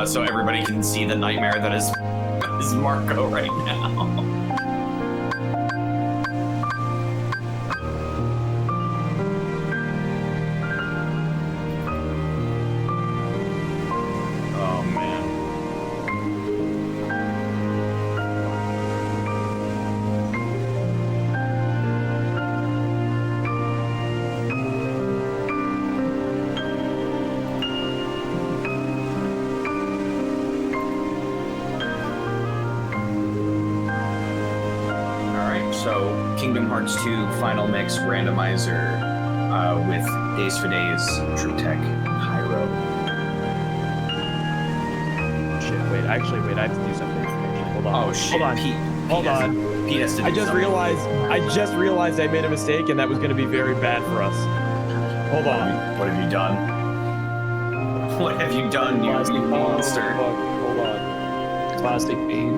so everybody can see the nightmare that is Marco right now. So, Kingdom Hearts 2 Final Mix Randomizer with DaisfoDays tryptech Hyro. Shit, wait, I have to do something. Hold on. Oh shit, Pete. Hold on. Pete has to do I just realized I made a mistake and that was going to be very bad for us. Hold on. What have you done? What have you done, you monster? Hold on. Classic Pete.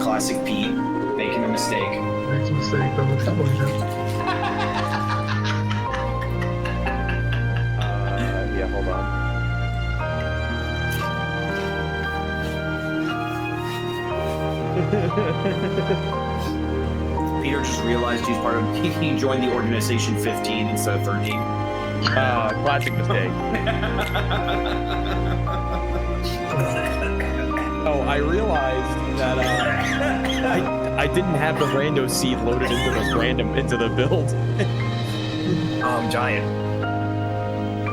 Classic Pete. Making a mistake. Makes a mistake, but it's yeah, hold on. Peter just realized he's part of. He joined the organization 15 instead of 13. Classic mistake. Oh, I realized that I didn't have the rando seed loaded into the build. Giant.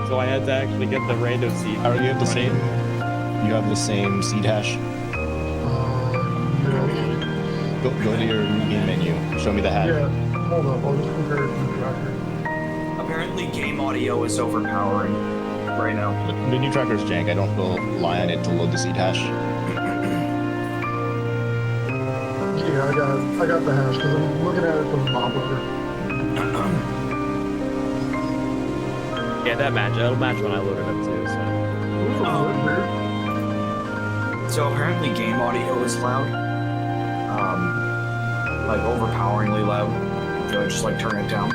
So I had to actually get the rando seed. Are you have the same? You have the same seed hash. no. Go to your game menu. Show me the hash. Yeah, hold up. I'll just compare it to the tracker. Apparently, game audio is overpowering right now. The new tracker's jank. I don't rely on it to load the seed hash. Yeah, I got the hash because I'm looking at it from the mob over. Yeah, that'll match when I load it up too. So. So apparently, game audio is loud. Like overpoweringly loud. So I just like turn it down.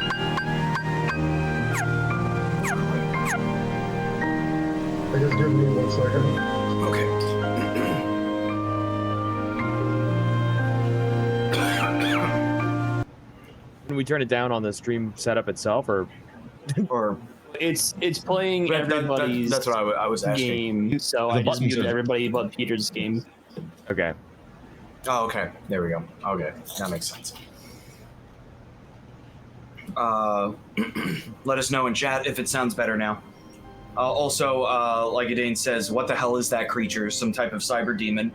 I guess give me 1 second. Okay. Can we turn it down on the stream setup itself, or It's playing everybody's that's what I was asking. game, so I just muted everybody but Peter's game. okay? Oh, okay. There we go. Okay, that makes sense. Let us know in chat if it sounds better now. Also, like Adane says, what the hell is that creature? Some type of cyber demon?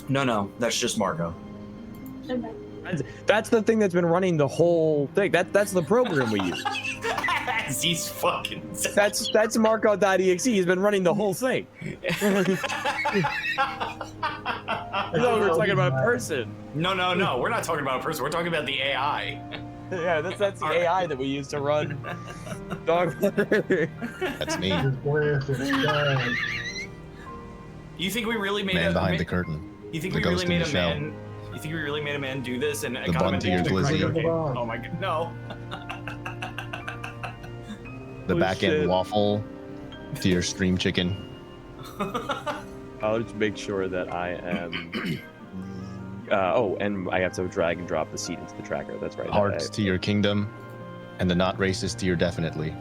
No, that's just Marco. That's the thing that's been running the whole thing. That's the program we use. He's fucking. That's Marco.exe. He's been running the whole thing. No, we're talking about a person. No. We're not talking about a person. We're talking about the AI. Yeah, that's the AI that we use to run Dogwater. That's me. You think we really made Man a behind the curtain. You think The we really ghost in made the a shell. man? You think we really made a man do this and The got him bun to your into glizzy. the game? Oh my god, no. The Oh, back end shit. waffle to your stream chicken. I'll just make sure that I am. Oh, and I have to drag and drop the seed into the tracker. That's right. Hearts to your kingdom, and the not racist to your definitely.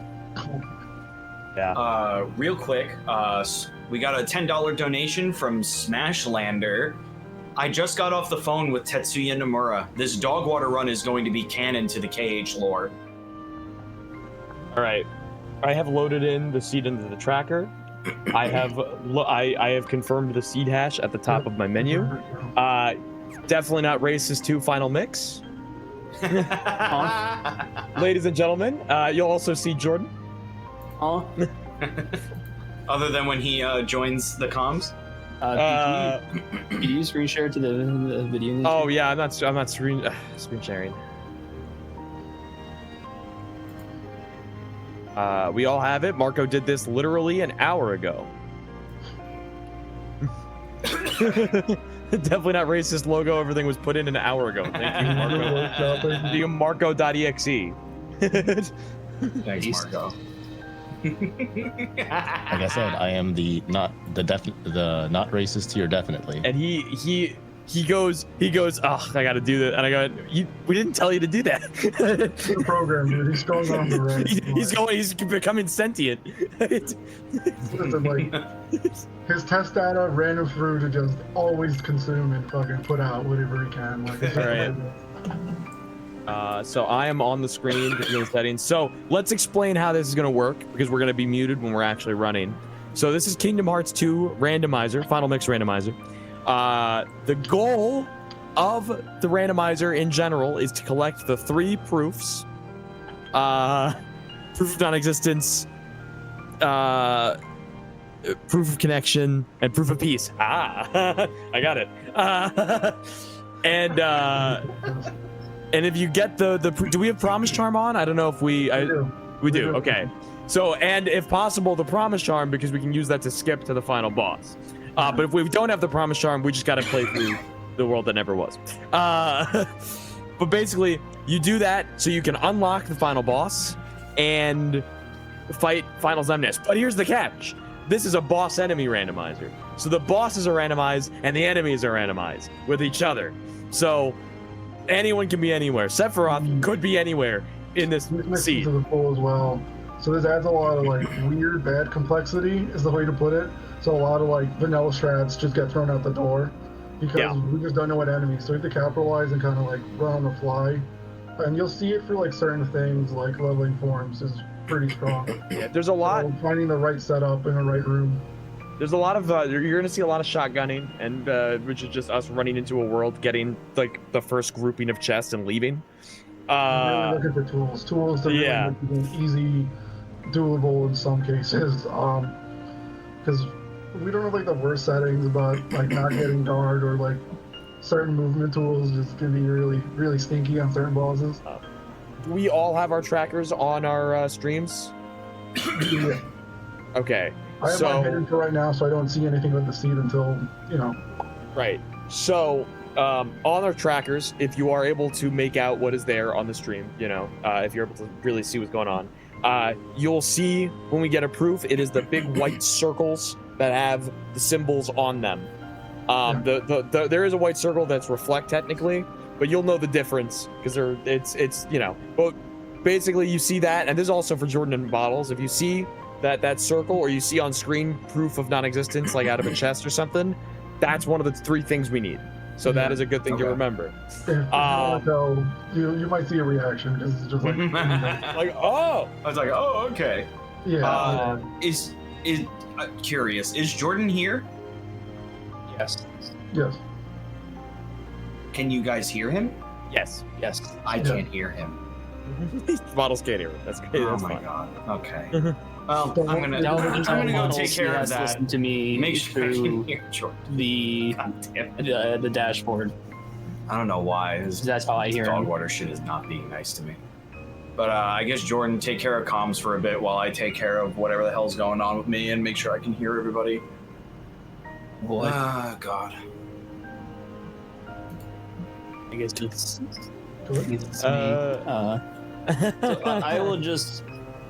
Yeah. Real quick, we got a $10 donation from Smashlander. I just got off the phone with Tetsuya Nomura. This Dogwater run is going to be canon to the KH lore. All right. I have loaded in the seed into the tracker. I have I have confirmed the seed hash at the top of my menu. Definitely not racist 2 final mix. Ladies and gentlemen, you'll also see Jordan. Other than when he joins the comms. Can you screen share to the video? Oh yeah, I'm not screen sharing. We all have it. Marco did this literally an hour ago. Definitely not racist logo. Everything was put in an hour ago. Thank you, Marco. Thank you, Marco.exe. Thanks, Marco. Like I said, I am the not racist here definitely. And he goes, oh, I gotta do that. And I go, we didn't tell you to do that. The program, dude. He's going on the right. He's becoming sentient. Listen, like, his test data ran him through to just always consume and fucking put out whatever he can. Like, it's just Right. So I am on the screen in the settings. So let's explain how this is going to work, because we're going to be muted when we're actually running. So this is Kingdom Hearts 2 Randomizer, Final Mix Randomizer. The goal of the randomizer in general is to collect the 3 proofs. Proof of non-existence, proof of connection, and proof of peace. I got it. And if you get the do we have Promise Charm on? I don't know if we do. Okay. So, and if possible, the Promise Charm, because we can use that to skip to the final boss. But if we don't have the Promise Charm, we just got to play through the world that never was. But basically, you do that so you can unlock the final boss and fight Final Zemnis. But here's the catch. This is a boss enemy randomizer. So the bosses are randomized and the enemies are randomized with each other. So anyone can be anywhere. Sephiroth could be anywhere in this seed. To the full as well. So this adds a lot of like weird, bad complexity is the way to put it. So a lot of like vanilla strats just get thrown out the door because we just don't know what enemies. So we have to capitalize and kind of like run on the fly. And you'll see it for like certain things, like leveling forms is pretty strong. Yeah, there's a lot. So finding the right setup in the right room. There's a lot of you're gonna see a lot of shotgunning, and which is just us running into a world, getting like the first grouping of chests and leaving. Really looking for tools to really make it easy, doable in some cases. Because we don't have like the worst settings, but like not getting guard or like certain movement tools just can be really, really stinky on certain bosses. We all have our trackers on our streams. Yeah. Okay. I have mine hidden for right now, so I don't see anything with the seed until, Right. So, on our trackers, if you are able to make out what is there on the stream, if you're able to really see what's going on, you'll see when we get a proof, it is the big white circles that have the symbols on them. There is a white circle that's reflect technically, but you'll know the difference because but basically you see that, and this is also for Jordan and bottles. If you see that circle, or you see on screen proof of non-existence, like out of a chest or something, that's one of the 3 things we need. So that is a good thing to remember. You might see a reaction because it's just like like, oh, I was like, oh, okay. Yeah. Is curious? Is Jordan here? Yes. Yes. Can you guys hear him? yes. I can't hear him. Bottles can't hear it. That's great. Oh That's my fine. god. Okay. Well, I'm gonna go take care of that. Listen to me. Make sure I can through hear Jordan. the God damn it. the dashboard. I don't know why. His That's how I hear him. Dogwater shit is not being nice to me. But I guess Jordan, take care of comms for a bit while I take care of whatever the hell's going on with me and make sure I can hear everybody. What? Ah, God. I guess it's me. Uh, So I will just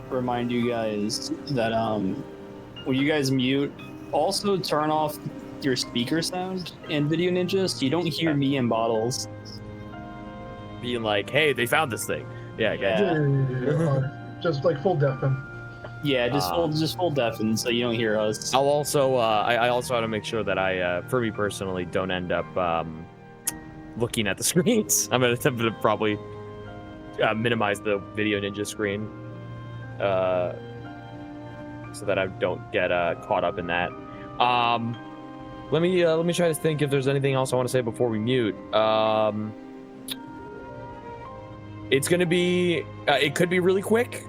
remind you guys that when you guys mute, also turn off your speaker sound in Video Ninja so you don't hear me and Bottles. being like, hey, they found this thing. Yeah, I got Yeah. Just like full deafen. Yeah, just full deafen so you don't hear us. I'll also I also want to make sure that I for me personally don't end up looking at the screens. I'm gonna probably minimize the Video Ninja screen so that I don't get caught up in that. Let me try to think if there's anything else I want to say before we mute. It's gonna be it could be really quick.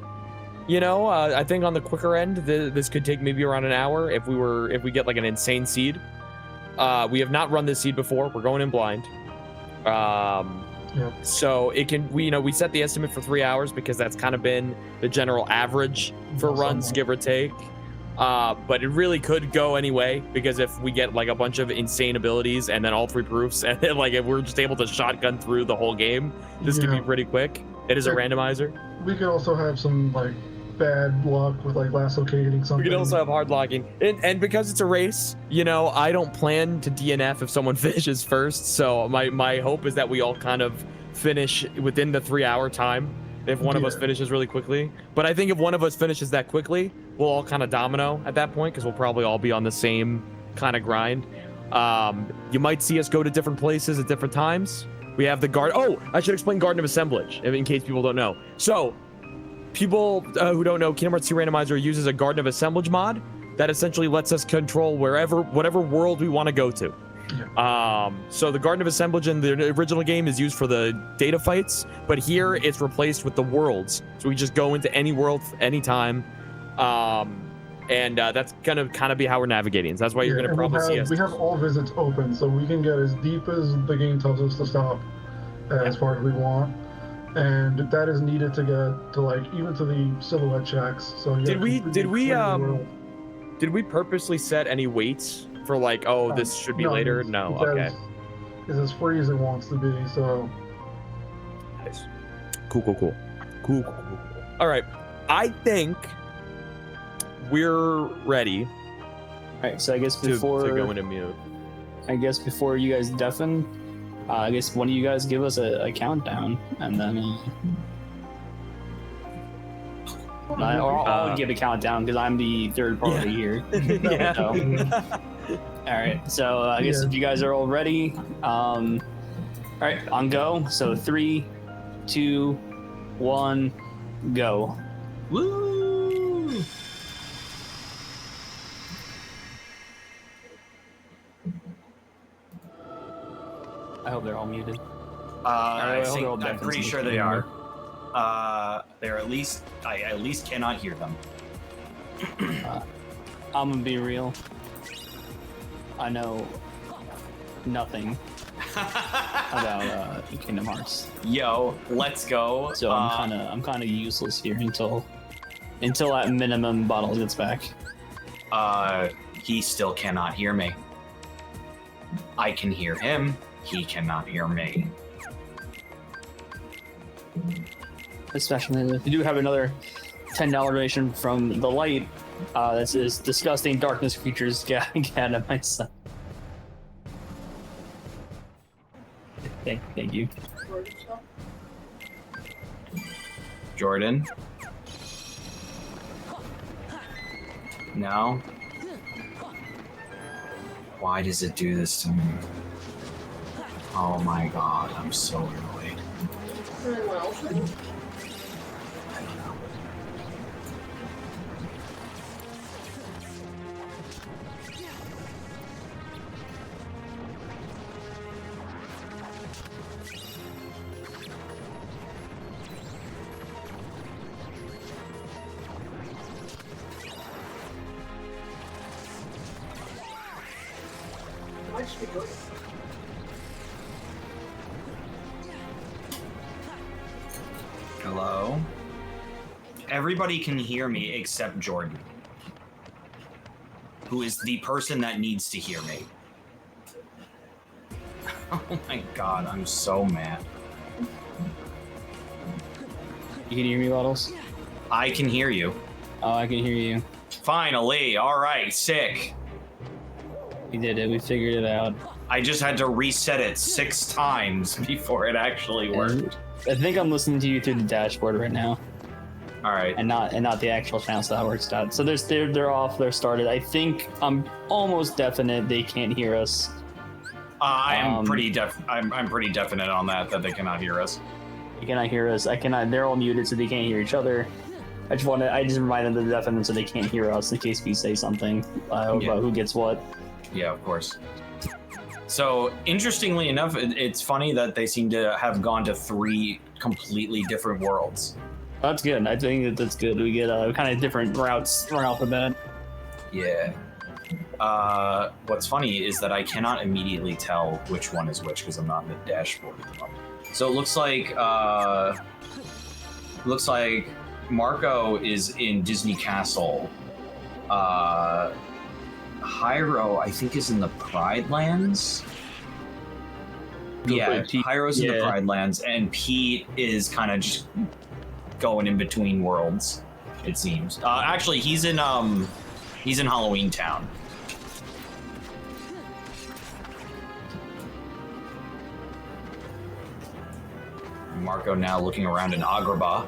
I think on the quicker end, this could take maybe around an hour if we get like an insane seed. We have not run this seed before. We're going in blind. So it can we set the estimate for 3 hours because that's kind of been the general average for runs, give or take. But it really could go anyway because if we get like a bunch of insane abilities and then all 3 proofs, and then like if we're just able to shotgun through the whole game, this could be pretty quick. It is a randomizer. We could also have some like bad luck with like lasso hitting something. We can also have hard locking, and because it's a race, you know, I don't plan to DNF if someone finishes first. So my hope is that we all kind of finish within the 3-hour time. If one of us finishes really quickly, but I think if one of us finishes that quickly, we'll all kind of domino at that point because we'll probably all be on the same kind of grind. You might see us go to different places at different times. We have the guard. Oh, I should explain Garden of Assemblage in case people don't know. So, people who don't know, Kingdom Hearts 2 Randomizer uses a Garden of Assemblage mod that essentially lets us control whatever world we want to go to. So the Garden of Assemblage in the original game is used for the data fights, but here it's replaced with the worlds. So we just go into any world anytime. And that's gonna kind of be how we're navigating. So that's why you're gonna probably see us. We have all visits open, so we can get as deep as the game tells us to stop as far as we want. And that is needed to get to like even to the silhouette checks. So did we purposely set any weights for like, oh, this should be later? No, okay. It's as free as it wants to be, so. Nice. Cool. All right, I think we're ready. All right, so I guess before to go into mute. I guess before you guys deafen, I guess one of you guys give us a countdown, and then I'll give a countdown because I'm the third party here. Yeah. So, all right, so I guess if you guys are all ready, all right, on go. So 3, 2, 1, go. Woo! I hope they're all muted. I'm pretty sure they are. They're at least, I at least cannot hear them. I'm gonna be real. I know nothing about Kingdom Hearts. Yo, let's go. So I'm kind of useless here until at minimum Bottles gets back. He still cannot hear me. I can hear him. He cannot hear me. Especially if you do have another $10 donation from the light. That says disgusting darkness creatures get out of my son. Thank you. Jordan? No? Why does it do this to me? Oh my god, I'm so annoyed. I don't know. Hello? Everybody can hear me except Jordan, who is the person that needs to hear me. Oh my god, I'm so mad. You can hear me, Bottles? I can hear you. Oh, I can hear you. Finally, alright, sick. We did it, we figured it out. I just had to reset it 6 times before it actually worked. I think I'm listening to you through the dashboard right now. All right. And not the actual channel, so that works out. So they're off, they're started. I think I'm almost definite they can't hear us. I am pretty definite on that they cannot hear us. They cannot hear us. They're all muted, so they can't hear each other. I just remind them to deafen them so they can't hear us in case we say something about who gets what. Yeah, of course. So, interestingly enough, it's funny that they seem to have gone to 3 completely different worlds. That's good. I think that's good. We get kind of different routes right off the bat. Yeah. What's funny is that I cannot immediately tell which one is which because I'm not in the dashboard at the moment. So it looks like Marco is in Disney Castle. Hyro, I think, is in the Pride Lands. Yeah, Hyro's in the Pride Lands, and Pete is kind of just going in between worlds. it seems. Actually, he's in Halloween Town. Marco now looking around in Agrabah.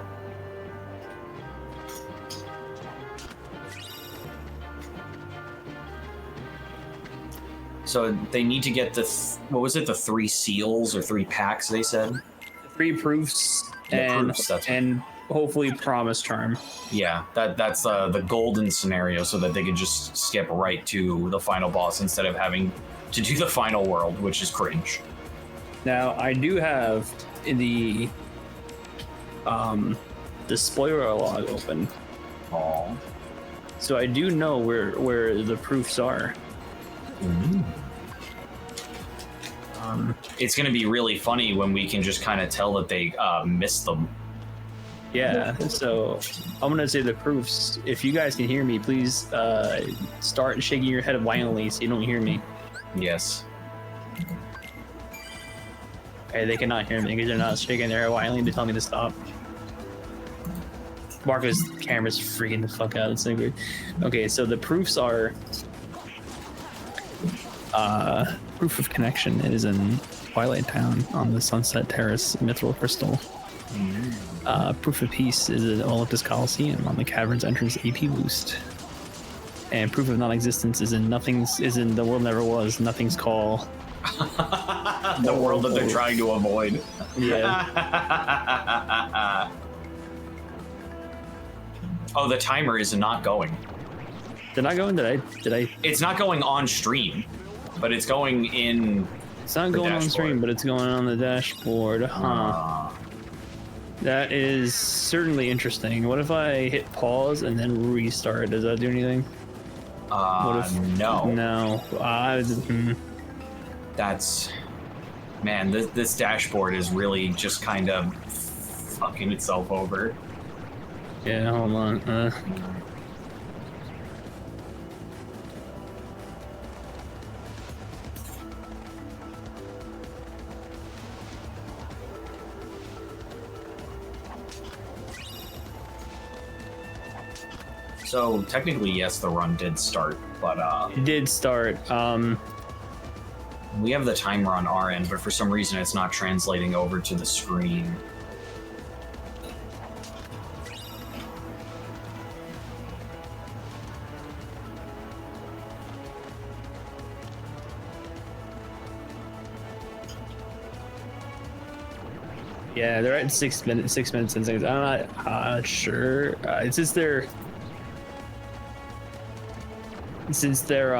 So they need to get the what was it? The 3 seals or 3 packs? They said 3 proofs proofs, and hopefully promise charm. Yeah, that's the golden scenario, so that they could just skip right to the final boss instead of having to do the final world, which is cringe. Now I do have the spoiler log open. Aww. So I do know where the proofs are. It's going to be really funny when we can just kind of tell that they missed them. Yeah, so I'm gonna say the proofs. If you guys can hear me, please start shaking your head violently so you don't hear me. Yes. Okay, they cannot hear me because they're not shaking their head violently to tell me to stop. Marco's camera's freaking the fuck out. It's so weird. Okay, so the proofs are proof of connection is in Twilight Town on the Sunset Terrace Mithril Crystal. Proof of peace is at Olympus Coliseum on the cavern's entrance AP boost. And proof of non-existence is in the world never was, nothing's call. The world that they're trying to avoid. Yeah. Oh, the timer is not going. Did I go in? Did I? It's not going on stream, but it's going in. It's not going on stream, but it's going on the dashboard. Huh. That is certainly interesting. What if I hit pause and then restart? Does that do anything? What if, no. No. That's... Man, this dashboard is really just kind of fucking itself over. Yeah, hold on. So technically, yes, the run did start, but It did start. We have the timer on our end, but for some reason it's not translating over to the screen. Yeah, they're at 6 minutes and seconds. I'm not sure. It's just since they're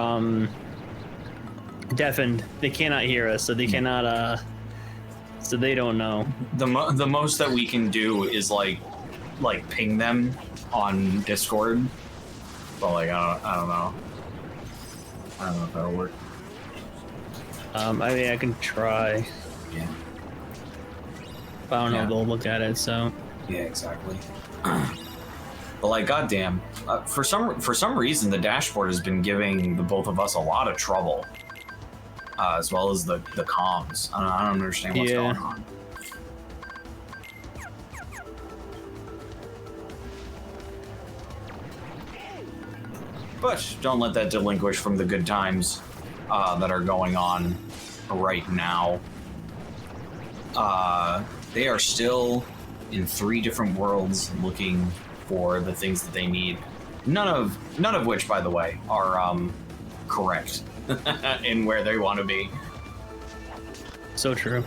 deafened, they cannot hear us, so they cannot so they don't know. The most that we can do is like ping them on Discord, but like I don't know if that'll work. I mean, I can try. Yeah. But I don't know if they'll look at it, so. Yeah, exactly. But like, goddamn, for some reason, the dashboard has been giving the both of us a lot of trouble, as well as the comms. I don't understand what's going on. But don't let that delinquish from the good times that are going on right now. They are still in 3 different worlds looking for the things that they need. None of which, by the way, are correct in where they want to be. So true.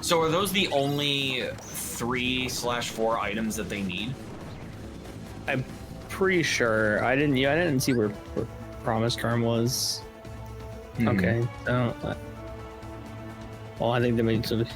So are those the only 3/4 items that they need? I'm pretty sure. I didn't see where Promise Charm was. Okay. So, well, I think they made some.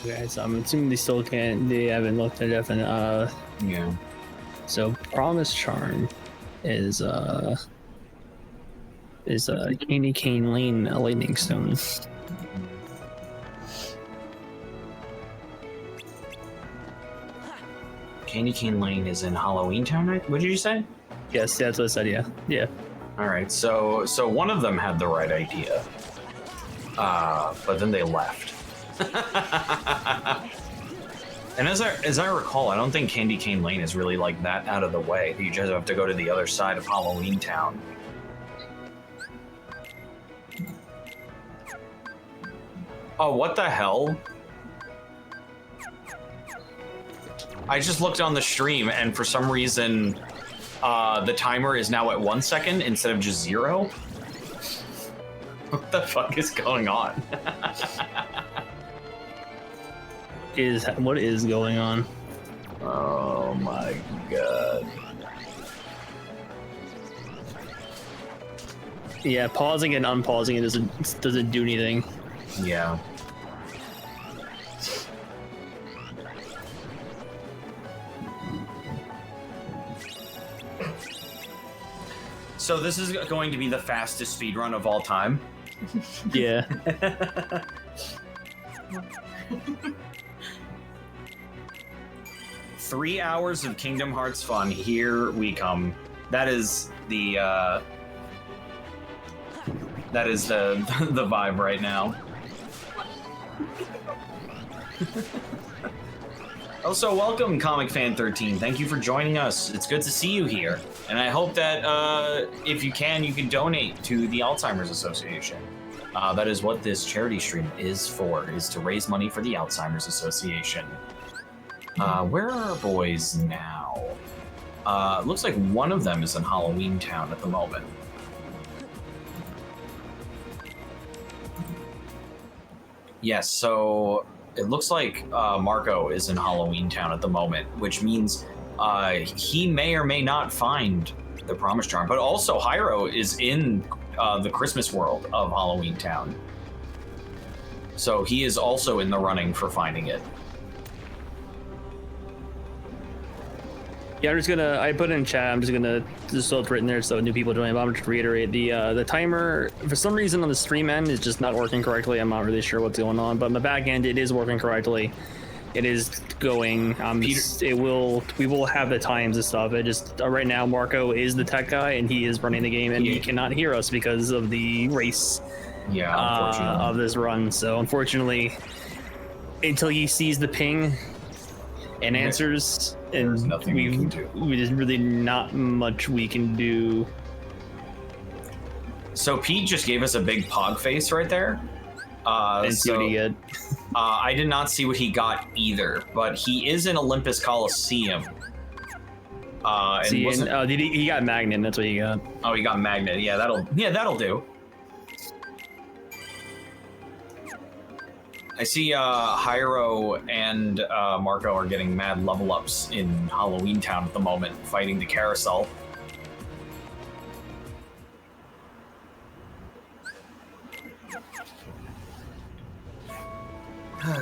Okay, so I'm assuming they still can't. They haven't looked at it. Yeah. So Promise Charm is Candy Cane Lane Lightning Stone. Candy Cane Lane is in Halloween Town, right? What did you say? Yes, that's what I said. Yeah. All right, so one of them had the right idea, but then they left. And as I recall, I don't think Candy Cane Lane is really like that out of the way. You just have to go to the other side of Halloween Town. Oh, what the hell? I just looked on the stream, and for some reason, the timer is now at 1 second instead of just 0. What the fuck is going on? What is going on? Oh my god. Yeah, pausing and unpausing it doesn't do anything. Yeah. So this is going to be the fastest speedrun of all time. Yeah. 3 hours of Kingdom Hearts fun. Here we come. That is the the vibe right now. Also, welcome, Comic Fan 13. Thank you for joining us. It's good to see you here, and I hope that if you can donate to the Alzheimer's Association. That is what this charity stream is for, is to raise money for the Alzheimer's Association. Where are our boys now? Looks like one of them is in Halloween Town at the moment. Yes, so it looks like Marco is in Halloween Town at the moment, which means he may or may not find the Promise Charm, but also Hyro is in the Christmas world of Halloween Town. So he is also in the running for finding it. Yeah, I put it in chat, I'm just gonna, so it's written there so new people join, but I'm just reiterate, the timer, for some reason on the stream end, is just not working correctly. I'm not really sure what's going on, but on the back end, it is working correctly. It is going, we will have the times and stuff. It just, right now, Marco is the tech guy, and he is running the game, and he cannot hear us because of the race of this run. So, unfortunately, until he sees the ping and answers, there's nothing we can do. There's really not much we can do. So Pete just gave us a big pog face right there. Didn't see what he got. I did not see what he got either, but he is in Olympus Coliseum. He got Magnet, that's what he got. Oh, he got Magnet. Yeah, that'll do. I see Hyro and Marco are getting mad level ups in Halloween Town at the moment, fighting the carousel.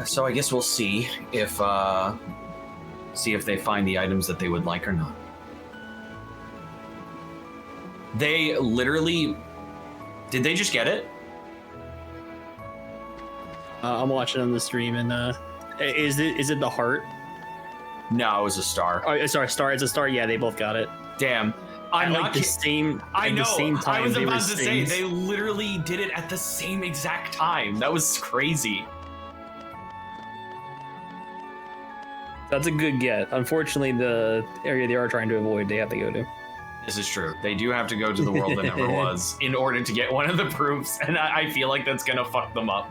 So I guess we'll see if they find the items that they would like or not. They literally... Did they just get it? I'm watching on the stream, and is it the heart? No, it was a star. Oh, sorry, star. It's a star. Yeah, they both got it. Damn. I'm at not the same. I know. The same time, I was they about were to say they literally did it at the same exact time. That was crazy. That's a good get. Unfortunately, the area they are trying to avoid, they have to go to. This is true. They do have to go to the world that never was in order to get one of the proofs, and I feel like that's gonna fuck them up.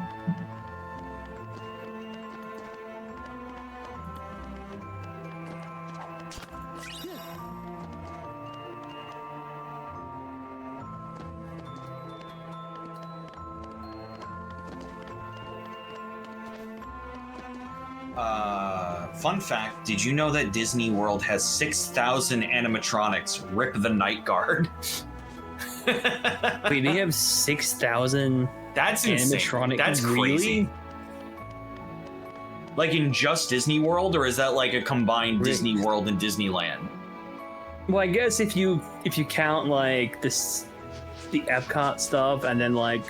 Fun fact, did you know that Disney World has 6,000 animatronics? Rip the Night Guard. Wait, they have 6,000 That's insane. animatronics? That's crazy. Really? Like in just Disney World, or is that like a combined Disney World and Disneyland? Well, I guess if you count like the Epcot stuff, and then like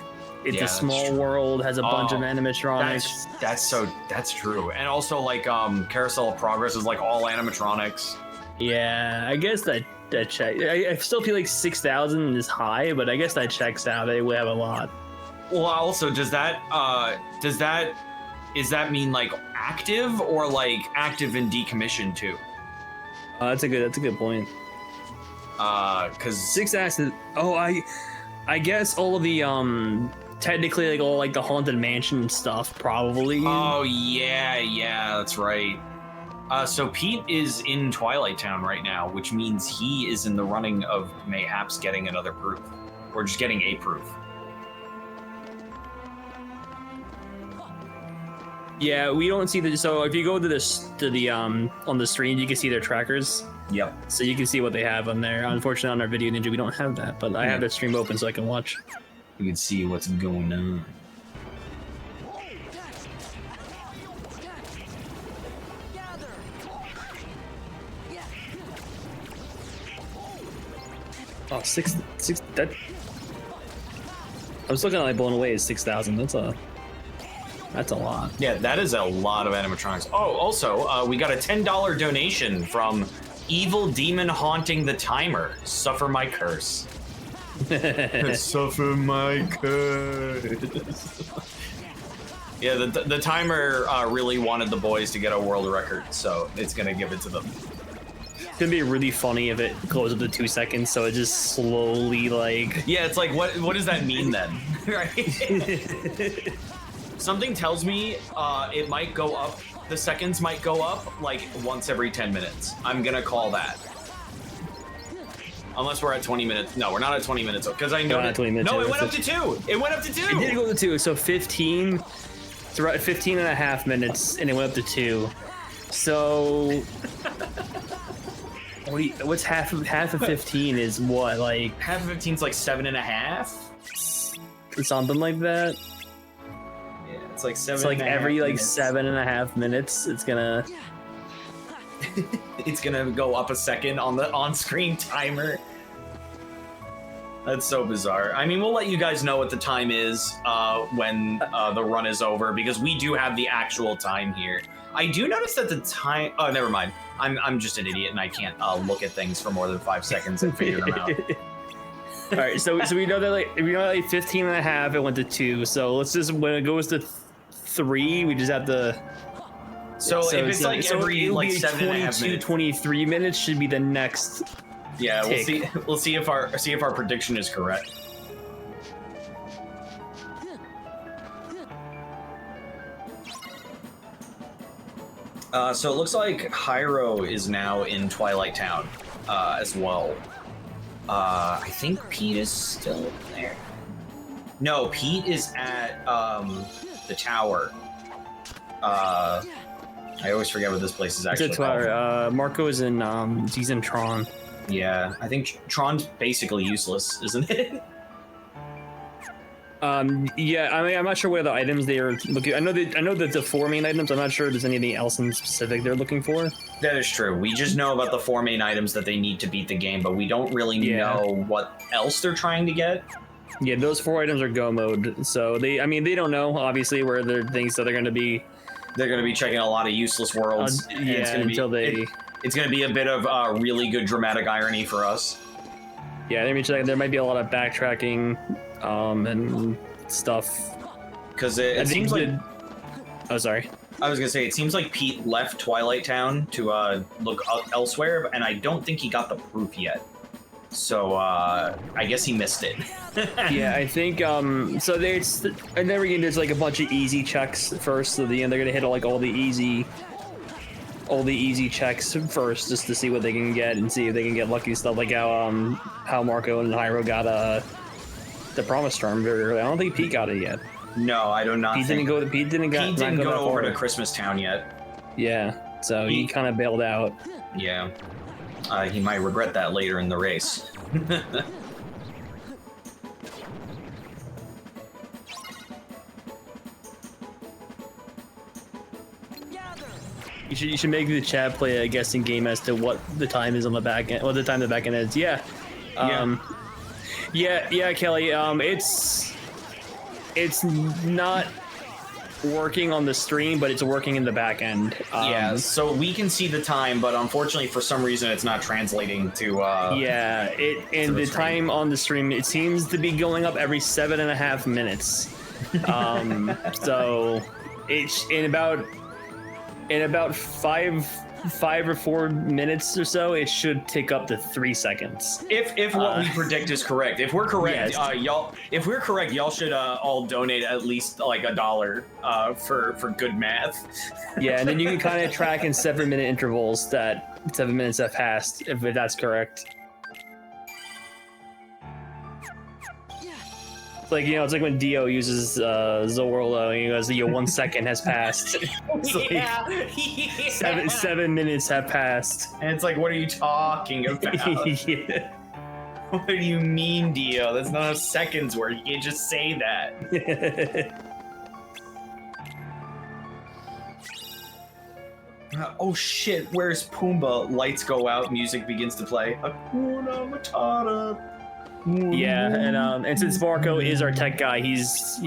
it's a small world has a bunch of animatronics. That's true. And also like Carousel of Progress is like all animatronics. Yeah, I guess that check. I still feel like 6,000 is high, but I guess that checks out. They would have a lot. Well, also is that mean like active or like active and decommissioned too? That's a good point. Because 6 axes. Oh, I guess all of the technically like all like the Haunted Mansion stuff probably. Oh yeah, that's right. So Pete is in Twilight Town right now, which means he is in the running of mayhaps getting another proof, or just getting a proof. Yeah, we don't see the. So if you go to the on the screen, you can see their trackers. Yep. So you can see what they have on there. Unfortunately, on our Video Ninja, we don't have that, but I have the stream open so I can watch. You can see what's going on. Oh, six. That. I was looking at like blown away at 6,000. That's a lot. Yeah, that is a lot of animatronics. Oh, also, we got a $10 donation from Evil Demon Haunting the Timer. Suffer my curse. Suffer my curse. Yeah, the timer really wanted the boys to get a world record, so it's gonna give it to them. It's gonna be really funny if it goes up to 2 seconds, so it just slowly like. Yeah, it's like what does that mean then? Right? Something tells me it might go up. The seconds might go up like once every 10 minutes. I'm gonna call that. Unless we're at 20 minutes. No, we're not at 20 minutes because I know. No, it went up to 2. It went up to 2. It did go to 2. So 15. It's around 15 and a half minutes, and it went up to 2. So. What's half of 15 is what, like half of 15 is like 7.5, something like that. Yeah, it's like 7. It's like every like 7.5 minutes, it's gonna it's gonna go up a second on the on-screen timer. That's so bizarre. I mean, we'll let you guys know what the time is when the run is over, because we do have the actual time here. I do notice that the time. Oh, never mind. I'm just an idiot and I can't look at things for more than 5 seconds and figure them out. All right, so we know that like 15 and a half, it went to 2. So let's just, when it goes to 3, we just have to. So if it's like every like 7.5 minutes, 23 minutes should be the next. Yeah, tick. we'll see if our prediction is correct. So it looks like Hyro is now in Twilight Town as well. I think Pete is still there. No, Pete is at the tower. I always forget what this place is actually called. Marco is in he's in Tron. Yeah, I think Tron's basically useless, isn't it? Yeah, I mean, I'm not sure what other items they are looking. I know that the 4 main items. I'm not sure if there's anything else in specific they're looking for. That is true. We just know about the 4 main items that they need to beat the game, but we don't really know what else they're trying to get. Yeah, those 4 items are go mode. So they don't know obviously where they're things that they're going to be. They're going to be checking a lot of useless worlds. It's going to be a bit of really good dramatic irony for us. Yeah, there might be a lot of backtracking and stuff. Because it seems like... Oh, sorry. I was going to say, it seems like Pete left Twilight Town to look elsewhere, and I don't think he got the proof yet. So, I guess he missed it. Yeah, I think, so there's... And then there's like a bunch of easy checks first, so they're going to hit all the easy checks first, just to see what they can get and see if they can get lucky stuff, like how Marco and Hyro got the Promise Charm very early. I don't think Pete got it yet. No, I do not. Pete didn't go over to Christmas Town yet. Yeah, so he kind of bailed out. Yeah, he might regret that later in the race. You should make the chat play a guessing game as to what the time is on the back end. What the time the back end is. Yeah. Yeah, Kelly. It's not working on the stream, but it's working in the back end. Yeah, so we can see the time, but unfortunately, for some reason, it's not translating to. The time on the stream, it seems to be going up every 7.5 minutes. So it's in about five or 4 minutes or so, it should tick up to 3 seconds. If what we predict is correct, if we're correct, yes. y'all should all donate at least like $1 for good math. Yeah, and then you can kind of track in 7-minute intervals that 7 minutes have passed, if that's correct. It's like, it's like when Dio uses Zoro, and he goes, 1 second has passed. It's like 7 minutes have passed. And it's like, what are you talking about? Yeah. What do you mean, Dio? That's not a seconds word. You can't just say that. Oh shit, where's Pumbaa? Lights go out, music begins to play. Hakuna Matata. Yeah, and since Marco is our tech guy, he's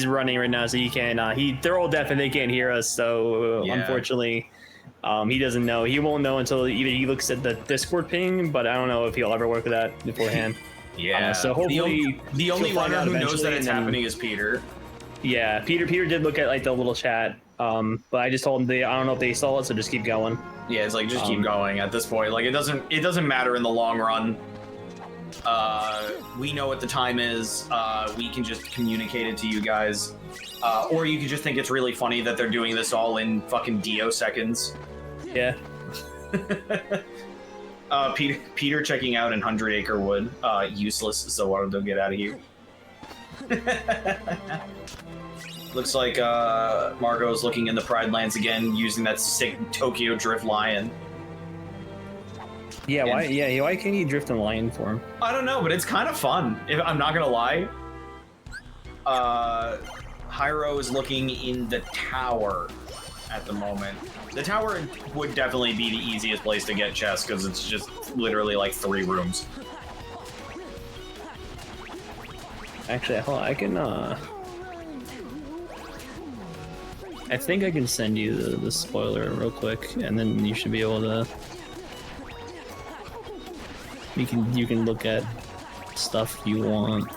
running right now, so he can they're all deaf and they can't hear us, so unfortunately he doesn't know. He won't know until either he looks at the Discord ping, but I don't know if he'll ever work with that beforehand. Yeah, so hopefully the only one who knows that it's happening is Peter. Yeah, Peter did look at like the little chat, but I just told him I don't know if they saw it, so just keep going. Yeah, it's like just keep going at this point. Like it doesn't matter in the long run. We know what the time is. We can just communicate it to you guys, or you could just think it's really funny that they're doing this all in fucking Dio seconds. Yeah. Peter checking out in 100 Acre Wood. Useless. So why don't they get out of here? Looks like Margot's looking in the Pride Lands again, using that sick Tokyo Drift Lion. Yeah, why can't you drift a lion for him? I don't know, but it's kind of fun. I'm not gonna lie. Hyro is looking in the tower at the moment. The tower would definitely be the easiest place to get chests because it's just literally like 3 rooms. Actually, hold on, I can I think I can send you the spoiler real quick, and then you should be able to. You can look at stuff you want.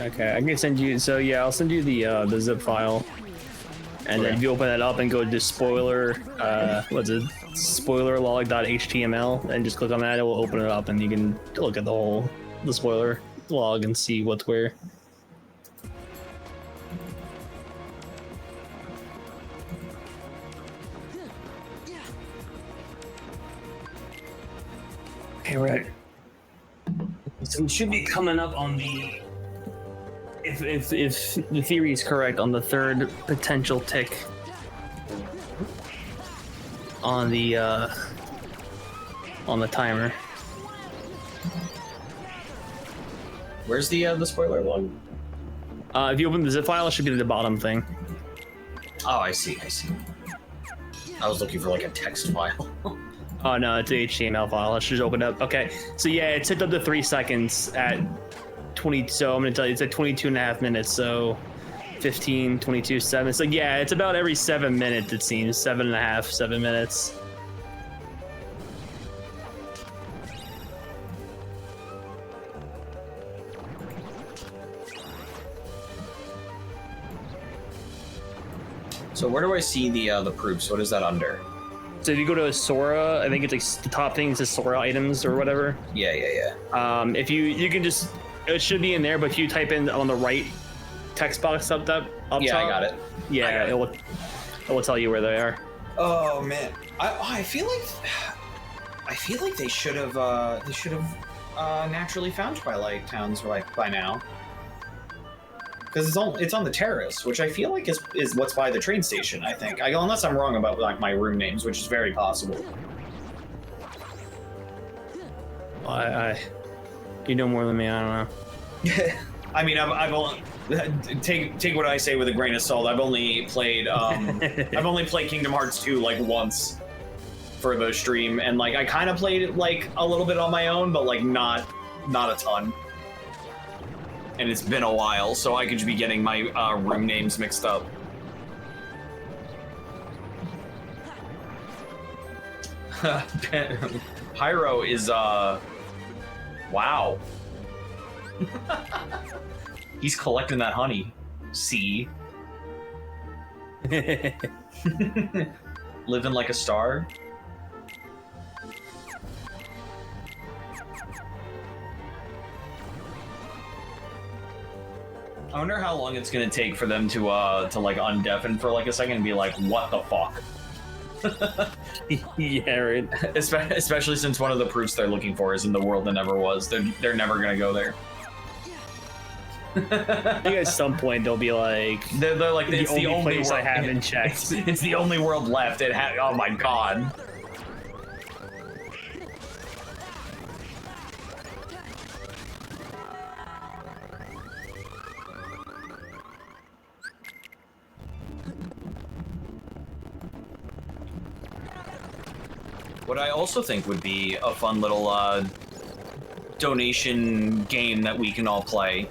Okay. I can send you. So yeah, I'll send you the zip file, and then if you open that up and go to spoiler, what's it? Spoilerlog.html, and just click on that. It will open it up, and you can look at the spoiler log and see what's where. Okay, right. So it should be coming up on the. If the theory is correct, on the 3rd potential tick on the timer. Where's the spoiler log? If you open the zip file, it should be the bottom thing. Oh, I see. I was looking for like a text file. Oh no, it's an HTML file. Let's just open it up. Okay, so yeah, it's hit up to 3 seconds at 20. So I'm gonna tell you, it's at 22.5 minutes. So 15, 22, 7. So yeah, it's about every 7 minutes. It seems 7.5, 7 minutes. So where do I see the proofs? What is that under? So if you go to Sora, I think it's like the top thing is Sora items or whatever. Yeah. If you can just, it should be in there, but if you type in on the right text box up top. Yeah, I got it. Yeah, it will tell you where they are. Oh man, I feel like they should have naturally found Twilight Towns by now. Because it's on the terrace, which I feel like is what's by the train station. I think, unless I'm wrong about like my room names, which is very possible. You know more than me. I don't know. I mean, I've only take what I say with a grain of salt. I've only played Kingdom Hearts 2 like once for the stream, and like I kind of played it like a little bit on my own, but like not a ton. And it's been a while, so I could just be getting my room names mixed up. Hyro is wow. He's collecting that honey. See? Living like a star. I wonder how long it's gonna take for them to like undeafen for like a second and be like, what the fuck? Yeah, right. Especially since one of the proofs they're looking for is in the world that never was. They're never gonna go there. I think at some point they'll be like, they're like, it's the only place world I haven't checked. It's the only world left. Oh my god. What I also think would be a fun little donation game that we can all play.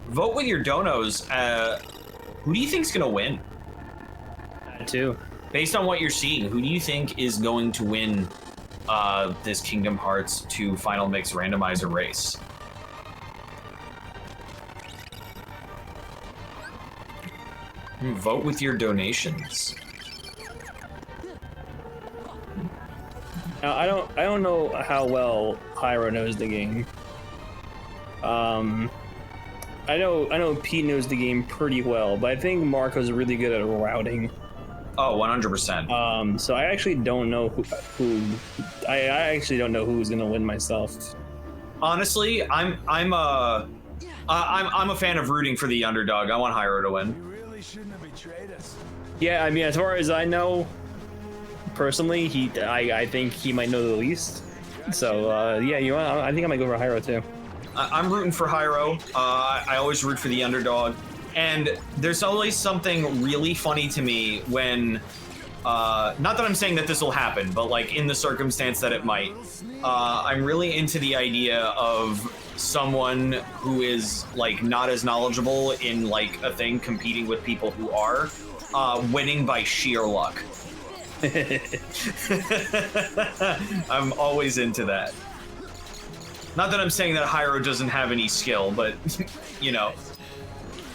Vote with your donos. Who do you think's gonna win? Too. Based on what you're seeing, who do you think is going to win this Kingdom Hearts 2 Final Mix Randomizer race? Vote with your donations. Now, I don't know how well Hyro knows the game. I know Pete knows the game pretty well, but I think Marco's really good at routing. Oh, 100%. So I actually don't know I actually don't know who's gonna win myself. Honestly, I'm a fan of rooting for the underdog. I want Hyro to win. You really shouldn't have betrayed us. Yeah, I mean, as far as I know, personally, I think he might know the least. So yeah, I think I might go for Hyro too. I'm rooting for Hyro. I always root for the underdog. And there's always something really funny to me when, not that I'm saying that this will happen, but like in the circumstance that it might, I'm really into the idea of someone who is like not as knowledgeable in like a thing competing with people who are, winning by sheer luck. I'm always into that. Not that I'm saying that Hyro doesn't have any skill, but, you know,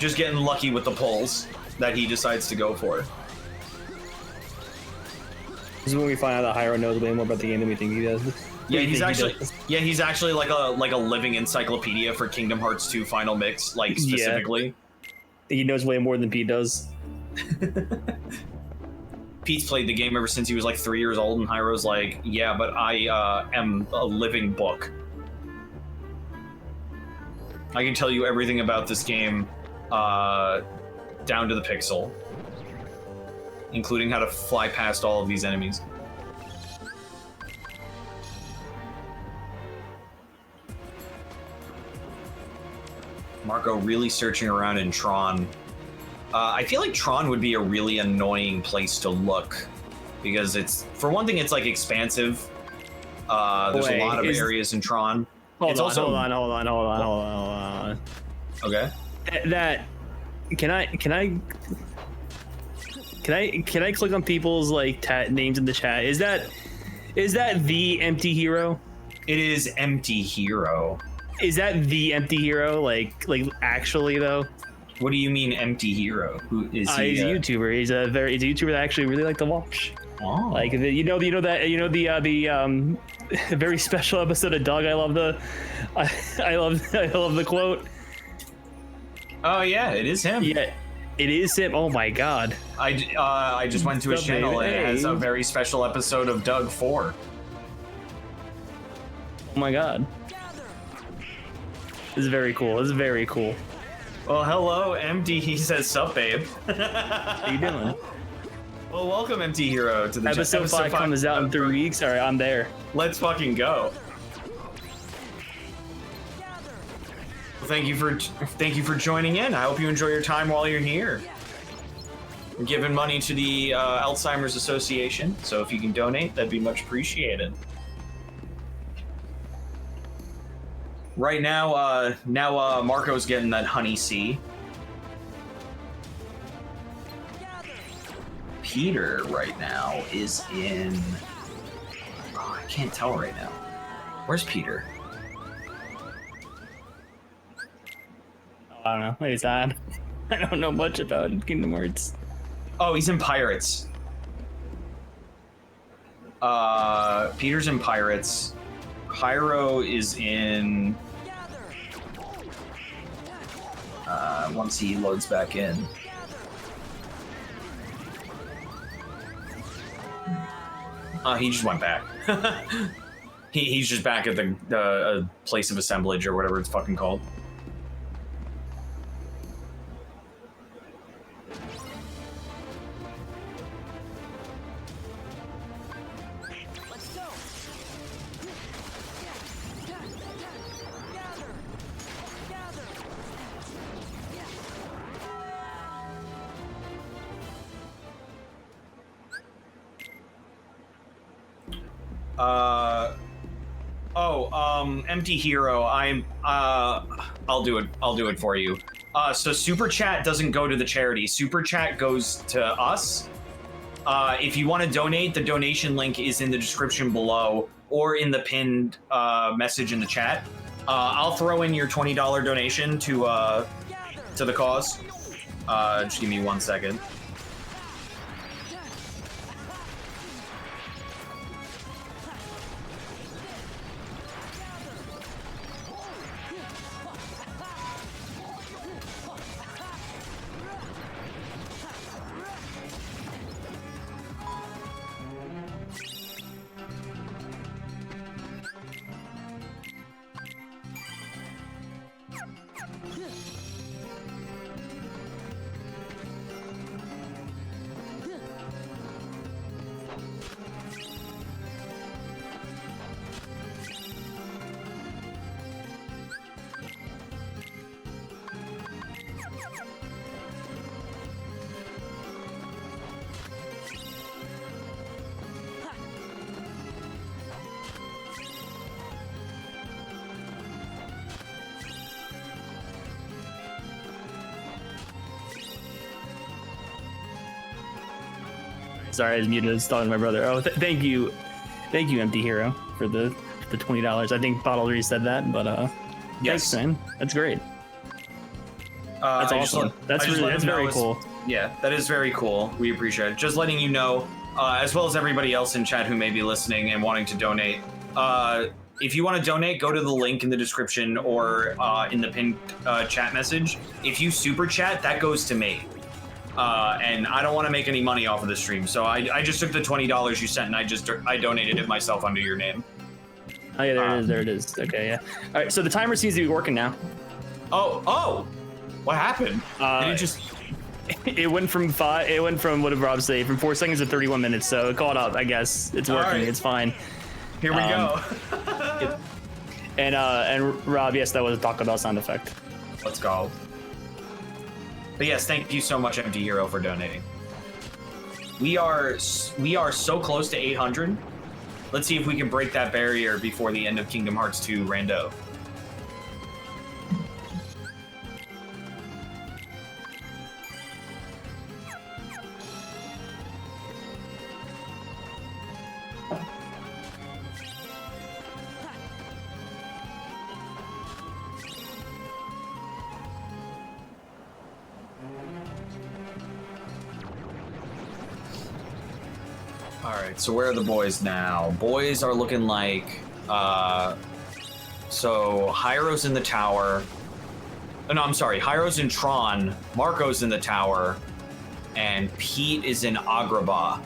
just getting lucky with the pulls that he decides to go for. This is when we find out that Hyro knows way more about the game than we think he does. Yeah, he's actually like a living encyclopedia for Kingdom Hearts 2 Final Mix, like specifically. Yeah. He knows way more than Pete does. Pete's played the game ever since he was like 3 years old, and Hyro's like, yeah, but I am a living book. I can tell you everything about this game, down to the pixel, including how to fly past all of these enemies. Marco really searching around in Tron. I feel like Tron would be a really annoying place to look, because it's, for one thing, it's like expansive. There's a lot of areas in Tron. Hold on. Okay. Can I click on people's like names in the chat? Is that the empty hero? It is empty hero. Is that the empty hero? Like actually though? What do you mean empty hero? Who is he? He's a YouTuber. He's a YouTuber that I actually really like to watch. Oh. Like the very special episode of Doug. I love the quote. Oh yeah, it is him. Yeah, it is him. Oh my god. I just went to his channel and it has a very special episode of Doug 4. Oh my god. This is very cool. Well, hello, MD. He says, "Sup, babe." How you doing? Well, welcome, MT Hero, to the Episode 5 comes out in 3 weeks. All right, I'm there. Let's fucking go. Well, thank you for joining in. I hope you enjoy your time while you're here. We're giving money to the Alzheimer's Association, so if you can donate, that'd be much appreciated. Right now, Marco's getting that honey C. Peter right now is in. Oh, I can't tell right now. Where's Peter? I don't know. He's on. I don't know much about Kingdom Hearts. Oh, he's in Pirates. Peter's in Pirates. Hyro is in. Once he loads back in. He just went back. He's just back at the place of assemblage or whatever it's fucking called. Empty Hero, I'll do it for you. So Super Chat doesn't go to the charity. Super Chat goes to us. If you want to donate, the donation link is in the description below or in the pinned message in the chat. I'll throw in your $20 donation to the cause. Just give me 1 second. Sorry, I was muted. I was talking to my brother. Oh, thank you, Empty Hero, for the $20. I think Bottle already said that, but Yes. thanks, man. That's great. That's awesome. That's very cool. Yeah, that is very cool. We appreciate it. Just letting you know, as well as everybody else in chat who may be listening and wanting to donate. If you want to donate, go to the link in the description or in the pinned chat message. If you super chat, that goes to me. And I don't want to make any money off of the stream, so I just took the $20 you sent and I donated it myself under your name. Oh yeah, there it is. Okay, yeah. All right, so the timer seems to be working now. Oh, what happened? Did it just? It went from what did Rob say? From 4 seconds to 31 minutes. So it caught up. I guess it's working. Right. It's fine. Here we go. And Rob, yes, that was a Taco Bell sound effect. Let's go. But yes, thank you so much, Empty Hero, for donating. We are so close to 800. Let's see if we can break that barrier before the end of Kingdom Hearts 2 Rando. Alright, so where are the boys now? Boys are looking like, so Hyro's in the tower. Oh, no, I'm sorry, Hyro's in Tron, Marco's in the tower, and Pete is in Agrabah.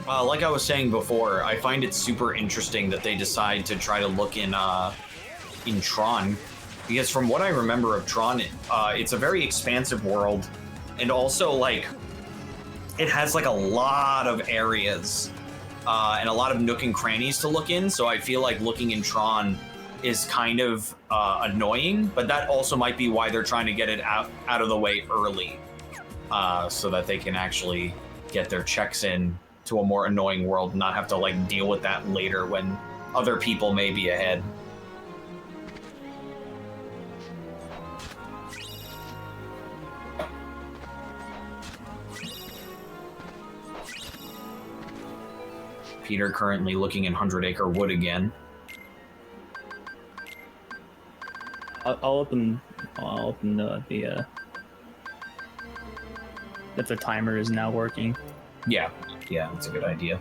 like I was saying before, I find it super interesting that they decide to try to look in Tron, because from what I remember of Tron, it's a very expansive world, and also like it has like a lot of areas and a lot of nook and crannies to look in. So I feel like looking in Tron is kind of annoying, but that also might be why they're trying to get it out of the way early, so that they can actually get their checks in to a more annoying world and not have to like deal with that later when other people may be ahead. Peter currently looking in 100 Acre Wood again. I'll open the if the timer is now working. Yeah, that's a good idea.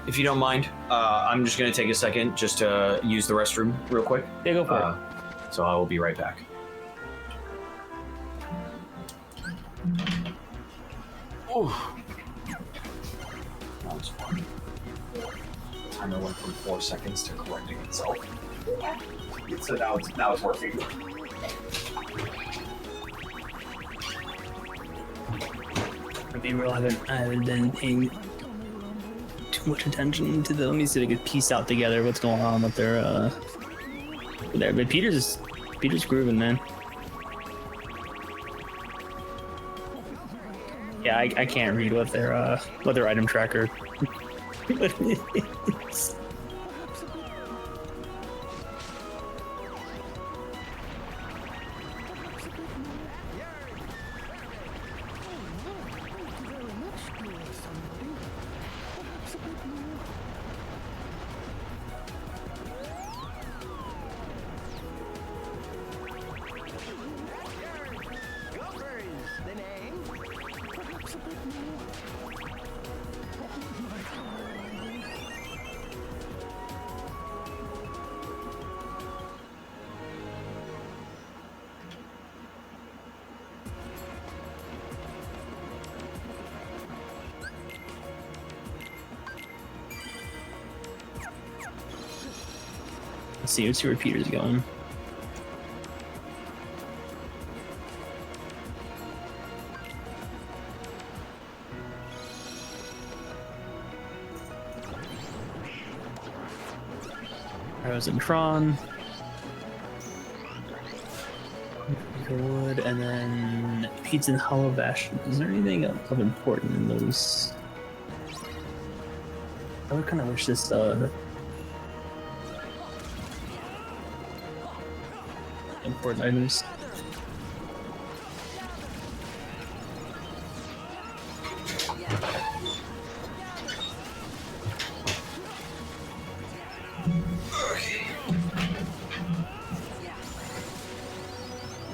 If you don't mind, I'm just gonna take a second just to use the restroom real quick. Yeah, go for it. So I will be right back. Oh, that was fun. Timer went from 4 seconds to correcting itself. So now it's working. To be real, I haven't been paying too much attention to the. Let me see if I could piece out together what's going on with their there. But Peter's grooving, man. Yeah, I can't read what their item tracker is. Let's see where Peter's going. Arrows and Tron. Wood, and then Pizza and Hollow Bash. Is there anything of important in those? I would kind of wish this important items.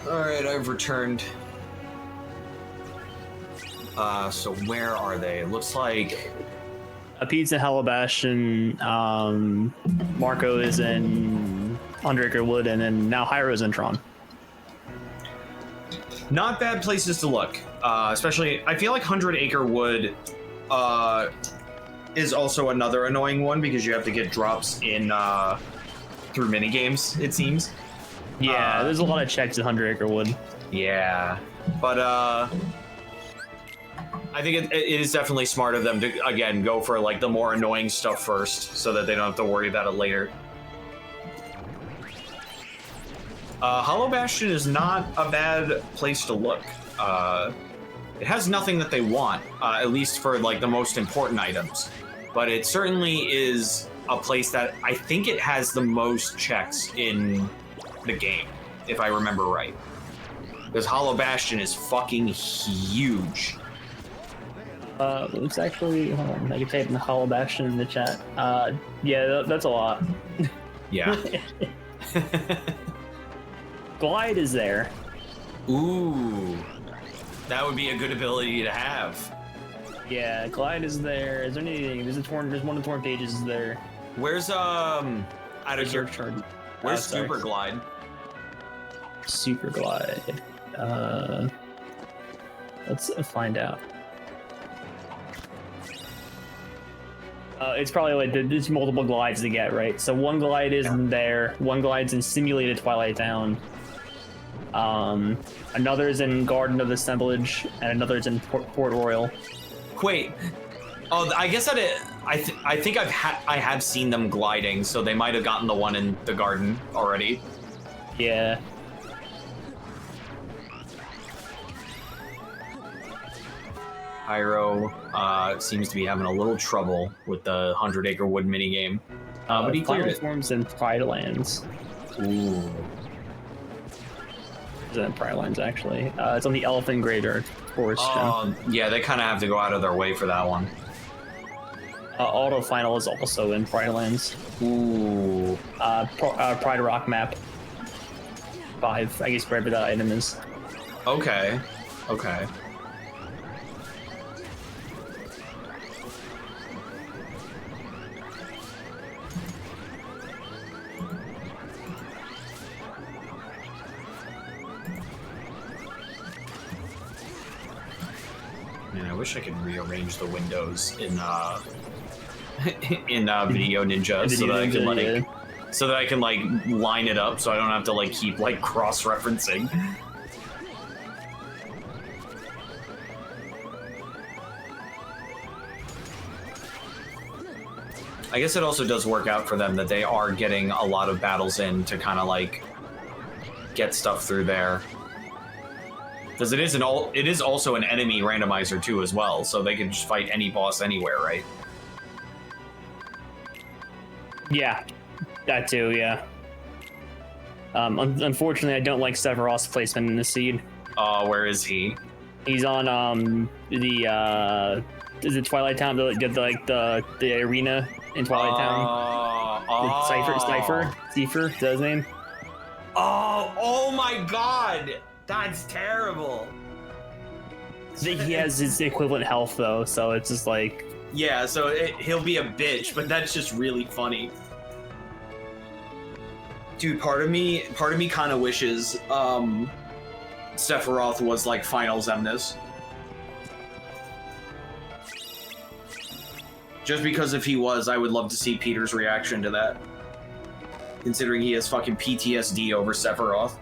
Alright, I've returned. So where are they? It looks like A Pizza Halabash and Marco is in 100 Acre Wood, and then now Hyro's in Tron. not bad places to look. Especially, I feel like 100 Acre Wood is also another annoying one because you have to get drops in through minigames, it seems. Yeah, there's a lot of checks at 100 Acre Wood. Yeah, but I think it is definitely smart of them to, again, go for like the more annoying stuff first so that they don't have to worry about it later. Hollow Bastion is not a bad place to look. It has nothing that they want, at least for like the most important items, but it certainly is a place that I think it has the most checks in the game, if I remember right. Because Hollow Bastion is fucking huge. It's actually, hold on, I can type in Hollow Bastion in the chat. Yeah, that's a lot. Yeah. Glide is there. Ooh, that would be a good ability to have. Yeah, Glide is there. Is there anything? There's one of the torn pages is there. Where's Out of here. Where's sorry. Super Glide? Super glide. Let's find out. It's probably like there's multiple glides to get, right? So one glide is in there, one glide's in Simulated Twilight Town. Another is in Garden of Assemblage, and another is in Port Royal. Wait. Oh, I guess that I think I have seen them gliding, so they might have gotten the one in the garden already. Yeah. Hyro seems to be having a little trouble with the 100-acre wood minigame. But he cleared it. Forms in Pride Lands. Ooh. Is that in Pride Lands, actually? It's on the Elephant Graveyard Forest. Yeah, they kind of have to go out of their way for that one. Auto Final is also in Pride Lands. Ooh. Pride Rock map. 5, I guess, wherever that item is. Okay. Okay. Man, I wish I could rearrange the windows in Video Ninja so that I can like so that I can like line it up so I don't have to like keep like cross-referencing. I guess it also does work out for them that they are getting a lot of battles in to kind of like get stuff through there. Because it is also an enemy randomizer too as well, so they can just fight any boss anywhere, right? Yeah, that too, yeah. Unfortunately, I don't like Sephiroth's placement in the seed. Where is he? He's on is it Twilight Town? The arena in Twilight Town. Cypher, is that his name? Oh my God, that's terrible. I think he has his equivalent health though, so it's just like. Yeah, so he'll be a bitch, but that's just really funny. Dude, part of me kind of wishes Sephiroth was like Final Xemnas. Just because if he was, I would love to see Peter's reaction to that. Considering he has fucking PTSD over Sephiroth.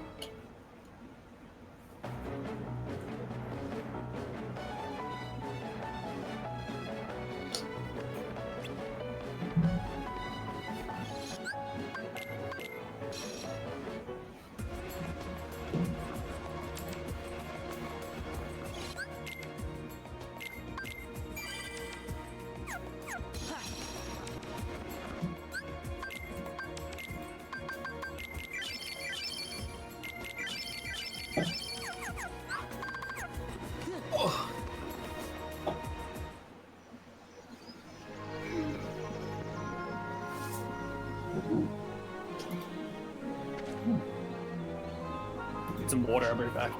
Get some water, I'll be right back.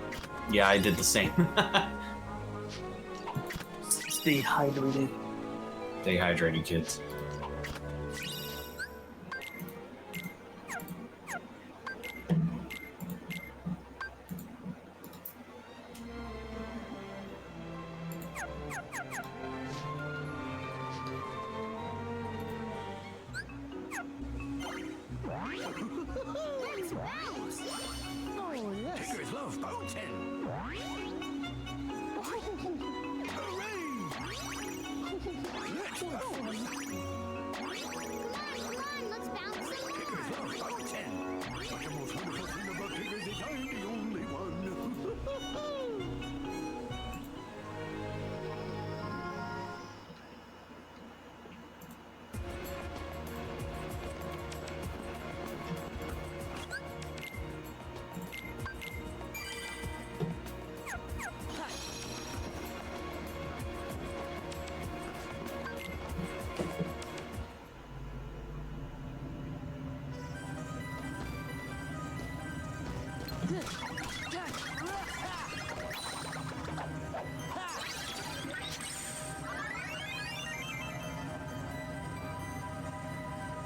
Yeah, I did the same. Stay hydrated. Stay hydrated, kids. Tickers love Boatin'. Let's go. Let's bounce. Tickers love Boatin'. But the most wonderful thing about Tickers is I'm the only one.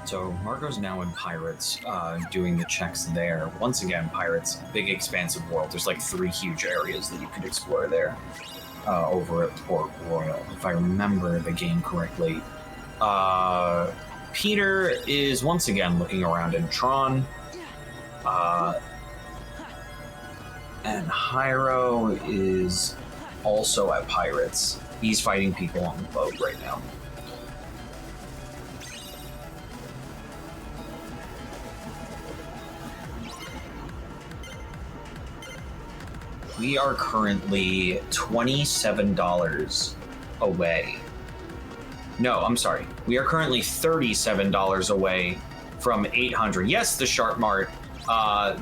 So Marco's now in Pirates, doing the checks there. Once again, Pirates, big expansive world. There's like 3 huge areas that you could explore there over at Port Royal, if I remember the game correctly. Peter is once again looking around in Tron. And Hyro is also at Pirates. He's fighting people on the boat right now. We are currently $27 away. No, I'm sorry. We are currently $37 away from 800. Yes, the Sharp Mart.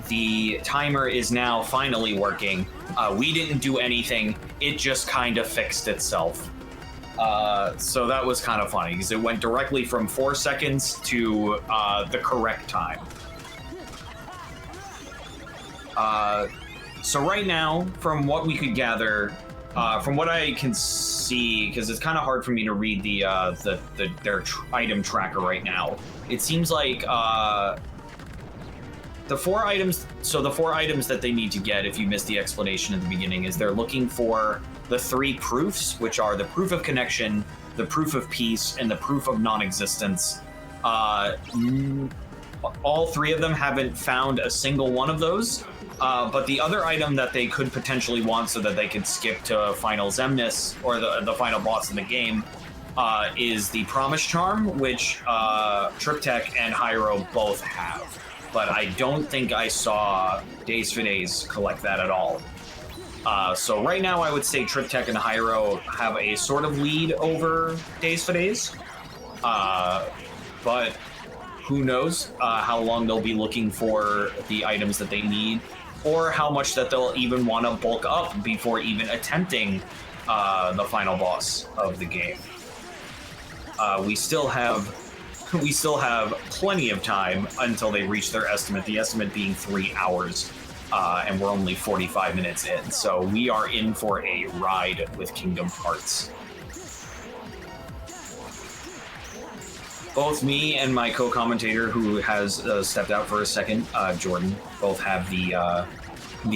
The timer is now finally working. We didn't do anything. It just kind of fixed itself. So that was kind of funny because it went directly from 4 seconds to the correct time. So right now, from what we could gather, from what I can see, because it's kind of hard for me to read their item tracker right now, it seems like the 4 items. So the 4 items that they need to get, if you missed the explanation at the beginning, is they're looking for the 3 proofs, which are the proof of connection, the proof of peace, and the proof of non-existence. All 3 of them haven't found a single one of those. But the other item that they could potentially want so that they could skip to Final Zemnis, or the final boss in the game, is the Promise Charm, which Tryptech and Hyro both have. But I don't think I saw DaisfoDays collect that at all. So right now I would say Tryptech and Hyro have a sort of lead over DaisfoDays. But who knows how long they'll be looking for the items that they need, or how much that they'll even want to bulk up before even attempting the final boss of the game. We still have plenty of time until they reach their estimate, the estimate being 3 hours, and we're only 45 minutes in, so we are in for a ride with Kingdom Hearts. Both me and my co-commentator, who has stepped out for a second, Jordan, both have the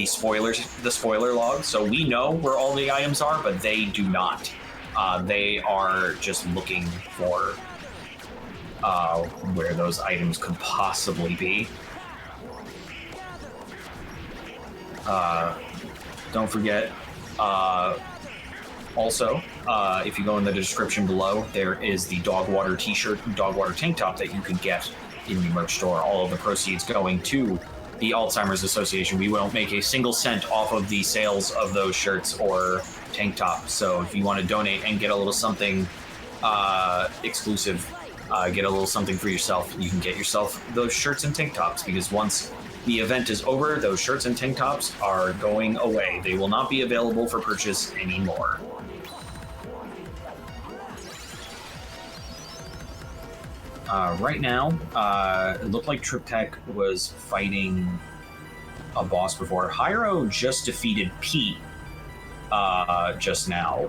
spoiler log, so we know where all the items are, but they do not. They are just looking for where those items could possibly be. Don't forget, also, if you go in the description below, there is the Dogwater t-shirt and Dogwater tank top that you could get in the merch store. All of the proceeds going to the Alzheimer's Association. We won't make a single cent off of the sales of those shirts or tank tops. So if you want to donate and get a little something exclusive, get a little something for yourself, you can get yourself those shirts and tank tops, because once the event is over, those shirts and tank tops are going away. They will not be available for purchase anymore. Right now, it looked like Tryptech was fighting a boss before. Hyro just defeated Pete just now.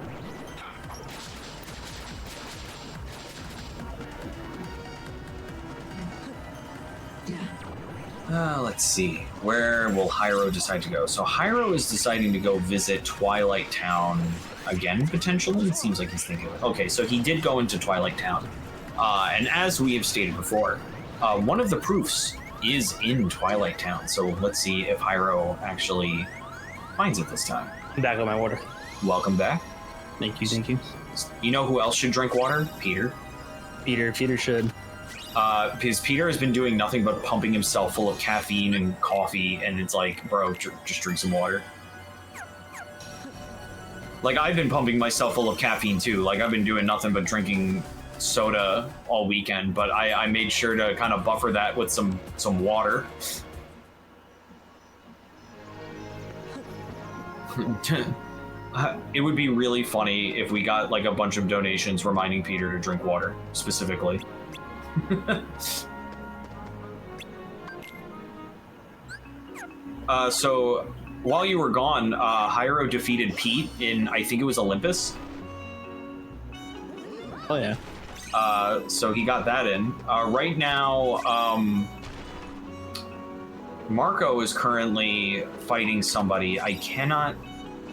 Let's see. Where will Hyro decide to go? So Hyro is deciding to go visit Twilight Town again, potentially. It seems like he's thinking of it. Okay, so he did go into Twilight Town. And as we have stated before, one of the proofs is in Twilight Town. So let's see if Hyro actually finds it this time. I'm back on my water. Welcome back. Thank you, thank you. You know who else should drink water? Peter. Peter should. Because Peter has been doing nothing but pumping himself full of caffeine and coffee, and it's like, bro, just drink some water. Like, I've been pumping myself full of caffeine too. Like, I've been doing nothing but drinking soda all weekend, but I made sure to kind of buffer that with some water. It would be really funny if we got like a bunch of donations reminding Peter to drink water, specifically. So while you were gone, Hyro defeated Pete in, I think it was Olympus. Oh yeah. So he got that in. Right now, Marco is currently fighting somebody. I cannot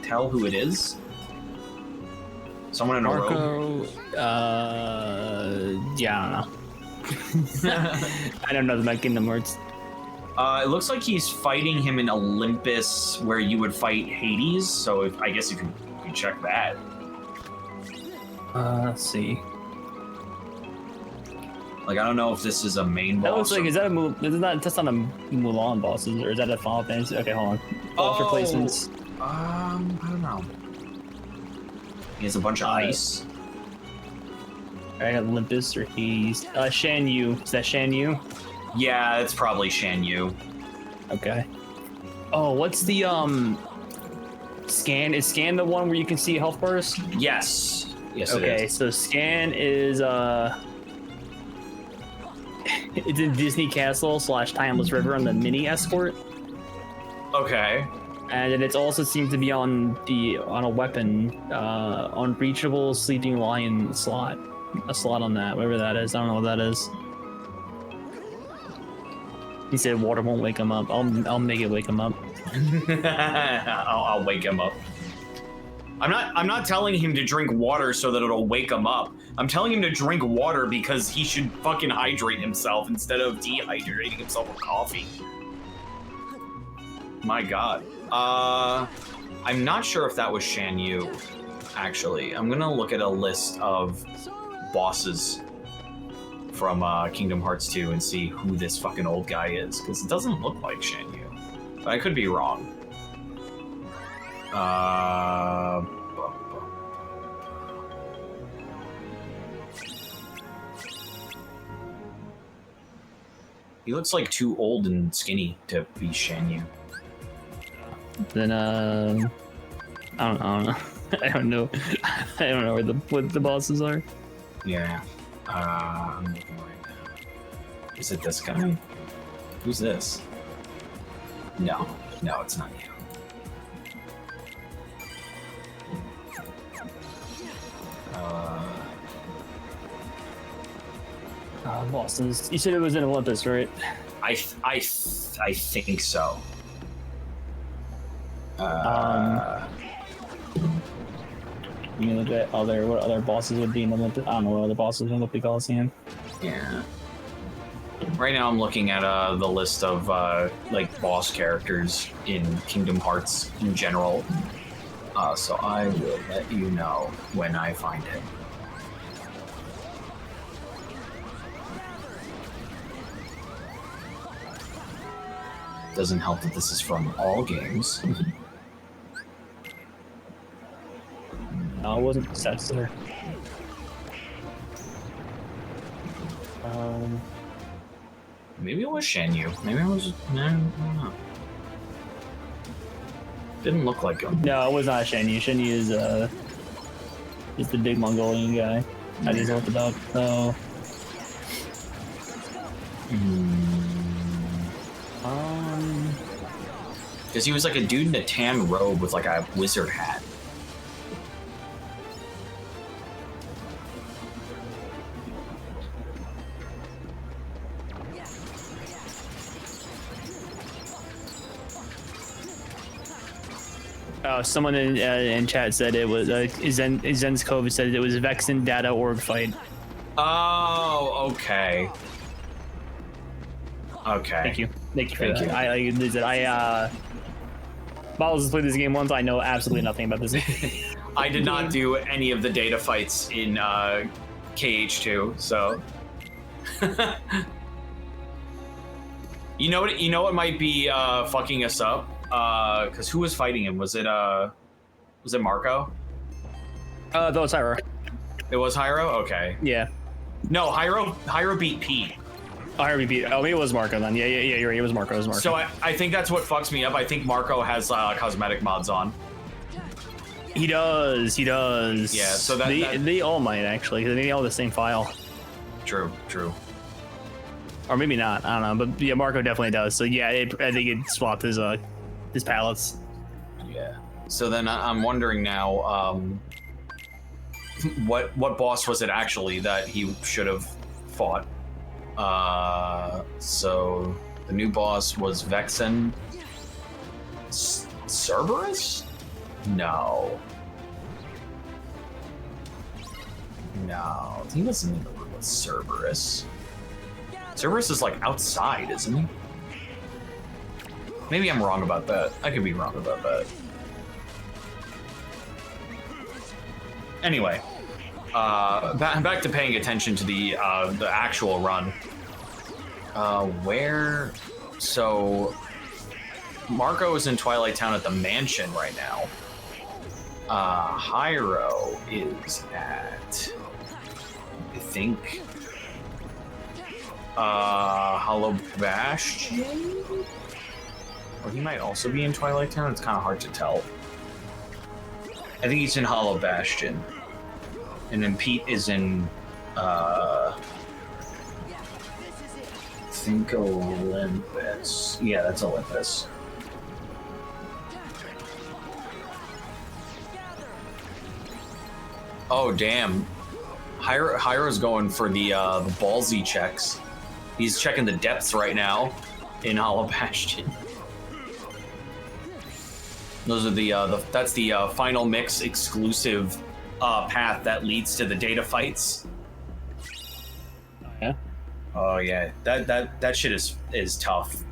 tell who it is. Someone in a robe. Yeah, I don't know. I don't know about Kingdom Hearts. It looks like he's fighting him in Olympus, where you would fight Hades. So I guess you can check that. Let's see. Like, I don't know if this is a main boss. That looks like, is that a that's not a Mulan boss, or is that a Final Fantasy? Okay, hold on. Boss replacements. I don't know. He has a bunch of ice. I got Olympus or Hades. Shan Yu. Is that Shan Yu? Yeah, it's probably Shan Yu. Okay. Oh, what's the scan? Is scan the one where you can see health bars? Yes. Yes, it Okay, is. so scan is it's in Disney Castle / Timeless River on the mini escort, Okay. and then it's also seems to be on a weapon, unreachable sleeping lion slot, a slot on that, whatever that is. I don't know what that is. He said water won't wake him up. I'll make it wake him up. I'll wake him up. I'm not telling him to drink water so that it'll wake him up. I'm telling him to drink water because he should fucking hydrate himself instead of dehydrating himself with coffee. My god. I'm not sure if that was Shan Yu, actually. I'm gonna look at a list of bosses from Kingdom Hearts 2 and see who this fucking old guy is, because it doesn't look like Shan Yu. But I could be wrong. He looks like too old and skinny to be Shan Yu. Then I don't know. I don't know. I don't know what the bosses are. Yeah. I'm looking right now. Is it this guy? Who's this? No, it's not you. Bosses. You said it was in Olympus, right? I think so. You can look at what other bosses would be in Olympus. I don't know what other bosses in Olympus Coliseum. Yeah. Right now I'm looking at the list of like boss characters in Kingdom Hearts in general. So I will let you know when I find it. Doesn't help that this is from all games. No, it wasn't Successor. Maybe it was Shan Yu. Maybe it was. I don't know. Didn't look like him. No, it was not Shan Yu. Shan Yu is the big Mongolian guy. I just looked it up. So. Because he was like a dude in a tan robe with like a wizard hat. Someone in chat said it was Zen's Cove said it was Vexen Data Org fight. Oh, okay. Okay. Thank you for Thank that. you. I Bottles has played this game once. I know absolutely nothing about this game. I did not do any of the data fights in KH2, so. You know what might be fucking us up? Because who was fighting him? Was it Marco? That was Hyro. It was Hyro? Okay. Yeah. No, Hyro beat Pete. Oh, Hyro beat. Oh, maybe it was Marco then. Yeah. You're right. It was Marco. So I think that's what fucks me up. I think Marco has cosmetic mods on. He does. Yeah. So they all might actually. Cause they all have the same file. True. Or maybe not. I don't know. But yeah, Marco definitely does. So yeah, I think it swapped his palettes. Yeah. So then I'm wondering now. what boss was it actually that he should have fought? So the new boss was Vexen. Cerberus? No. No, he wasn't in the room with Cerberus. Cerberus is like outside, isn't he? Maybe I'm wrong about that. I could be wrong about that. Anyway, back to paying attention to the actual run. Where? So Marco is in Twilight Town at the mansion right now. Hyro is at, I think, Hollow Bastion? Or he might also be in Twilight Town. It's kind of hard to tell. I think he's in Hollow Bastion. And then Pete is in, I think Olympus. Yeah, that's Olympus. Oh, damn. Hyro's going for the ballsy checks. He's checking the depths right now in Hollow Bastion. Those are that's the final mix exclusive path that leads to the data fights. Yeah. Oh yeah, that shit is tough.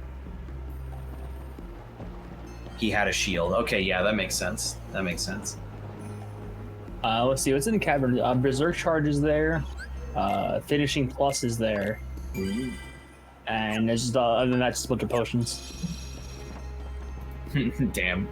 He had a shield. Okay, yeah, that makes sense. That makes sense. Let's see what's in the cavern. Berserk Charge is there. Finishing Plus is there. Ooh. And there's just other than that, just a bunch of potions. Damn.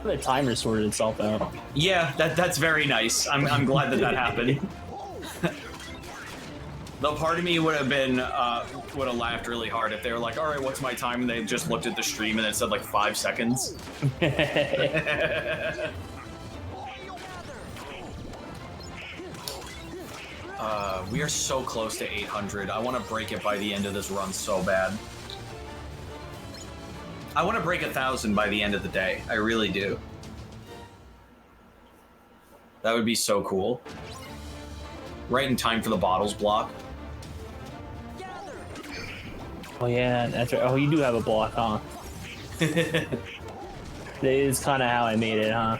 The timer sorted itself out. Yeah, that's very nice. I'm glad that happened. Though part of me would have laughed really hard if they were like, all right, what's my time? And they just looked at the stream and it said like 5 seconds. We are so close to 800. I want to break it by the end of this run so bad. I want to break 1,000 by the end of the day. I really do. That would be so cool. Right in time for the bottles block. Oh yeah, that's right. Oh, you do have a block, huh? That is kind of how I made it, huh?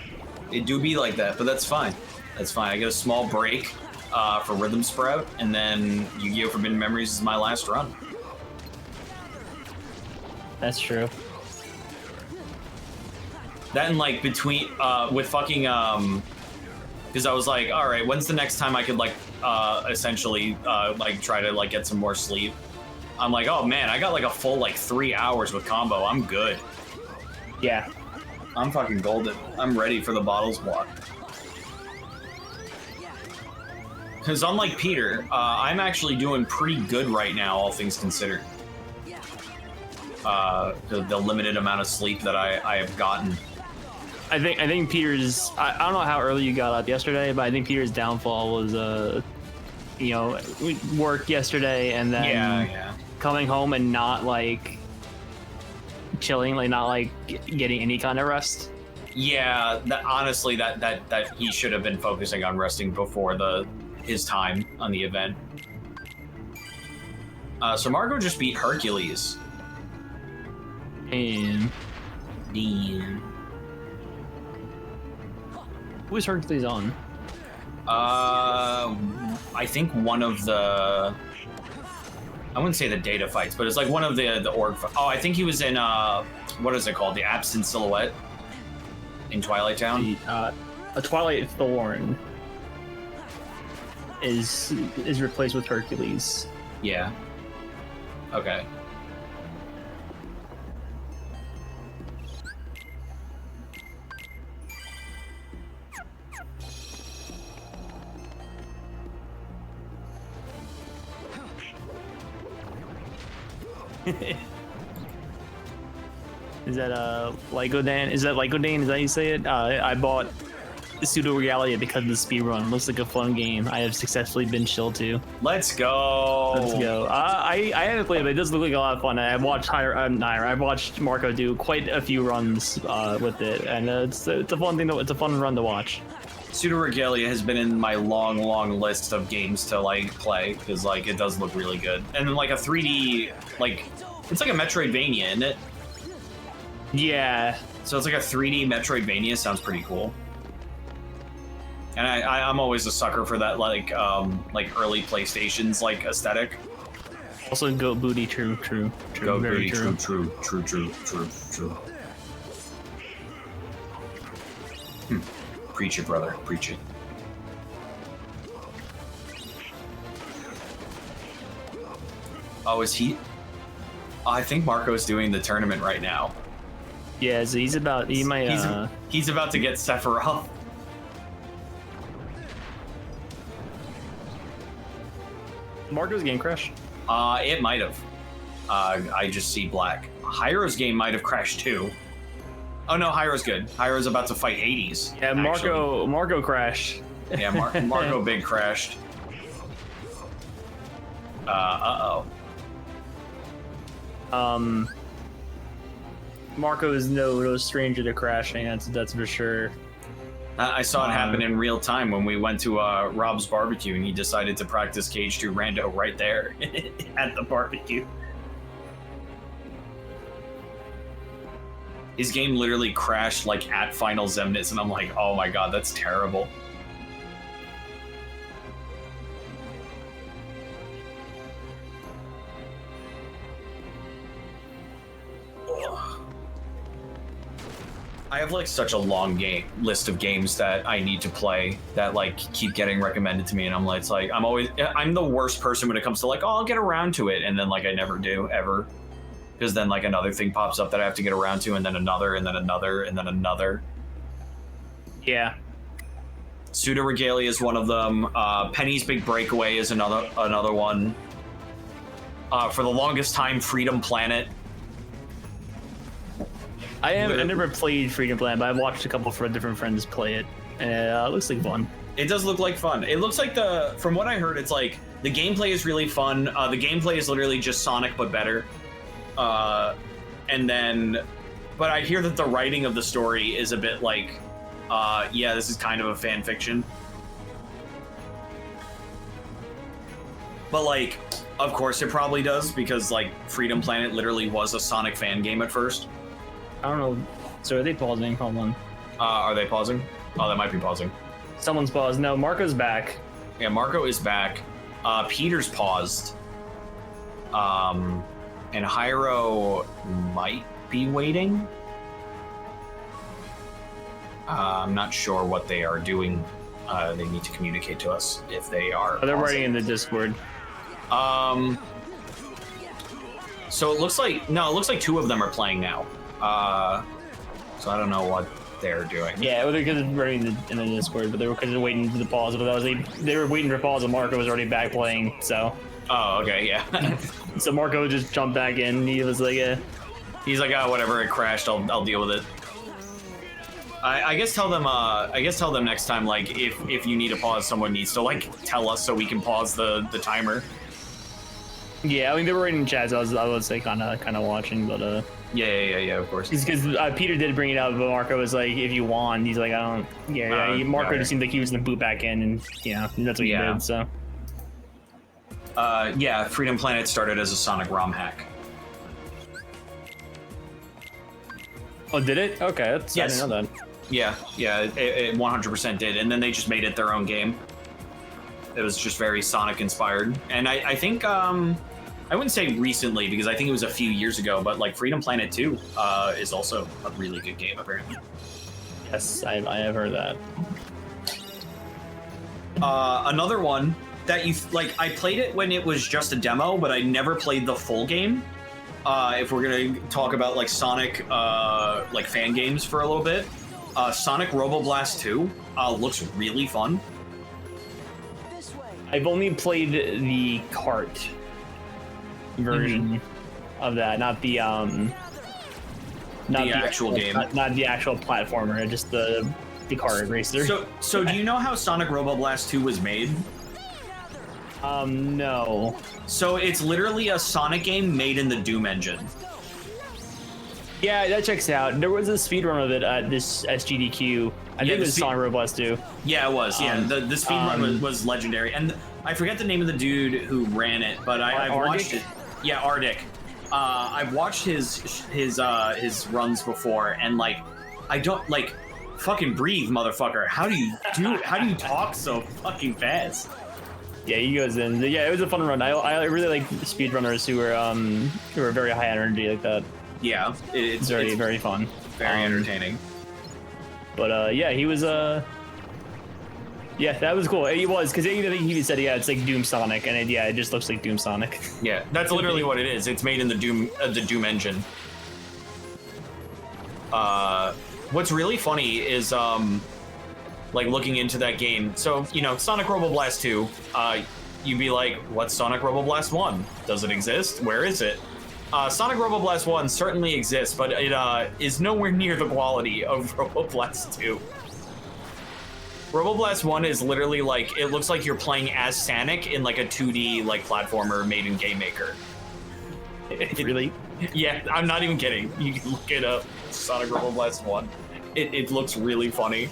It do be like that, but that's fine. That's fine. I get a small break for Rhythm Sprout, and then Yu-Gi-Oh! Forbidden Memories is my last run. That's true. That and like between with fucking because I was like, all right, when's the next time I could like essentially like try to like get some more sleep? I'm like, oh man, I got like a full like 3 hours with combo. I'm good. Yeah. I'm fucking golden. I'm ready for the bottles block. Because unlike Peter, I'm actually doing pretty good right now, all things considered. The limited amount of sleep that I have gotten. I think Peter's. I don't know how early you got up yesterday, but I think Peter's downfall was work yesterday and then coming home and not like chilling, like not like getting any kind of rest. Yeah, honestly, that he should have been focusing on resting before his time on the event. So Marco just beat Hercules. And Damn. who's Hercules on? I think one of the. I wouldn't say the data fights, but it's like one of the org. Oh, I think he was in what is it called? The Absent Silhouette in Twilight Town. A Twilight Thorn is replaced with Hercules. Yeah. Okay. Is that Lycodan? Is that Lycodan? Is that how you say it? I bought Pseudo Reality because of the speedrun. Looks like a fun game. I have successfully been chilled to. Let's go. Let's go. I haven't played it, but it does look like a lot of fun. I've watched I've watched Marco do quite a few runs with it, and it's a fun thing. It's a fun run to watch. Pseudo Regalia has been in my long list of games to like play because like it does look really good, and like a 3D like it's like a Metroidvania, isn't it? Yeah. So it's like a 3D Metroidvania. Sounds pretty cool. And I'm always a sucker for that like early PlayStations like aesthetic. Also, goat booty, true. Goat very booty, true. true. Preach it, brother. Preach it. Oh, is he? I think Marco's doing the tournament right now. Yeah, so he's about. He might. He's about to get Sephiroth. Marco's game crash. It might have. I just see black. Hyro's game might have crashed too. Oh no, Hyro's good. Hyro's about to fight Hades. Yeah, Marco crashed. Yeah, Marco big crashed. Uh-oh. Marco is no stranger to crashing. That's for sure. I saw it happen in real time when we went to Rob's barbecue and he decided to practice Cage 2 Rando right there at the barbecue. His game literally crashed like at Final Zemnis and I'm like, oh my god, that's terrible. I have like such a long list of games that I need to play that like keep getting recommended to me, and I'm like, I'm the worst person when it comes to like, oh, I'll get around to it, and then like I never do ever, because then like another thing pops up that I have to get around to, and then another, and then another, and then another. Yeah. Pseudo Regalia is one of them. Penny's Big Breakaway is another one. For the longest time, Freedom Planet. I never played Freedom Planet, but I've watched a couple of different friends play it, and it looks like fun. It does look like fun. It looks like from what I heard, it's like the gameplay is really fun. The gameplay is literally just Sonic but better. But I hear that the writing of the story is a bit like, yeah, this is kind of a fan fiction. But like, of course it probably does, because like Freedom Planet literally was a Sonic fan game at first. I don't know. So are they pausing? Hold on. Are they pausing? Oh, they might be pausing. Someone's paused. No, Marco's back. Yeah, Marco is back. Peter's paused. And Hyro might be waiting. I'm not sure what they are doing. They need to communicate to us if they are. Oh, they're pausing. writing in the Discord. So it looks like two of them are playing now. So I don't know what they're doing. Yeah, well, they're writing in the Discord, but they were waiting for the pause. But they were waiting for pause, and Marco was already back playing. So. Oh, okay, yeah. So Marco just jumped back in. He was like, He's like, oh, whatever, it crashed. I'll deal with it. I guess tell them. I guess tell them next time. Like, if you need to pause, someone needs to like tell us so we can pause the timer. Yeah, I mean they were in chat, so I was like kind of watching, but Yeah, of course. Because Peter did bring it up, but Marco was like, if you want, he's like, I don't. Yeah. Marco just seemed like he was gonna boot back in, and that's what he did. So. Yeah, Freedom Planet started as a Sonic ROM hack. Oh, did it? Okay, yes. I didn't know that. Yeah, it 100% did, and then they just made it their own game. It was just very Sonic inspired, and I think I wouldn't say recently because I think it was a few years ago, but like Freedom Planet 2 is also a really good game apparently. Yes, I have heard that. Another one that I played it when it was just a demo, but I never played the full game. If we're gonna talk about like Sonic like fan games for a little bit, Sonic Roboblast 2 looks really fun. I've only played the kart version of that, not the actual game, not the actual platformer, just the the car racer. So do you know how Sonic Robo Blast 2 was made? No. So it's literally a Sonic game made in the Doom engine. Yeah, that checks out. There was a speedrun of it at this SGDQ. I think it was Sonic Robo Blast 2. Yeah, it was. Yeah, the speedrun was legendary, and I forget the name of the dude who ran it, but I've watched it. Yeah, Arctic. I've watched his runs before, and like, I don't like, fucking breathe, motherfucker. How do you talk so fucking fast? Yeah, he goes in. Yeah, it was a fun run. I really like speedrunners who are very high energy like that. Yeah, it's very fun. Very entertaining. But yeah, he was yeah, that was cool. He was, because I think he said, yeah, it's like Doom Sonic, and it just looks like Doom Sonic. Yeah, that's literally what it is. It's made in the Doom engine. What's really funny is like looking into that game. So Sonic Robo Blast 2. You'd be like, what's Sonic Robo Blast 1? Does it exist? Where is it? Sonic Robo Blast 1 certainly exists, but it is nowhere near the quality of Robo Blast 2. Robo Blast 1 is literally like, it looks like you're playing as Sonic in like a 2D like platformer made in Game Maker. Really? Yeah, I'm not even kidding. You can look it up. Sonic Robo Blast 1. It looks really funny.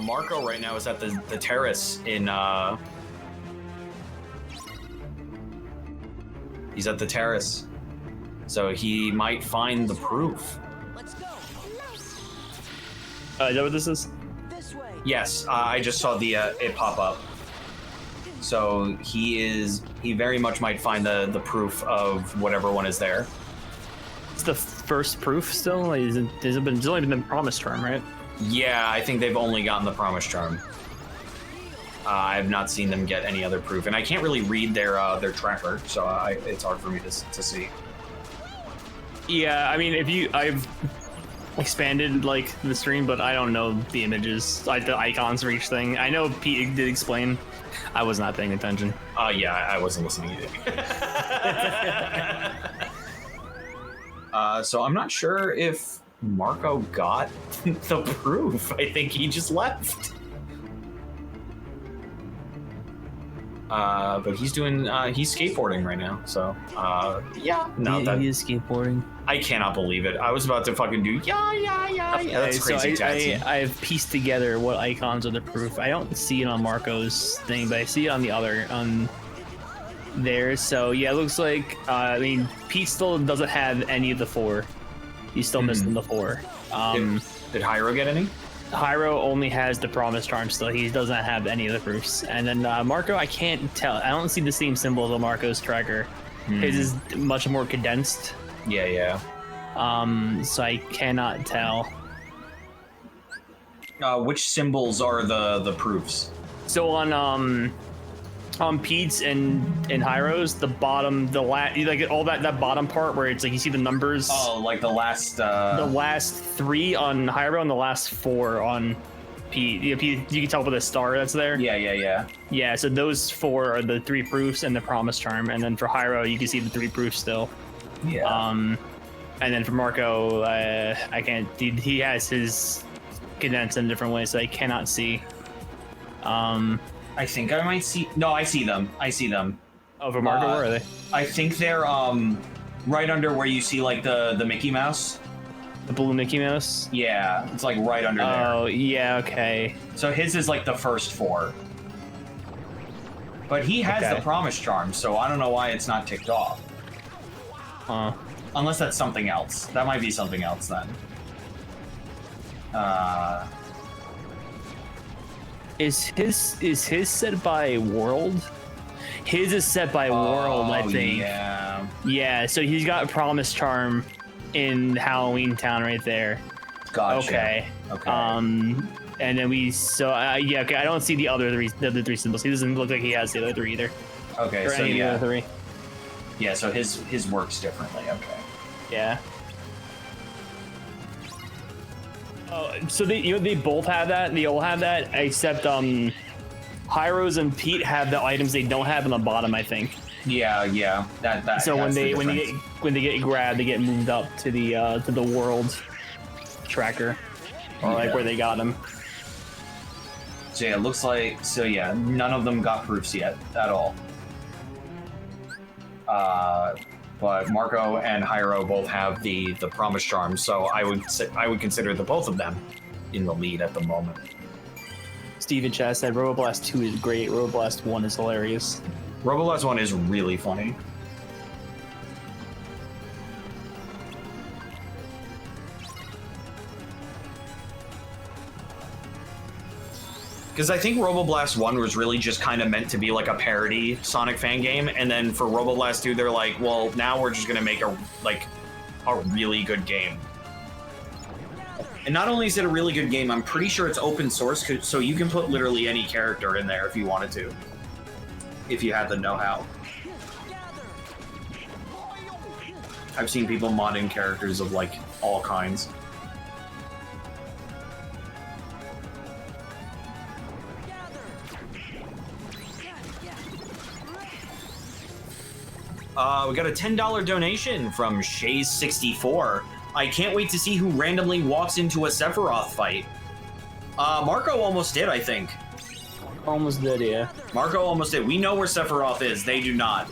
Marco right now is at the terrace in he's at the terrace, so he might find the proof. Is that what this is? Yes, I just saw the it pop up. So he very much might find the proof of whatever one is there. It's the first proof still? Like, there's only been the promise term, right? Yeah, I think they've only gotten the promise charm. I have not seen them get any other proof, and I can't really read their tracker, so it's hard for me to see. Yeah, I mean, I've expanded like the stream, but I don't know the images, like the icons for each thing. I know Pete did explain. I was not paying attention. Yeah, I wasn't listening either. So I'm not sure if Marco got the proof. I think he just left. But he's skateboarding right now, so yeah. No, he is skateboarding. I cannot believe it. I was about to fucking do yeah. That's crazy. So I've pieced together what icons are the proof. I don't see it on Marco's thing, but I see it on the other there. So yeah, it looks like I mean, Pete still doesn't have any of the 4. He's still missing the 4. Did Hyro get any? Hyro only has the promise charm still. He doesn't have any of the proofs. And then Marco, I can't tell. I don't see the same symbols on Marco's tracker. His is much more condensed. Yeah. So I cannot tell. Which symbols are the proofs? So on Pete's and Hyro's, the bottom, like all that bottom part where it's like you see the numbers. Oh, like the last 3 on Hyro and the last 4 on Pete. You can tell by the star that's there. Yeah. Yeah, so those 4 are the 3 proofs and the promise charm, and then for Hyro you can see the 3 proofs still. Yeah. And then for Marco, I can't. He has his condensed in a different way, so I cannot see. I think I might see. No, I see them. Oh, for Marco, where are they? I think they're right under where you see like the Mickey Mouse. The blue Mickey Mouse? Yeah, it's like right under there. Oh, yeah, okay. So his is like the first 4. But he has the promise charm, so I don't know why it's not ticked off. Huh. Unless that's something else. That might be something else then. Is his set by world? His is set by world, I think. Yeah. Yeah, so he's got promise charm in Halloween Town right there. Gotcha. Okay. And then yeah, okay, I don't see the other 3 symbols. He doesn't look like he has the other 3 either. Okay, or so any of the other 3. Yeah, so his works differently. Okay. Yeah. So they both have that. They all have that, except Hyros and Pete have the items they don't have on the bottom, I think. Yeah. That. So when that's the they get grabbed, they get moved up to the world tracker, or like where they got them. So yeah, it looks like none of them got proofs yet at all. But Marco and Hyro both have the promise charm, so I would consider the both of them in the lead at the moment. Steven Chat said Roboblast 2 is great. Roboblast 1 is hilarious. Roboblast 1 is really funny. Because I think Roboblast 1 was really just kind of meant to be like a parody Sonic fan game, and then for Roboblast 2, they're like, well, now we're just gonna make a really good game. And not only is it a really good game, I'm pretty sure it's open source, so you can put literally any character in there if you wanted to, if you had the know-how. I've seen people modding characters of like all kinds. We got a $10 donation from Shays64. I can't wait to see who randomly walks into a Sephiroth fight. Marco almost did, I think. Almost did, yeah. Marco almost did. We know where Sephiroth is. They do not.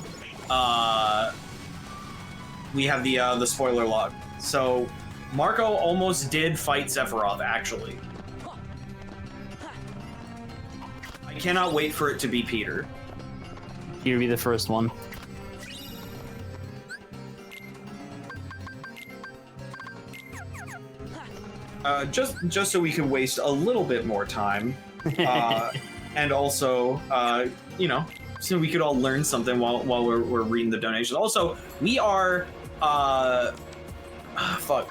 We have the spoiler log. So Marco almost did fight Sephiroth, actually. I cannot wait for it to be Peter. He'll be the first one. Just so we can waste a little bit more time, and also, so we could all learn something while we're reading the donations. Also, we are,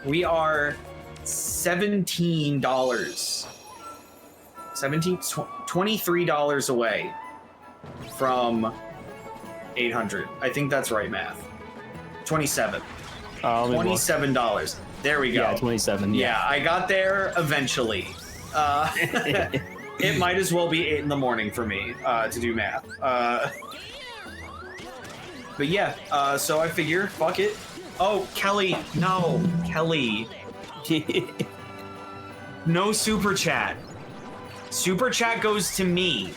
we are $17, $23 away from 800. I think that's right math. 27. $27. There we go. Yeah, 27. Yeah, I got there eventually. It might as well be 8 in the morning for me to do math. But yeah, so I figure, fuck it. Oh, Kelly, no, Kelly. No super chat. Super chat goes to me.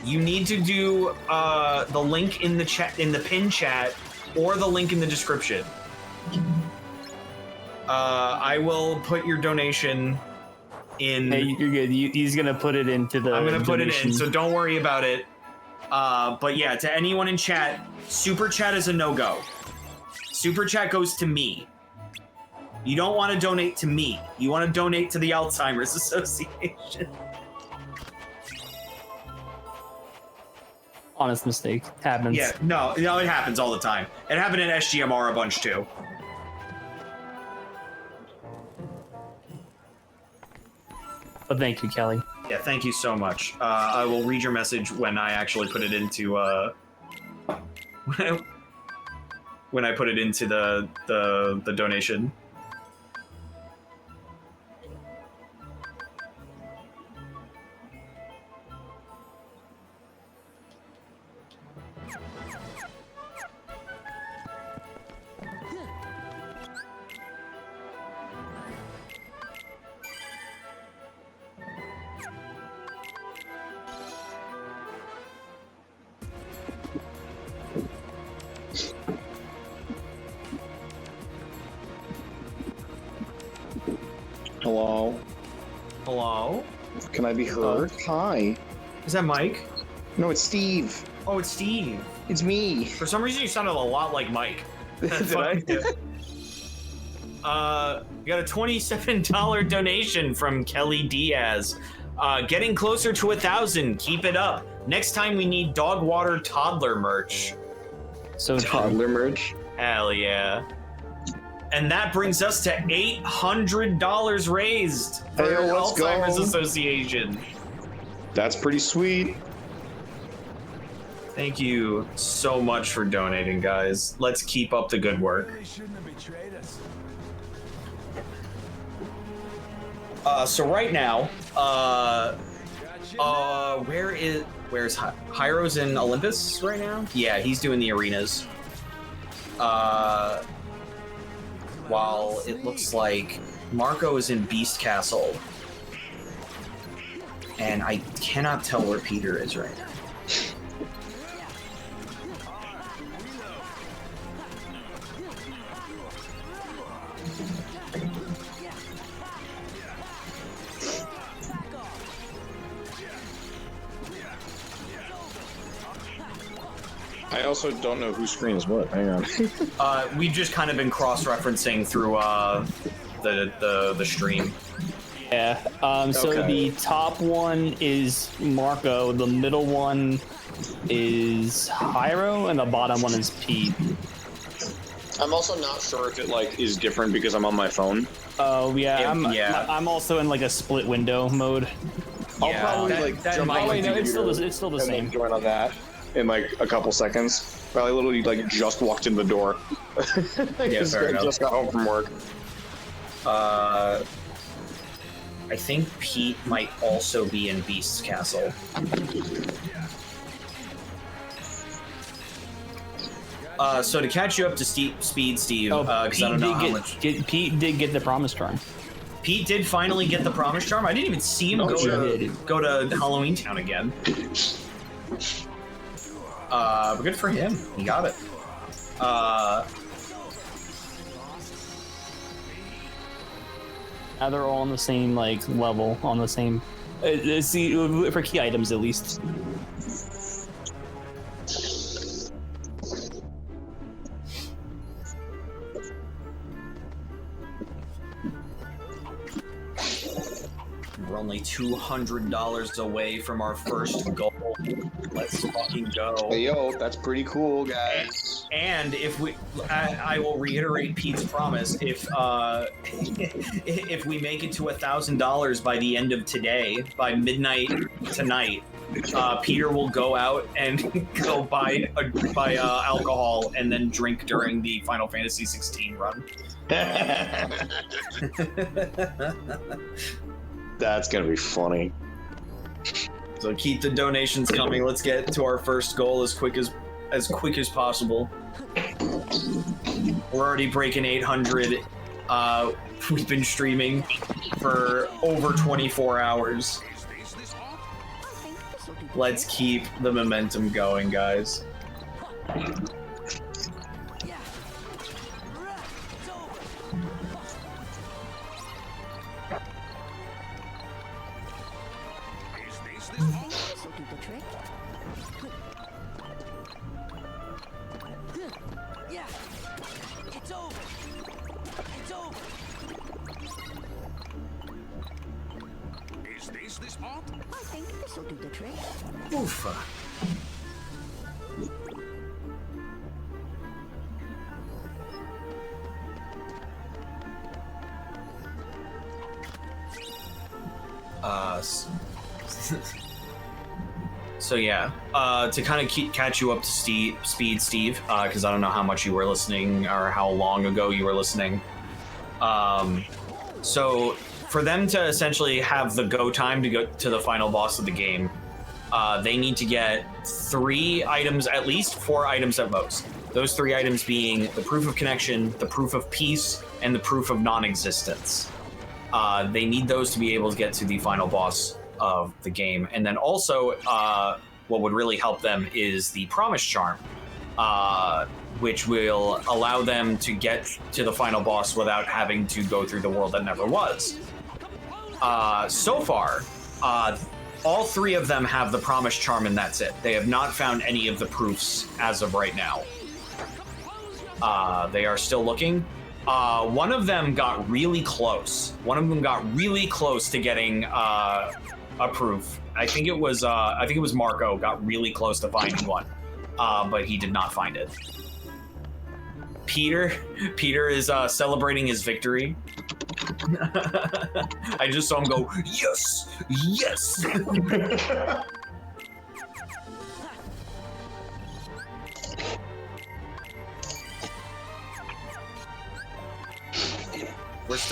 You need to do the link in the chat, in the pin chat, or the link in the description. I will put your donation in. Hey, you're good. He's gonna put it into the. I'm gonna put donation. it in, so don't worry about it. But yeah, to anyone in chat, super chat is a no-go. Super chat goes to me. You don't want to donate to me. You want to donate to the Alzheimer's Association. Honest mistake. Happens. Yeah, no, it happens all the time. It happened in SGMR a bunch too. But thank you, Kelly. Yeah, thank you so much. I will read your message when I actually put it into when I put it into the donation. Hello? Hello? Can I be heard? Hi. Is that Mike? No, it's Steve. Oh, it's Steve. It's me. For some reason, you sounded a lot like Mike. Did I? We got a $27 donation from Kelly Diaz. Getting closer to 1,000. Keep it up. Next time we need Dogwater toddler merch. So Toddler merch. Hell yeah. And that brings us to $800 raised for Hey, let's Alzheimer's go. Association. That's pretty sweet. Thank you so much for donating, guys. Let's keep up the good work. They shouldn't have betrayed us. So right now, where's Hyro's in Olympus right now? Yeah, he's doing the arenas. While it looks like Marco is in Beast Castle. And I cannot tell where Peter is right now. I also don't know whose screen is what. Hang on. We've just kind of been cross-referencing through the stream. Yeah. So Okay. the top one is Marco, the middle one is Hyro, and the bottom one is Pete. I'm also not sure if it like is different because I'm on my phone. Oh yeah, Yeah. I'm also in like a split window mode. I'll Yeah, probably that jump might- on Oh wait, no, the it's still computer it's still the and then same. join on that in like a couple seconds. But I literally like just walked in the door. Yeah, fair enough. Just got home from work. I think Pete might also be in Beast's Castle. So to catch you up to speed, Steve, Oh, because I don't know how much... Pete did get the promise charm. Pete did finally get the Promise Charm. I didn't even see him Oh, go shit. to Halloween Town again. But good for him. He got it. Now they're all on the same like level, on the same. See, for key items at least. We're only $200 away from our first goal. Let's fucking go. Hey yo, that's pretty cool, guys. And if we, I will reiterate Pete's promise. If if we make it to $1,000 by the end of today, by midnight tonight, Peter will go out and go buy alcohol and then drink during the Final Fantasy 16 run. That's gonna be funny. So keep the donations coming. Let's get to our first goal as quick as possible. We're already breaking 800. We've been streaming for over 24 hours. Let's keep the momentum going, guys. This'll do the trick. Yeah, it's over. It's over. Is this the spot? I think this'll do the trick. Oof. So yeah, to kind of catch you up to speed, Steve, because I don't know how much you were listening or how long ago you were listening. So for them to essentially have the go time to go to the final boss of the game, they need to get 3 items, at least 4 items at most. Those 3 items being the proof of connection, the proof of peace, and the proof of non-existence. They need those to be able to get to the final boss of the game. And then also, what would really help them is the Promise Charm, which will allow them to get to the final boss without having to go through the world that never was. So far, all 3 of them have the Promise Charm, and that's it. They have not found any of the proofs as of right now. They are still looking. One of them got really close. One of them got really close to getting a proof. I think it was Marco got really close to finding one, but he did not find it. Peter is celebrating his victory. I just saw him go, yes, yes.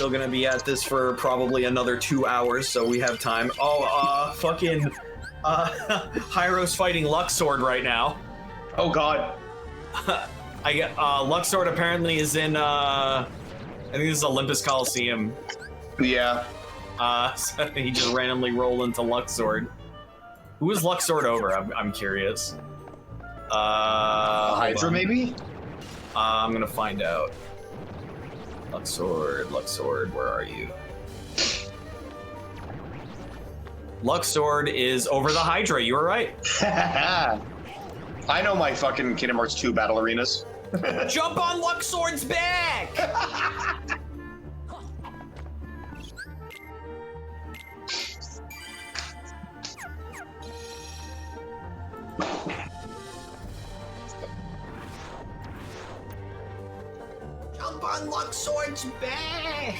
still gonna be at this for probably another 2 hours, so we have time. Oh, fucking, Hyro's fighting Luxord right now. Oh god. I get, Luxord apparently is in, I think this is Olympus Coliseum. Yeah. So he just randomly rolled into Luxord. Who is Luxord over? I'm curious. Hydra, maybe? I'm gonna find out. Luxord, where are you? Luxord is over the Hydra, you were right. I know my fucking Kingdom Hearts 2 battle arenas. Jump on Luxord's back! Jump on Luxord's back!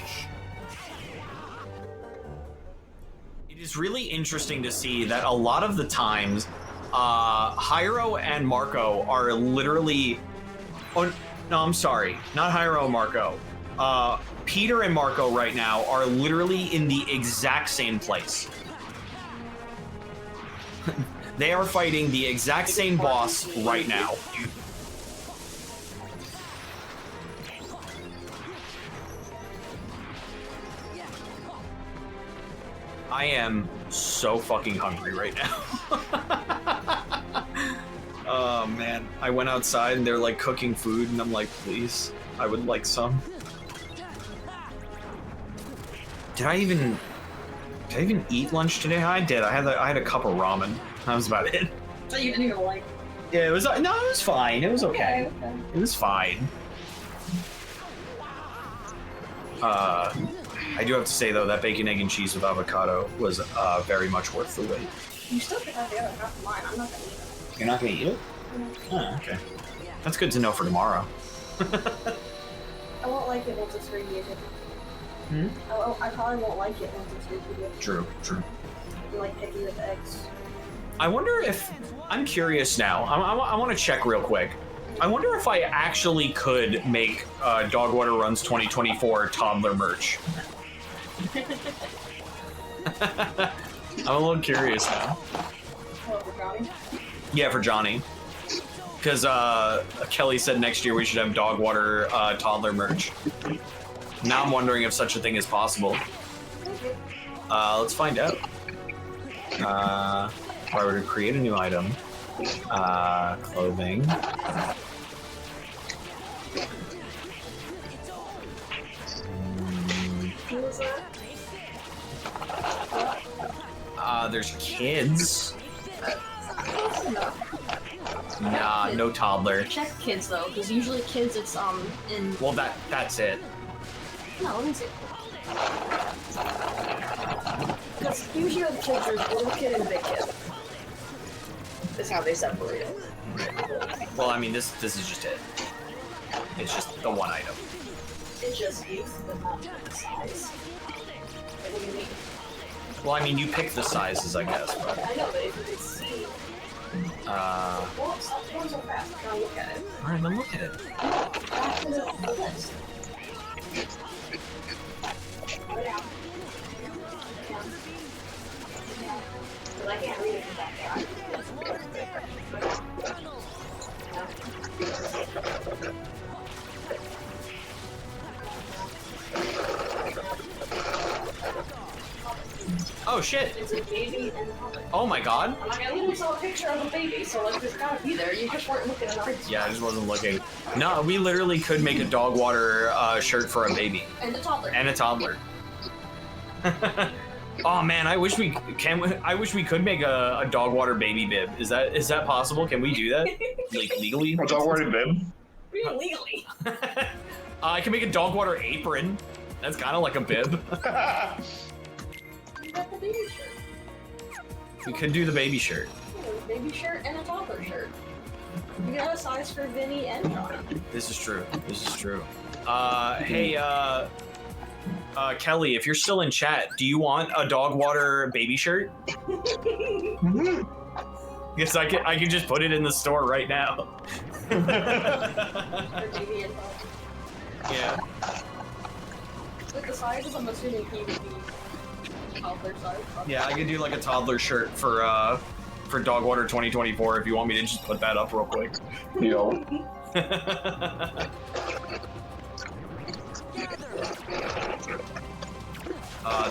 It is really interesting to see that a lot of the times, Hyro and Marco are literally... Oh, no, I'm sorry. Not Hyro and Marco. Peter and Marco right now are literally in the exact same place. They are fighting the exact same boss right now. I am so fucking hungry right now. Oh man, I went outside and they're like cooking food and I'm like, please, I would like some. Did I even eat lunch today? I did. I had a cup of ramen. That was about it. So you didn't even like. Yeah, it was. No, it was fine. It was okay. It was fine. I do have to say though that bacon, egg, and cheese with avocado was very much worth the wait. You still can have the other half of mine. I'm not gonna eat it. You're not gonna eat it? Oh, okay. That's good to know for tomorrow. I won't like it once it's radiated. Hmm? I probably won't like it once it's radiated. True. I'm like picky with eggs. I wonder if... I'm curious now. I want to check real quick. I wonder if I actually could make Dogwater Runs 2024 toddler merch. I'm a little curious now. What, for Johnny? Yeah, for Johnny. Because Kelly said next year we should have Dogwater toddler merch. Now I'm wondering if such a thing is possible. Let's find out. If I were to create a new item, clothing. Who was that? There's kids. Nah, no toddler. Check kids though, because usually kids it's in. Well, that's it. No, let me see. Because usually with kids there's little kid and big kid. That's how they separate it. Well, I mean, this is just it. It's just the one item. It's just youth, but not the size. What do you mean? Well, I mean, you pick the sizes, I guess, but... I know, but if you could see. Well, stop going so fast. Now look at it. Alright, then look at it. Back to the list. Go down. Because I can't read it from back there. Oh, shit. It's a baby and a puppet. Oh, my God. I'm like, I literally saw a picture of a baby, so like, there's gotta be there. You just weren't looking at ours. Yeah, I just wasn't looking. No, we literally could make a Dogwater shirt for a baby. And a toddler. And a toddler. Oh man, I wish we could make a Dogwater baby bib. Is that possible? Can we do that? Like legally? A Dogwater bib? Really legally. I can make a Dogwater apron. That's kind of like a bib. You got the baby shirt. We could do the baby shirt. Yeah, a baby shirt and a toddler shirt. You got a size for Vinny and Johnny. This is true. Hey, Kelly, if you're still in chat, do you want a Dogwater baby shirt? Yes, I can just put it in the store right now. For baby and toddler. Yeah. With the sizes, I'm assuming he would be toddler size. Yeah, I could do like a toddler shirt for Dogwater 2024 if you want me to just put that up real quick. Yo.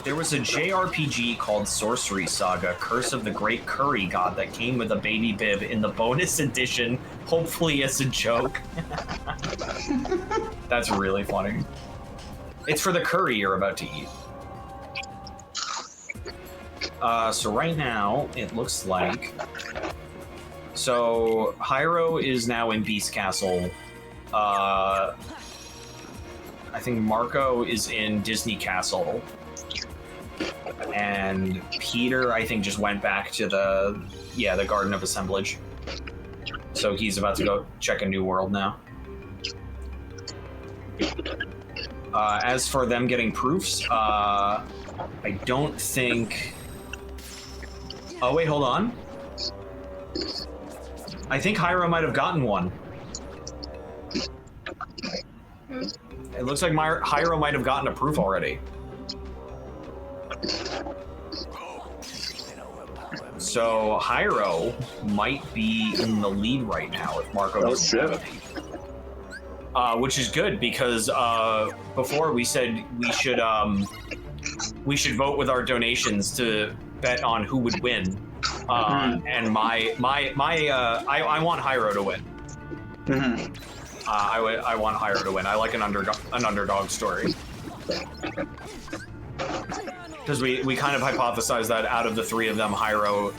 There was a JRPG called Sorcery Saga, Curse of the Great Curry God that came with a baby bib in the bonus edition, hopefully as a joke. That's really funny. It's for the curry you're about to eat. So right now, it looks like... So, Hyro is now in Beast Castle. I think Marco is in Disney Castle. And Peter, I think, just went back to the Garden of Assemblage. So he's about to go check a new world now. As for them getting proofs, I don't think... Oh, wait, hold on. I think Hyro might have gotten one. It looks like Hyro might have gotten a proof already. So Hyro might be in the lead right now if Marco doesn't have it. Which is good because before we said we should vote with our donations to bet on who would win. And I want Hyro to win. I want Hyro to win. I like an underdog story. Because we kind of hypothesized that out of the three of them, Hyro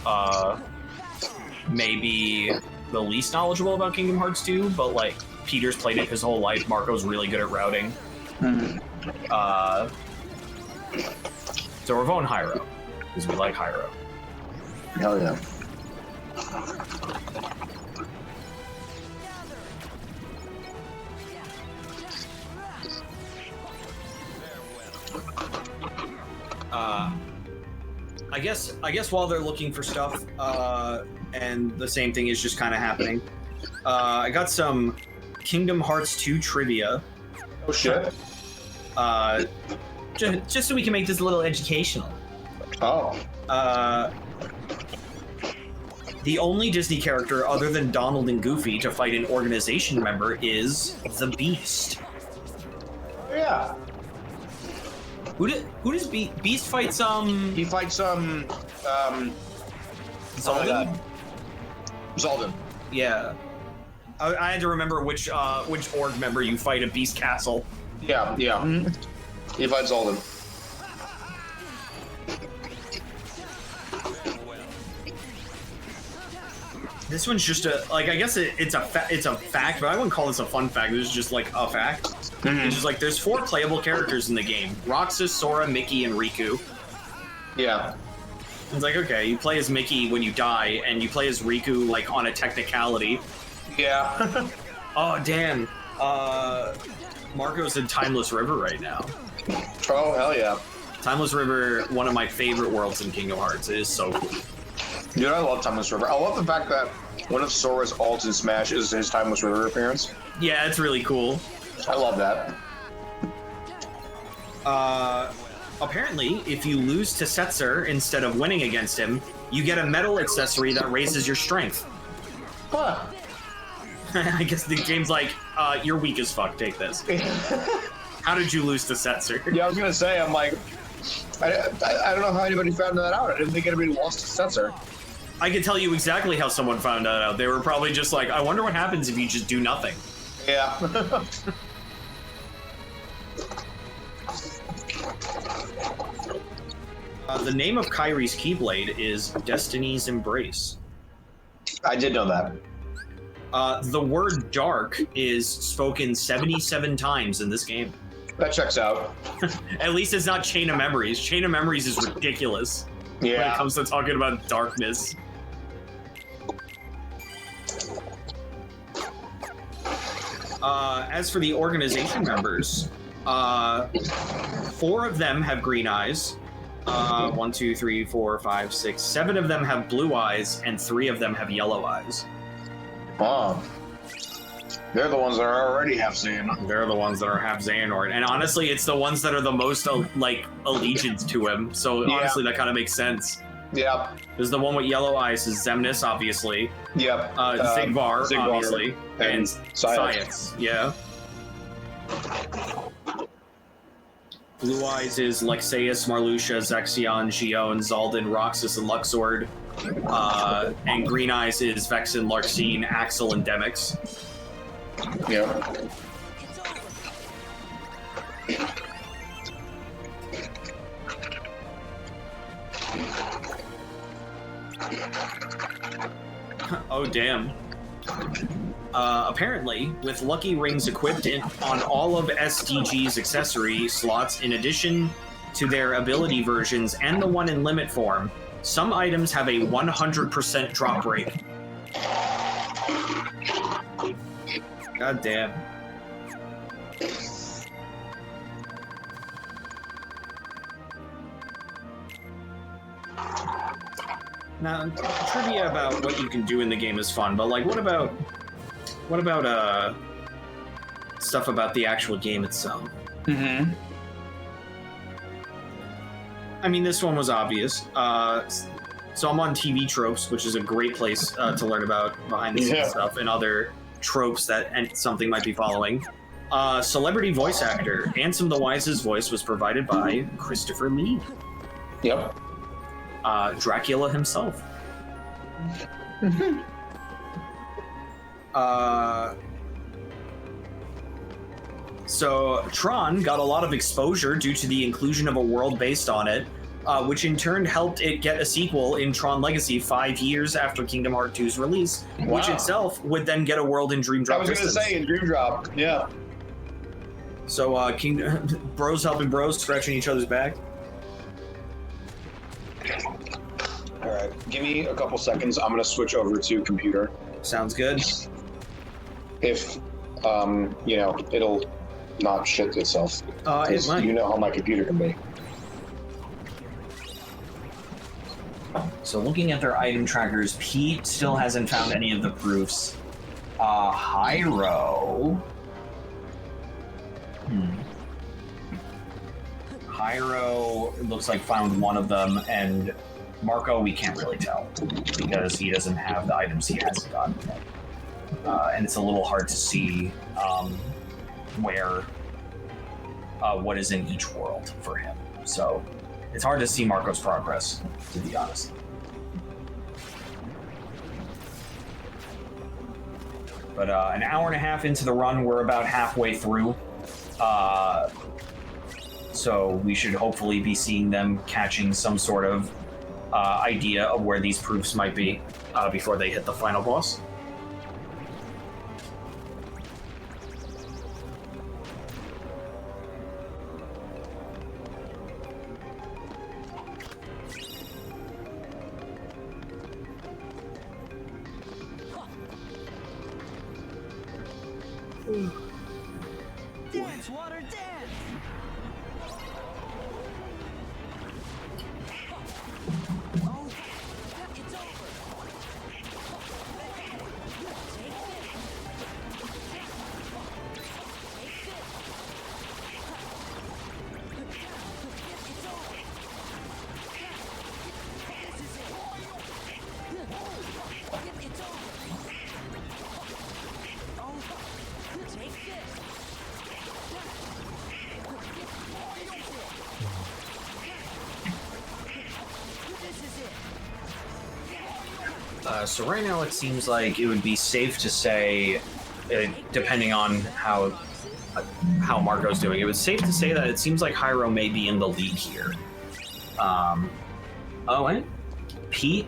may be the least knowledgeable about Kingdom Hearts 2, but like Peter's played it his whole life. Marco's really good at routing. So we're voting Hyro because we like Hyro. Hell yeah. I guess while they're looking for stuff, and the same thing is just kind of happening, I got some Kingdom Hearts 2 trivia. Oh shit. Just so we can make this a little educational. Oh. The only Disney character other than Donald and Goofy to fight an organization member is the Beast. Yeah. Who does Beast fight? He fights Zaldin? Zaldin. Yeah. I had to remember which org member you fight at Beast Castle. Yeah. He fights Zaldin. This one's just I guess it's a fact, but I wouldn't call this a fun fact. This is just like a fact. It's just like there's 4 playable characters in the game: Roxas, Sora, Mickey, and Riku. Yeah. It's like, okay, you play as Mickey when you die, and you play as Riku like on a technicality. Yeah. Oh damn. Marco's in Timeless River right now. Oh hell yeah. Timeless River, one of my favorite worlds in Kingdom Hearts. It is so cool. Dude, I love Timeless River. I love the fact that one of Sora's ults in Smash is his Timeless River appearance. Yeah, it's really cool. I love that. Apparently, if you lose to Setzer instead of winning against him, you get a metal accessory that raises your strength. Huh. I guess the game's like, you're weak as fuck, take this. How did you lose to Setzer? Yeah, I was gonna say, I'm like, I don't know how anybody found that out. I didn't think anybody lost to Setzer. I can tell you exactly how someone found that out. They were probably just like, I wonder what happens if you just do nothing. Yeah. The name of Kairi's Keyblade is Destiny's Embrace. I did know that. The word dark is spoken 77 times in this game. That checks out. At least it's not Chain of Memories. Chain of Memories is ridiculous when it comes to talking about darkness. As for the organization members, 4 of them have green eyes. 1, 2, 3, 4, 5, 6, 7 of them have blue eyes, and 3 of them have yellow eyes. Oh. They're the ones that are already half Xehanort. They're the ones that are half Xehanort, and honestly, it's the ones that are the most like allegiance to him. So Yeah. honestly, that kind of makes sense. Yep. There's the one with yellow eyes, is Xemnas, obviously. Yep. Sigvar, obviously, and Science. Science. Yeah. Blue eyes is Lexaeus, Marluxia, Zexion, Gion, Zaldin, Roxas, and Luxord. And green eyes is Vexen, Larxene, Axel, and Demix. Yep. Oh, damn. Apparently, with lucky rings equipped on all of SDG's accessory slots, in addition to their ability versions and the one in limit form, some items have a 100% drop rate. God damn. Now, trivia about what you can do in the game is fun, but like, what about stuff about the actual game itself? Mm-hmm. I mean, this one was obvious. So I'm on TV Tropes, which is a great place to learn about behind the scenes stuff and other tropes that something might be following. Celebrity voice actor Ansem the Wise's voice was provided by Christopher Lee. Yep. Dracula himself. So Tron got a lot of exposure due to the inclusion of a world based on it, which in turn helped it get a sequel in Tron Legacy 5 years after Kingdom Hearts 2's release, which itself would then get a world in Dream Drop. I was going to say in Dream Drop, yeah. So bros helping bros, scratching each other's back. All right, give me a couple seconds. I'm going to switch over to computer. Sounds good. If, you know, it'll not shit itself. It might. You know how my computer can be. So looking at their item trackers, Pete still hasn't found any of the proofs. Hyro. Hyro looks like found one of them, and Marco we can't really tell because he doesn't have the items he hasn't gotten yet. And it's a little hard to see where what is in each world for him. So it's hard to see Marco's progress, to be honest. But an hour and a half into the run, we're about halfway through. So we should hopefully be seeing them catching some sort of idea of where these proofs might be before they hit the final boss. Dance, water, dance! Oh, it's over! So right now it seems like it would be safe to say, depending on how Marco's doing, it was safe to say that it seems like Hyro may be in the lead here. Oh, and Pete?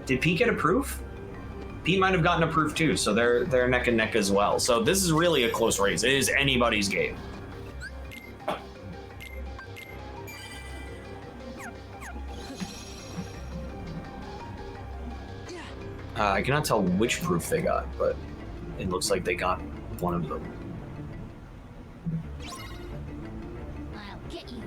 Did Pete get a proof? Pete might have gotten a proof too, so they're neck and neck as well. So this is really a close race. It is anybody's game. I cannot tell which proof they got, but it looks like they got one of them. I'll get you.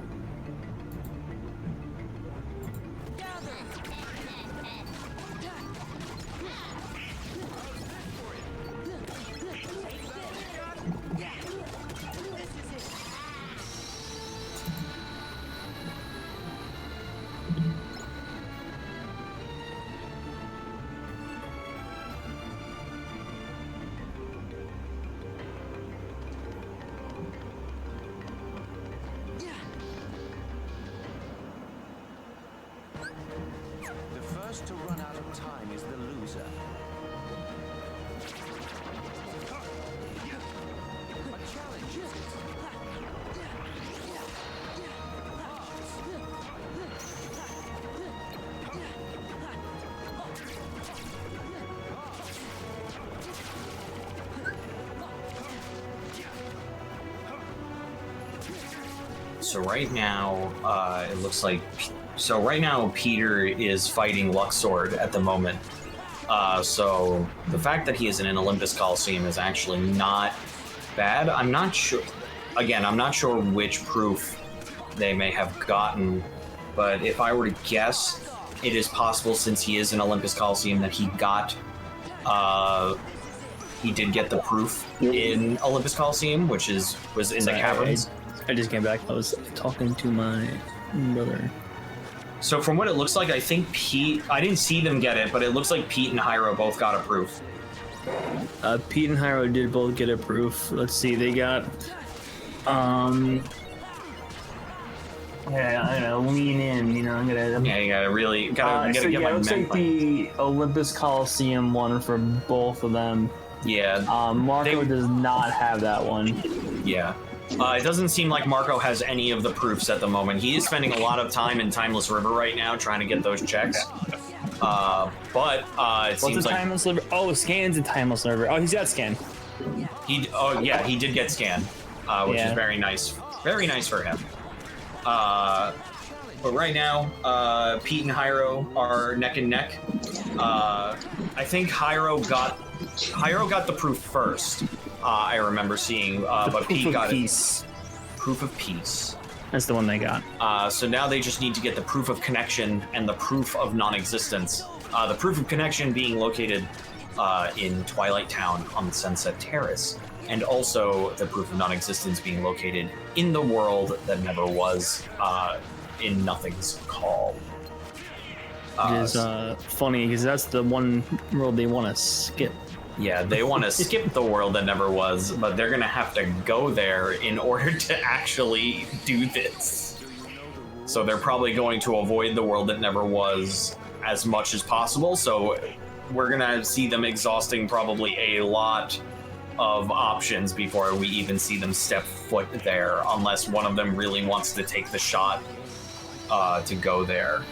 first to run out of time is the loser. A challenge is it? So right now, it looks like. So right now, Peter is fighting Luxord at the moment. So the fact that he is in an Olympus Coliseum is actually not bad. I'm not sure. Again, I'm not sure which proof they may have gotten, but if I were to guess, it is possible, since he is in Olympus Coliseum, that he got. He did get the proof in Olympus Coliseum, which was in the caverns. I just came back. I was talking to my brother. So from what it looks like, I think Pete... I didn't see them get it, but it looks like Pete and Hyro both got a proof. Pete and Hyro did both get a proof. Let's see, they got... Yeah, I'm gonna lean in, you know, Yeah, you gotta really... Gotta so get my it looks men like the Olympus Coliseum one for both of them. Yeah. Marco does not have that one. Yeah. It doesn't seem like Marco has any of the proofs at the moment. He is spending a lot of time in Timeless River right now trying to get those checks. But it What's seems a like Timeless River? Oh, Scan's a Timeless River. Oh, he's got Scan. he did get Scan, which is very nice. Very nice for him. But right now, Pete and Hyro are neck and neck. I think Hyro got the proof first. I remember seeing, but Pete got it. Proof of peace. That's the one they got. So now they just need to get the proof of connection and the proof of non-existence. The proof of connection being located in Twilight Town on Sunset Terrace, and also the proof of non-existence being located in the world that never was, in Nothing's Call. Which is funny, because that's the one world they want to skip. Yeah, they want to skip the world that never was, but they're going to have to go there in order to actually do this. So they're probably going to avoid the world that never was as much as possible, so we're going to see them exhausting probably a lot of options before we even see them step foot there, unless one of them really wants to take the shot to go there.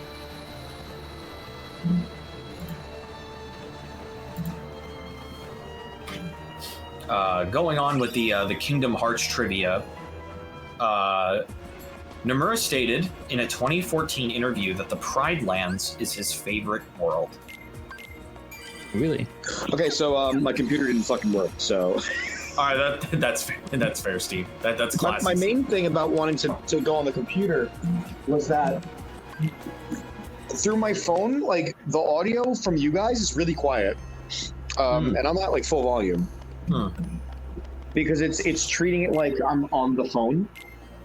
Going on with the Kingdom Hearts trivia, Nomura stated in a 2014 interview that the Pride Lands is his favorite world. Really? Okay, so my computer didn't fucking work, so... All right, that's fair, Steve. That's classic. My main thing about wanting to go on the computer was that through my phone, like, the audio from you guys is really quiet. And I'm not, like, full volume. Because it's treating it like I'm on the phone,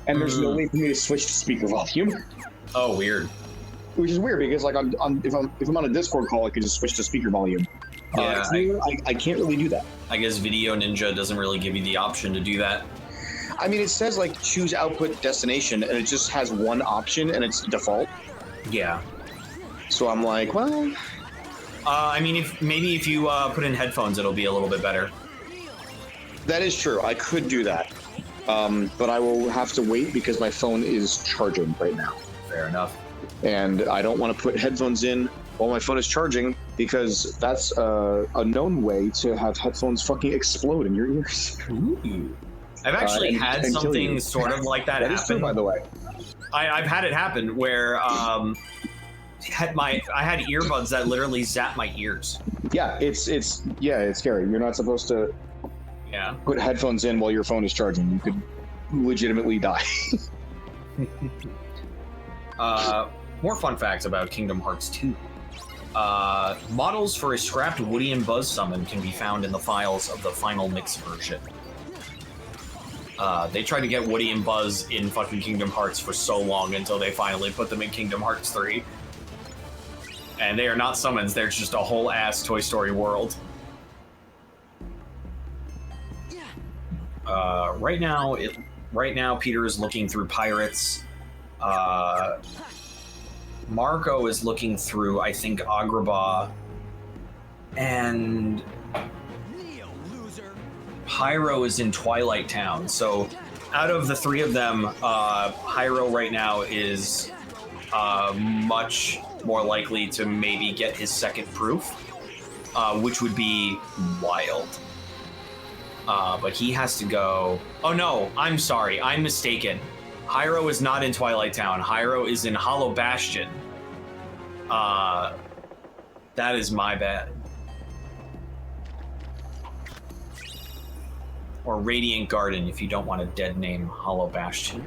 and there's no way for me to switch to speaker volume. Oh, weird. Which is weird because like if I'm on a Discord call, I can just switch to speaker volume. Yeah, I can't really do that. I guess Video Ninja doesn't really give you the option to do that. I mean, it says like choose output destination, and it just has one option, and it's default. Yeah. So I'm like, well. I mean, if you put in headphones, it'll be a little bit better. That is true. I could do that, but I will have to wait because my phone is charging right now. Fair enough. And I don't want to put headphones in while my phone is charging because that's a known way to have headphones fucking explode in your ears. Ooh. I've actually had something sort of like that happen. That is true, by the way. I've had it happen where I had earbuds that literally zapped my ears. Yeah, it's scary. You're not supposed to put headphones in while your phone is charging. You could legitimately die. More fun facts about Kingdom Hearts 2. Models for a scrapped Woody and Buzz summon can be found in the files of the final mix version. They tried to get Woody and Buzz in fucking Kingdom Hearts for so long until they finally put them in Kingdom Hearts 3. And they are not summons, they're just a whole ass Toy Story world. Right now, Peter is looking through pirates. Marco is looking through, I think, Agrabah, and Hyro is in Twilight Town. So out of the three of them, Hyro right now is much more likely to maybe get his second proof, which would be wild. But he has to go... Oh no, I'm sorry, I'm mistaken. Hyro is not in Twilight Town. Hyro is in Hollow Bastion. That is my bad. Or Radiant Garden, if you don't want a dead name, Hollow Bastion.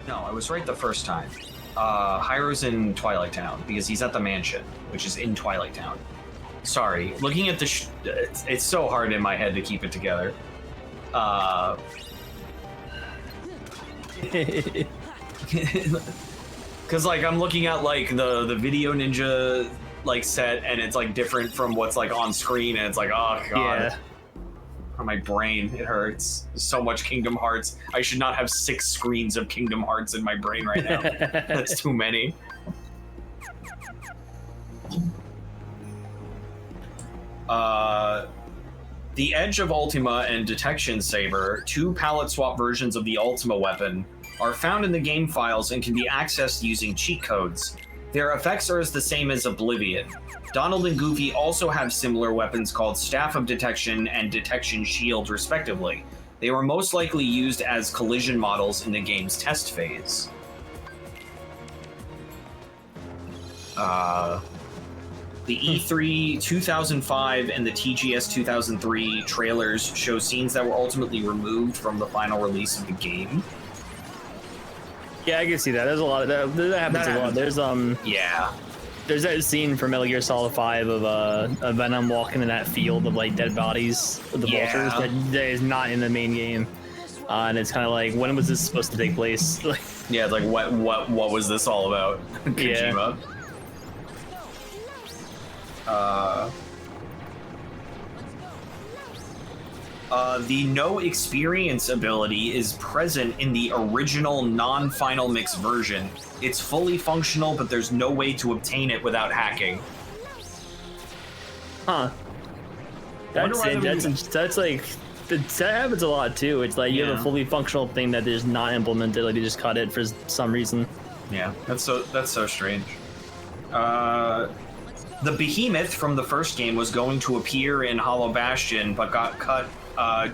No, I was right the first time. Hyro's in Twilight Town because he's at the mansion, which is in Twilight Town. Sorry, looking at the it's so hard in my head to keep it together. Cause like I'm looking at like the Video Ninja like set, and it's like different from what's like on screen, and it's like, oh god. Yeah. My brain, it hurts. So much Kingdom Hearts. I should not have 6 screens of Kingdom Hearts in my brain right now. That's too many. The Edge of Ultima and Detection Saber, 2 palette swap versions of the Ultima weapon, are found in the game files and can be accessed using cheat codes. Their effects are the same as Oblivion. Donald and Goofy also have similar weapons called Staff of Detection and Detection Shield, respectively. They were most likely used as collision models in the game's test phase. The E3 2005 and the TGS 2003 trailers show scenes that were ultimately removed from the final release of the game. Yeah, I can see that. There's a lot of that happens a lot. There's Yeah. There's that scene from Metal Gear Solid 5 of Venom walking in that field of like dead bodies with the vultures that is not in the main game, and it's kind of like, when was this supposed to take place? Yeah, it's like what was this all about? Kojima. The no experience ability is present in the original non-final mix version. It's fully functional, but there's no way to obtain it without hacking. Huh. That's it. That's like, that happens a lot too. It's like you have a fully functional thing that is not implemented, like they just cut it for some reason. Yeah, that's so strange. The behemoth from the first game was going to appear in Hollow Bastion, but got cut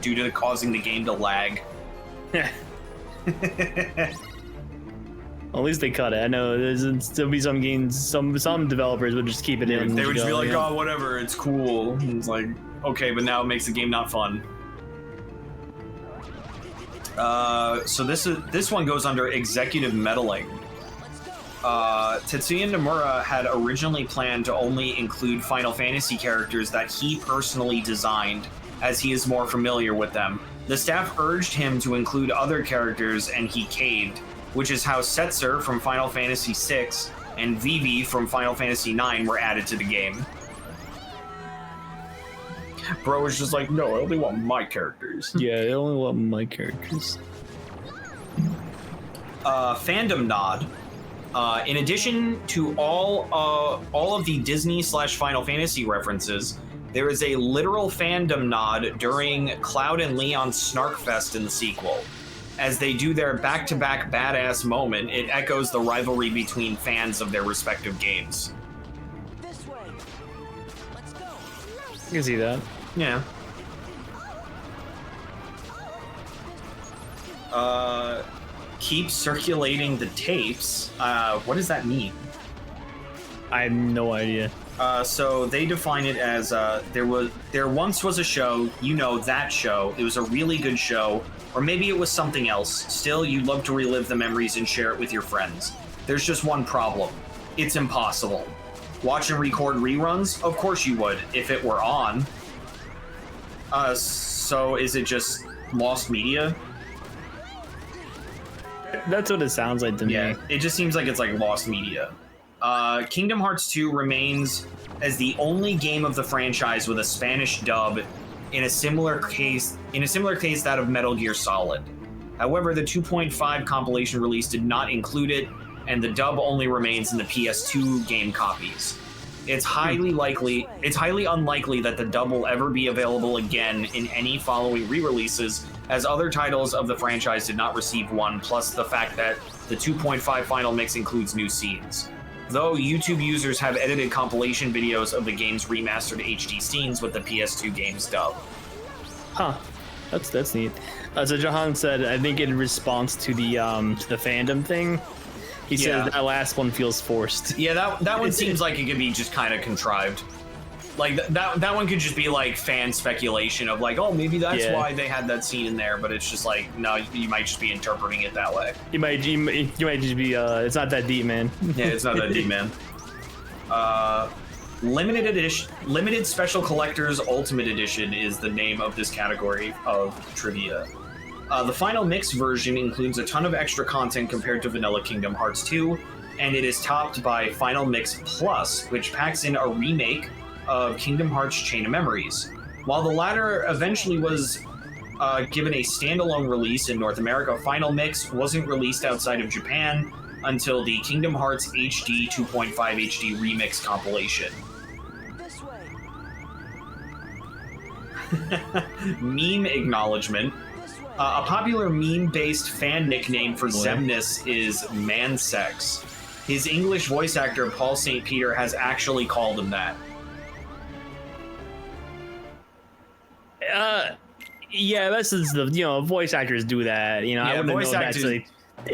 due to causing the game to lag. At least they cut it. I know there'll still be some games, some developers would just keep it in. They would just be like, oh, whatever, it's cool. And it's like, okay, but now it makes the game not fun. So this one goes under executive meddling. Tetsuya Nomura had originally planned to only include Final Fantasy characters that he personally designed, as he is more familiar with them. The staff urged him to include other characters, and he caved, which is how Setzer from Final Fantasy VI and Vivi from Final Fantasy IX were added to the game. Bro was just like, no, I only want my characters. Yeah, I only want my characters. Fandom nod. In addition to all of the Disney/Final Fantasy references, there is a literal fandom nod during Cloud and Leon's Snarkfest in the sequel. As they do their back-to-back badass moment, it echoes the rivalry between fans of their respective games. This way. Let's go. I can see that. Yeah. Keep circulating the tapes. What does that mean? I have no idea. So they define it as there once was a show, you know, that show. It was a really good show, or maybe it was something else. Still, you'd love to relive the memories and share it with your friends. There's just one problem. It's impossible. watch and record reruns? Of course you would, if it were on. So is it just lost media? That's what it sounds like to me. Yeah, it just seems like it's like lost media. Kingdom Hearts 2 remains as the only game of the franchise with a Spanish dub in a similar case that of Metal Gear Solid. However, the 2.5 compilation release did not include it, and the dub only remains in the PS2 game copies. It's highly unlikely that the dub will ever be available again in any following re-releases, as other titles of the franchise did not receive one, plus the fact that the 2.5 final mix includes new scenes. Though YouTube users have edited compilation videos of the game's remastered HD scenes with the PS2 game's dub. Huh. That's neat. So Jahan said, I think in response to the fandom thing, he said that last one feels forced. Yeah, that one seems like it could be just kind of contrived. Like that one could just be like fan speculation of like, oh, maybe that's why they had that scene in there, but it's just like, no, you might just be interpreting it that way. You might just be it's not that deep, man. Yeah, it's not that deep, man. Limited Special Collectors Ultimate Edition is the name of this category of trivia. The final mix version includes a ton of extra content compared to Vanilla Kingdom Hearts 2, and it is topped by Final Mix Plus, which packs in a remake of Kingdom Hearts Chain of Memories. While the latter eventually was given a standalone release in North America, Final Mix wasn't released outside of Japan until the Kingdom Hearts HD 2.5 HD Remix compilation. Meme acknowledgement. A popular meme-based fan nickname for Xemnas is Mansex. His English voice actor Paul St. Peter has actually called him that. Yeah, this is the voice actors do that. I wouldn't know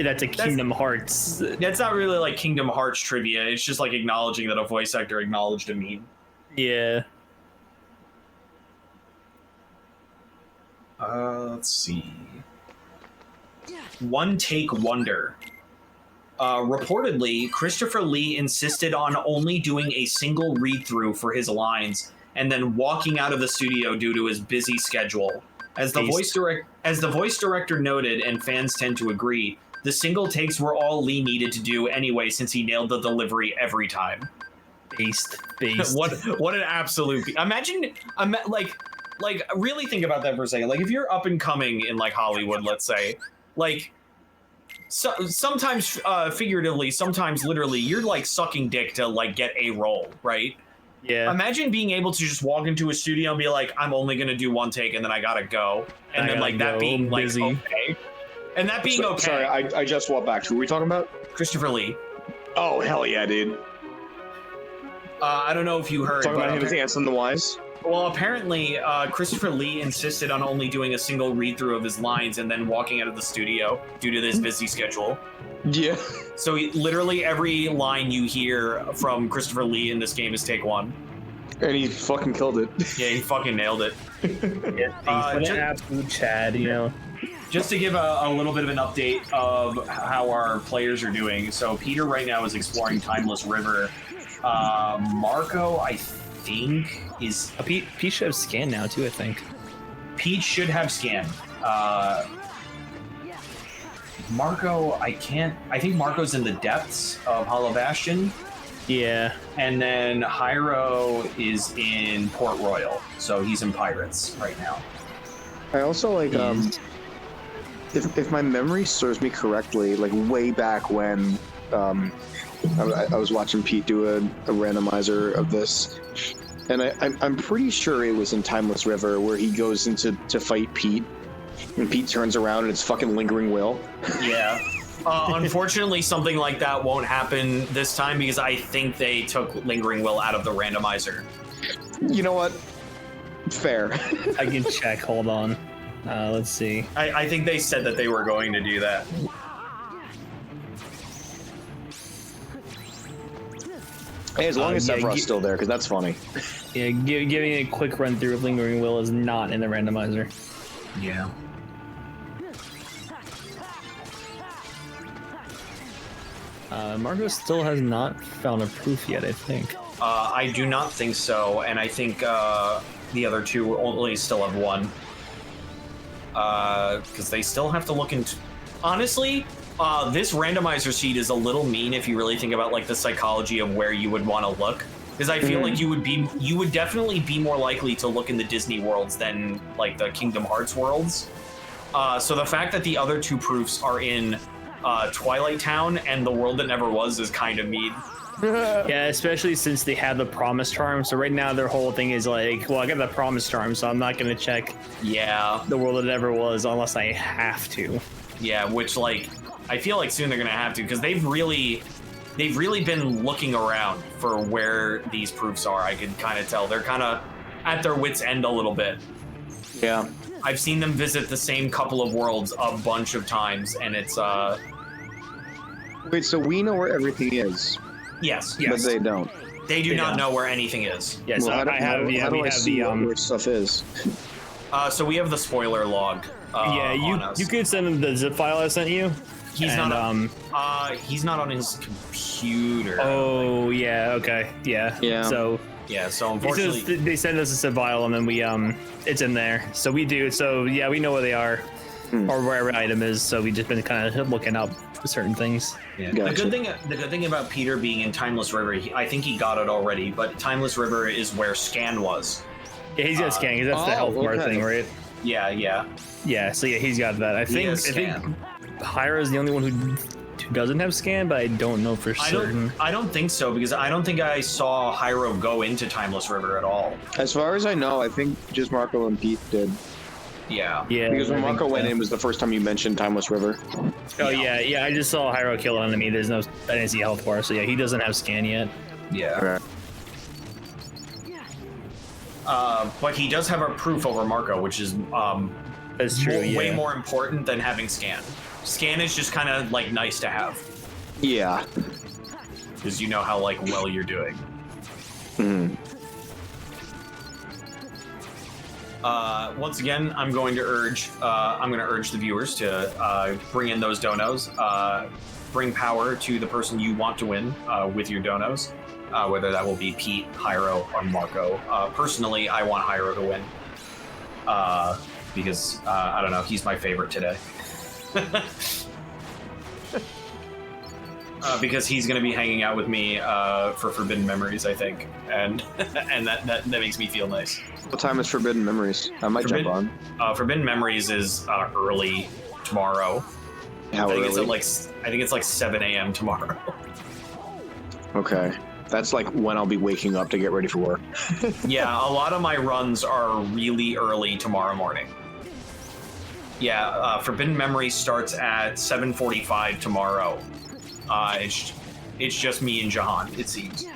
that's a Kingdom Hearts. That's not really like Kingdom Hearts trivia. It's just like acknowledging that a voice actor acknowledged a meme. Yeah. Let's see. One Take Wonder. Reportedly, Christopher Lee insisted on only doing a single read-through for his lines and then walking out of the studio due to his busy schedule. As the voice director noted, and fans tend to agree, the single takes were all Lee needed to do anyway, since he nailed the delivery every time. Based. What an absolute... Imagine really think about that for a second. Like, if you're up and coming in like Hollywood, let's say, like, sometimes figuratively, sometimes literally, you're like sucking dick to like get a role, right? Yeah. Imagine being able to just walk into a studio and be like, I'm only gonna do one take and then I gotta go, and then like that being like okay, and that being okay. Sorry, I just walked back. Who are we talking about? Christopher Lee. Oh hell yeah, dude. I don't know if you heard. Talking about him as Anson the Wise. Well, apparently, Christopher Lee insisted on only doing a single read-through of his lines and then walking out of the studio due to this busy schedule. Yeah. So literally every line you hear from Christopher Lee in this game is take one. And he fucking killed it. Yeah, he fucking nailed it. What an absolute Chad, Just to give a little bit of an update of how our players are doing. So Peter right now is exploring Timeless River. Marco, I think, is... Pete should have scan now, too, I think. Pete should have scan. Marco, I think Marco's in the depths of Hollow Bastion. Yeah. And then Hyro is in Port Royal, so he's in Pirates right now. I also like, if my memory serves me correctly, like way back when I was watching Pete do a randomizer of this, and I'm pretty sure it was in Timeless River where he goes into to fight Pete, and Pete turns around and it's fucking Lingering Will. Yeah. Unfortunately, something like that won't happen this time because I think they took Lingering Will out of the randomizer. You know what? Fair. I can check. Hold on. Let's see. I think they said that they were going to do that. Hey, as long as Sephiroth's still there, because that's funny. Yeah, giving a quick run through of Lingering Will is not in the randomizer. Yeah. Margot still has not found a proof yet, I think. I do not think so, and I think the other two only still have one. Because they still have to look into... Honestly, this randomizer seed is a little mean if you really think about like the psychology of where you would want to look. Because I feel like you would definitely be more likely to look in the Disney worlds than like the Kingdom Hearts worlds. So the fact that the other two proofs are in Twilight Town and the world that never was is kind of mean. Yeah, especially since they have the promise charm. So right now their whole thing is like, well, I got the promise charm, so I'm not gonna check the world that never was unless I have to. Yeah, which like I feel like soon they're gonna have to, because they've really been looking around for where these proofs are. I can kind of tell they're kind of at their wits' end a little bit. Yeah, I've seen them visit the same couple of worlds a bunch of times, and it's Wait, so we know where everything is, yes, but they don't. They do not know where anything is. Yes, Well, how do I see where stuff is? So we have the spoiler log. Yeah, on us. you could send them the zip file I sent you. He's and, not. He's not on his computer. Oh yeah, okay, yeah. Yeah. So yeah. So unfortunately, they send us a zip file and then we it's in there. So we do. So yeah, we know where they are, or where every item is. So we just been kind of looking up certain things. yeah. Gotcha. The good thing about Peter being in Timeless River, I think he got it already. But Timeless River is where Scan was. Yeah, he's got scanning. That's the health bar thing, right? Yeah, yeah. Yeah. So yeah, he's got that. I think Hyro is the only one who doesn't have scan, but I don't know for certain. I don't think so, because I don't think I saw Hyro go into Timeless River at all. As far as I know, I think just Marco and Pete did. Yeah. Yeah. Because when I think Marco went so. in, it was the first time you mentioned Timeless River. Oh yeah. I just saw Hyro kill an enemy. I didn't see health bar, so yeah, he doesn't have scan yet. Yeah. But he does have a proof over Marco, which is That's true. way more important than having scan. Scan is just kind of like nice to have, Yeah. because you know how like well you're doing. Once again, I'm going to urge the viewers to bring in those donos. Bring power to the person you want to win with your donos, whether that will be Pete, Hyro, or Marco. Personally, I want Hyro to win because I don't know, he's my favorite today. Because he's going to be hanging out with me for Forbidden Memories, I think, and and that makes me feel nice. What time is Forbidden Memories? I might jump on. Forbidden Memories is early tomorrow. How early? I think it's like 7 a.m. tomorrow. Okay. That's like when I'll be waking up to get ready for work. Yeah, a lot of my runs are really early tomorrow morning. Yeah, Forbidden Memory starts at 7:45 tomorrow. It's just me and Jahan, it seems.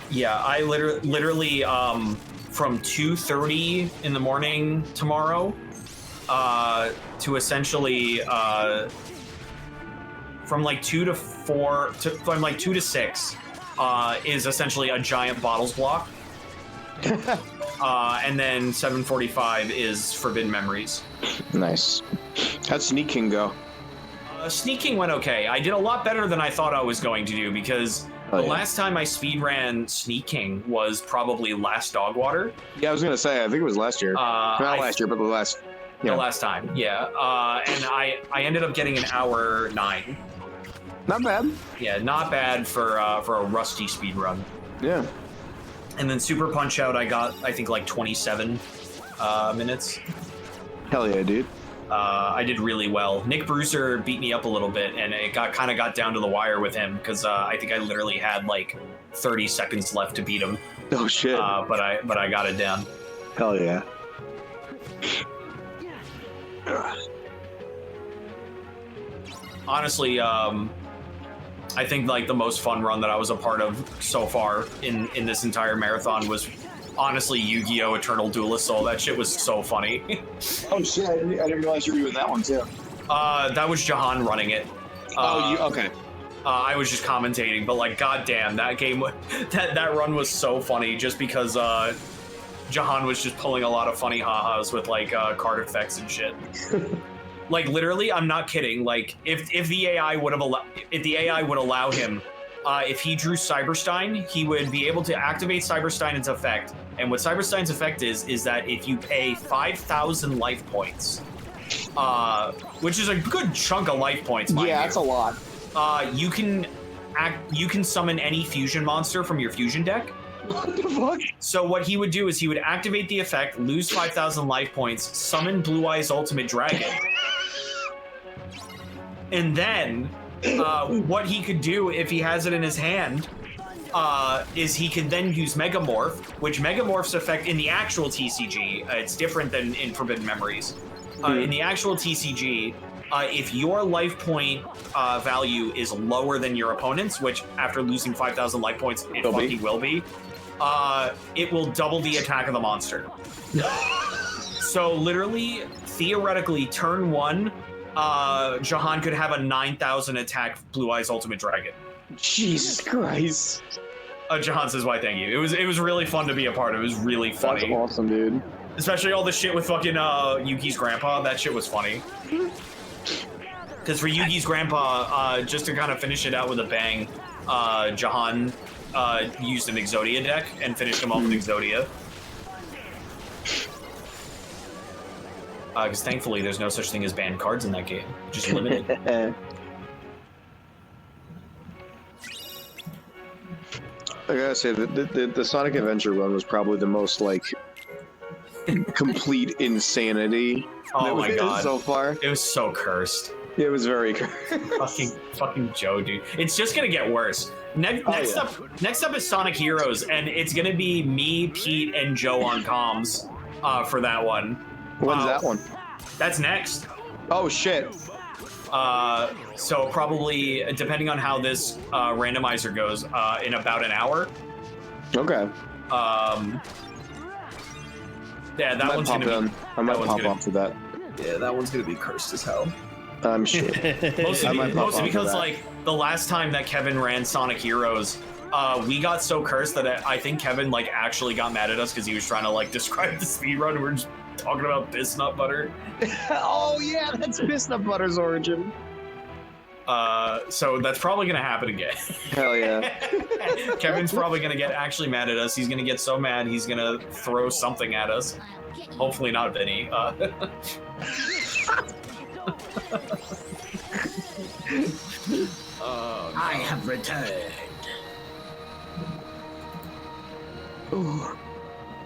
Yeah, I literally from 2:30 in the morning tomorrow to essentially from like 2 to 4 to from like 2 to 6 is essentially a giant bottles block. And then 7:45 is Forbidden Memories. Nice. How'd Sneak King go? Sneak King went okay. I did a lot better than I thought I was going to do, because the last time I speedran Sneak King was probably last Dogwater. Yeah, I was gonna say, I think it was last year. Not last year, but the last. Yeah. The last time, yeah. And I ended up getting an hour 9. Not bad. Yeah, not bad for a rusty speed run. Yeah. And then Super Punch Out, I got, I think, like 27 minutes. Hell yeah, dude. I did really well. Nick Bruiser beat me up a little bit, and it kind of got down to the wire with him, because I think I literally had like 30 seconds left to beat him. Oh shit. But I got it down. Hell yeah. Honestly, I think like the most fun run that I was a part of so far in this entire marathon was honestly Yu-Gi-Oh! Eternal Duelist Soul. That shit was so funny. Oh shit, I didn't realize you were doing that one too. That was Jahan running it. Okay. I was just commentating, but like, goddamn, that game, that run was so funny, just because Jahan was just pulling a lot of funny ha-has with like card effects and shit. Like literally, I'm not kidding. Like if the AI would allow him, if he drew Cyberstein, he would be able to activate Cyberstein's effect. And what Cyberstein's effect is that if you pay 5,000 life points, which is a good chunk of life points, mind you. That's a lot. You can summon any fusion monster from your fusion deck. What the fuck? So what he would do is he would activate the effect, lose 5,000 life points, summon Blue Eyes Ultimate Dragon. And then what he could do if he has it in his hand is he can then use Megamorph, which Megamorph's effect in the actual TCG, it's different than in Forbidden Memories. In the actual TCG, if your life point value is lower than your opponent's, which after losing 5,000 life points, it fucking will be, it will double the attack of the monster. So literally, theoretically, turn 1, Jahan could have a 9,000 attack Blue Eyes Ultimate Dragon. Jesus Christ. Jahan says, why thank you. It was really fun to be a part of. It was really funny. That's awesome, dude. Especially all the shit with fucking Yuki's grandpa. That shit was funny. Because for Yuki's grandpa, just to kind of finish it out with a bang, Jahan used an Exodia deck and finished him off with Exodia. Because thankfully there's no such thing as banned cards in that game. Just limited. I gotta say, the Sonic Adventure run was probably the most, like, complete insanity Oh my god. so far. It was so cursed. It was very cursed. Fucking Joe, dude. It's just gonna get worse. Next up is Sonic Heroes, and it's gonna be me, Pete, and Joe on comms for that one. When's that one? That's next. Oh shit. So probably, depending on how this randomizer goes, in about an hour. Okay. Yeah, that one's gonna be. I might pop off to that. Yeah, that one's gonna be cursed as hell. I'm sure. Mostly because, like, the last time that Kevin ran Sonic Heroes, we got so cursed that I think Kevin, like, actually got mad at us because he was trying to, like, describe the speedrun and we were just talking about Bisnut Butter. Oh, yeah, that's Bisnut Butter's origin. So that's probably gonna happen again. Hell yeah. Kevin's probably gonna get actually mad at us. He's gonna get so mad he's gonna throw something at us. Hopefully not Vinny. I have returned.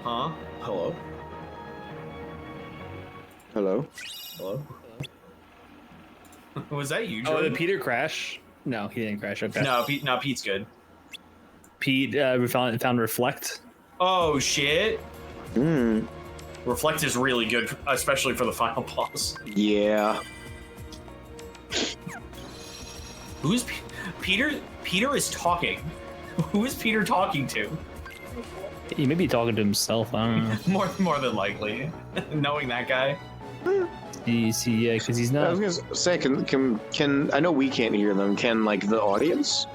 Huh? Hello? Hello? Hello? Was that you, Oh, Jordan? did Peter crash? No, he didn't crash. Okay. No, Pete's good. Pete, we found Reflect. Oh, shit. Hmm. Reflect is really good, especially for the final boss. Yeah. Who's Peter? Peter is talking. Who is Peter talking to? He may be talking to himself. I don't know. More than likely, knowing that guy. Yeah, because he's I not. was gonna say, can I know we can't hear them? Can, like, the audience?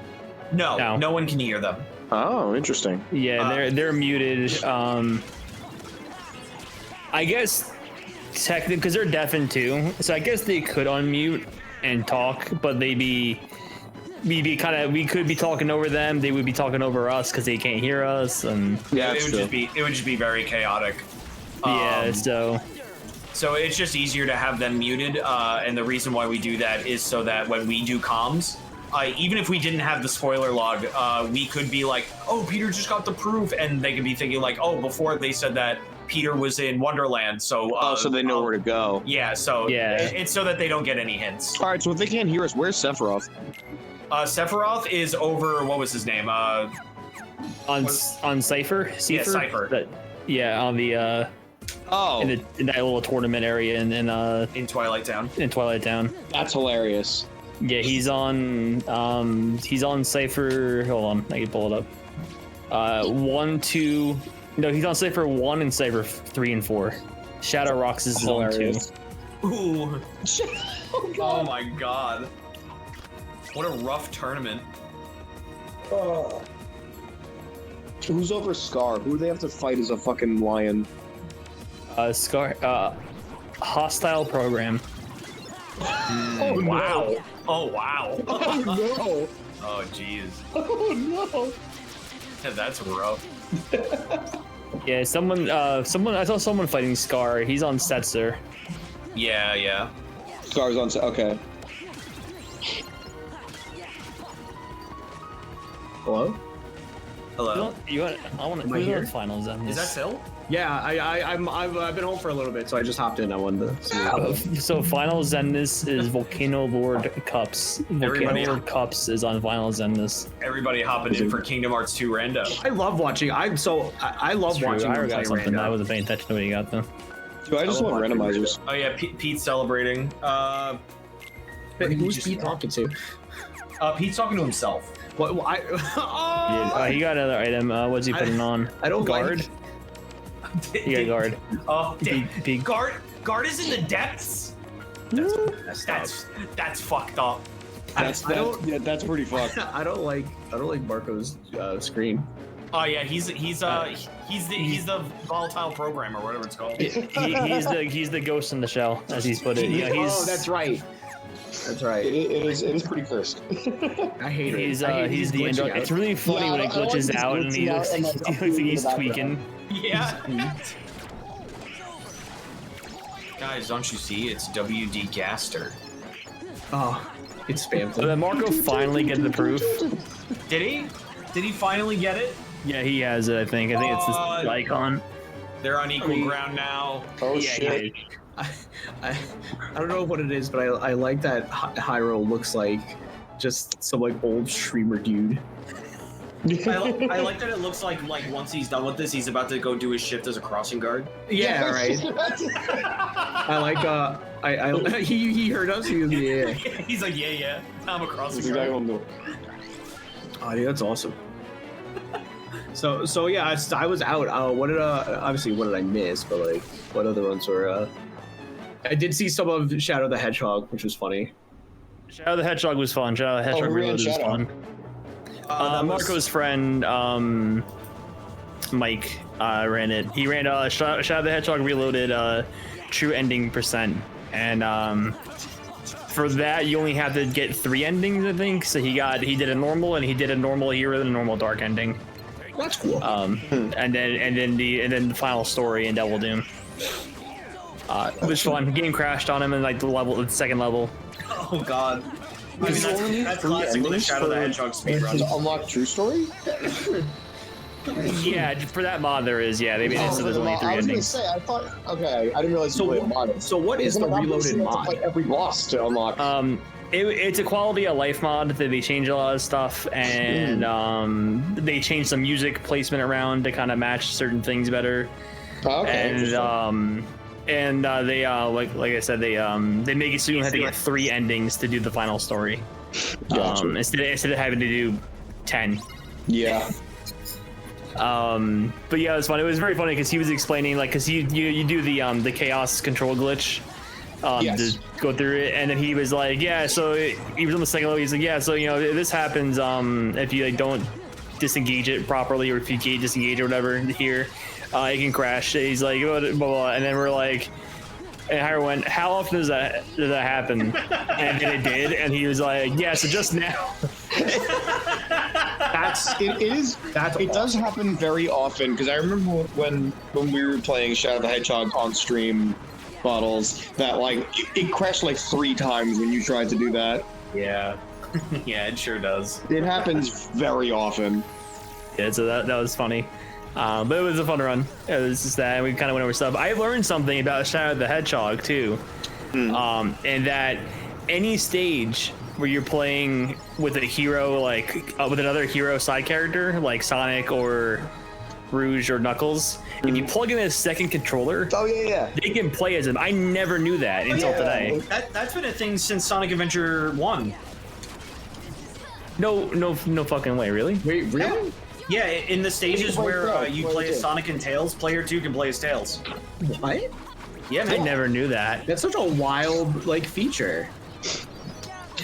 No one can hear them. Oh, interesting. Yeah, they're muted. I guess technically because they're deafened too, so I guess they could unmute and talk, but we could be talking over them. They would be talking over us because they can't hear us, and Yeah, it would just be very chaotic. yeah. So it's just easier to have them muted, and the reason why we do that is so that when we do comms, even if we didn't have the spoiler log, we could be like, oh, Peter just got the proof, and they could be thinking like, oh, before they said that Peter was in Wonderland, so so they know where to go. Yeah, so Yeah. it's so that they don't get any hints. All right, so if they can't hear us, where's Sephiroth? Sephiroth is over. What was his name? on Cypher. Yeah, Cypher. Yeah, on the in that little tournament area In Twilight Town. in Twilight Town. That's hilarious. Yeah, he's on Cypher. Hold on, I can pull it up. 1, 2. No, he's on Cypher 1 and Cypher 3 and 4. Shadow Rocks is on 2. Ooh. Oh my god. What a rough tournament. Who's over Scar? Who do they have to fight as a fucking lion? Hostile program. Oh Wow. no. Oh wow. Oh no. Oh jeez. Oh no. Yeah, that's rough. Yeah, someone. I saw someone fighting Scar. He's on Setzer. Yeah, yeah. Scar's on. Okay. Hello? Hello. You want? I want to. Am I here? Finals then. Is that Sil? Yeah, I've been home for a little bit, so I just hopped in. I wanted to see. So Final Zeniths is Volcano Lord Cups. Everybody- Volcano Lord Cups is on Final Zeniths. Everybody hopping in for Kingdom Hearts 2 rando. I love watching. I love watching. I them got play something. random. I wasn't paying attention to what you got though. Dude, I just want randomizers. Oh yeah, Pete's celebrating. Who's Pete talking to? Pete's talking to himself. What? Oh! He got another item. What's he putting on? I don't guard. like. He got guard. Oh, Big. guard is in the depths. That's fucked up. That's pretty fucked. I don't like Marco's screen. Oh yeah, he's the volatile programmer, whatever it's called. He's the ghost in the shell, as he's put it. Yeah, Oh, that's right. That's right. It is pretty cursed. I hate it. He's I hate he's the glitching Android. out. It's really funny Yeah, when I it don't like glitches this out and he glitching looks out and, like like, he's in the tweaking. Yeah. Guys, don't you see? It's WD Gaster. Oh, it's spam. So then Marco finally get the proof. Did he? Did he finally get it? Yeah, he has it. I think it's this icon. They're on equal ground now. Oh Yeah, shit. I don't know what it is, but I like that Hyro looks like just some like old streamer dude. I like that it looks like once he's done with this, he's about to go do his shift as a crossing guard. Yeah, right. I like he heard us. He was yeah. He's like, yeah, I'm a crossing That's exactly guard. what I'm doing. Oh, dude, that's awesome. So yeah, I was out. What did I miss? But like, what other ones were? I did see some of Shadow the Hedgehog, which was funny. Shadow the Hedgehog was fun. Shadow the Hedgehog who ran Reloaded was Shadow? fun. Marco's friend, Mike, ran it. He ran Shadow the Hedgehog Reloaded true ending %, and for that you only have to get 3 endings, I think. So he did a normal, and he did a normal hero and a normal dark ending. That's cool. And then the final story in Devil Doom. It was fun. Game crashed on him in like the second level. Oh god. I mean, that's classic with the Shadow the Hedgehog To speedrun. unlock true story? Yeah, for that mod there is. Yeah, they made it so there's only 3 I was gonna endings. say, I thought, okay, I didn't realize you played a mod. So what is the Reloaded mod? Like every boss to unlock. It's a quality of life mod that they changed a lot of stuff, and they changed some music placement around to kind of match certain things better. Okay. And they like I said, they make it so you have to get 3 endings to do the final story. Gotcha. Instead of having to do 10. Yeah. But yeah, it was fun. It was very funny because he was explaining, like, because you do the chaos control glitch Yes. to go through it, and then he was like, yeah, so he was on the second level. He's like, yeah, so this happens if you like don't disengage it properly, or if you disengage or whatever here, it can crash. He's like, blah, blah, blah. And then we're like, and Hyro went, how often does that happen? And then it did, and he was like, yeah, so just now. It does happen very often, because I remember when we were playing Shadow the Hedgehog on stream bottles, that like it crashed like 3 times when you tried to do that. Yeah. Yeah, it sure does. It happens very often. Yeah, so that was funny. But it was a fun run. It was just that, and we kind of went over stuff. I learned something about Shadow the Hedgehog too, and that any stage where you're playing with a hero, like with another hero side character, like Sonic or Rouge or Knuckles, if you plug in a second controller, Oh yeah. they can play as him. I never knew that until today. That's been a thing since Sonic Adventure 1. No fucking way, really? Wait, really? Yeah, in the stages play where Tails, you play play as Tails. Sonic and Tails, player 2 can play as Tails. What? Yeah, I man. never knew that. That's such a wild like feature.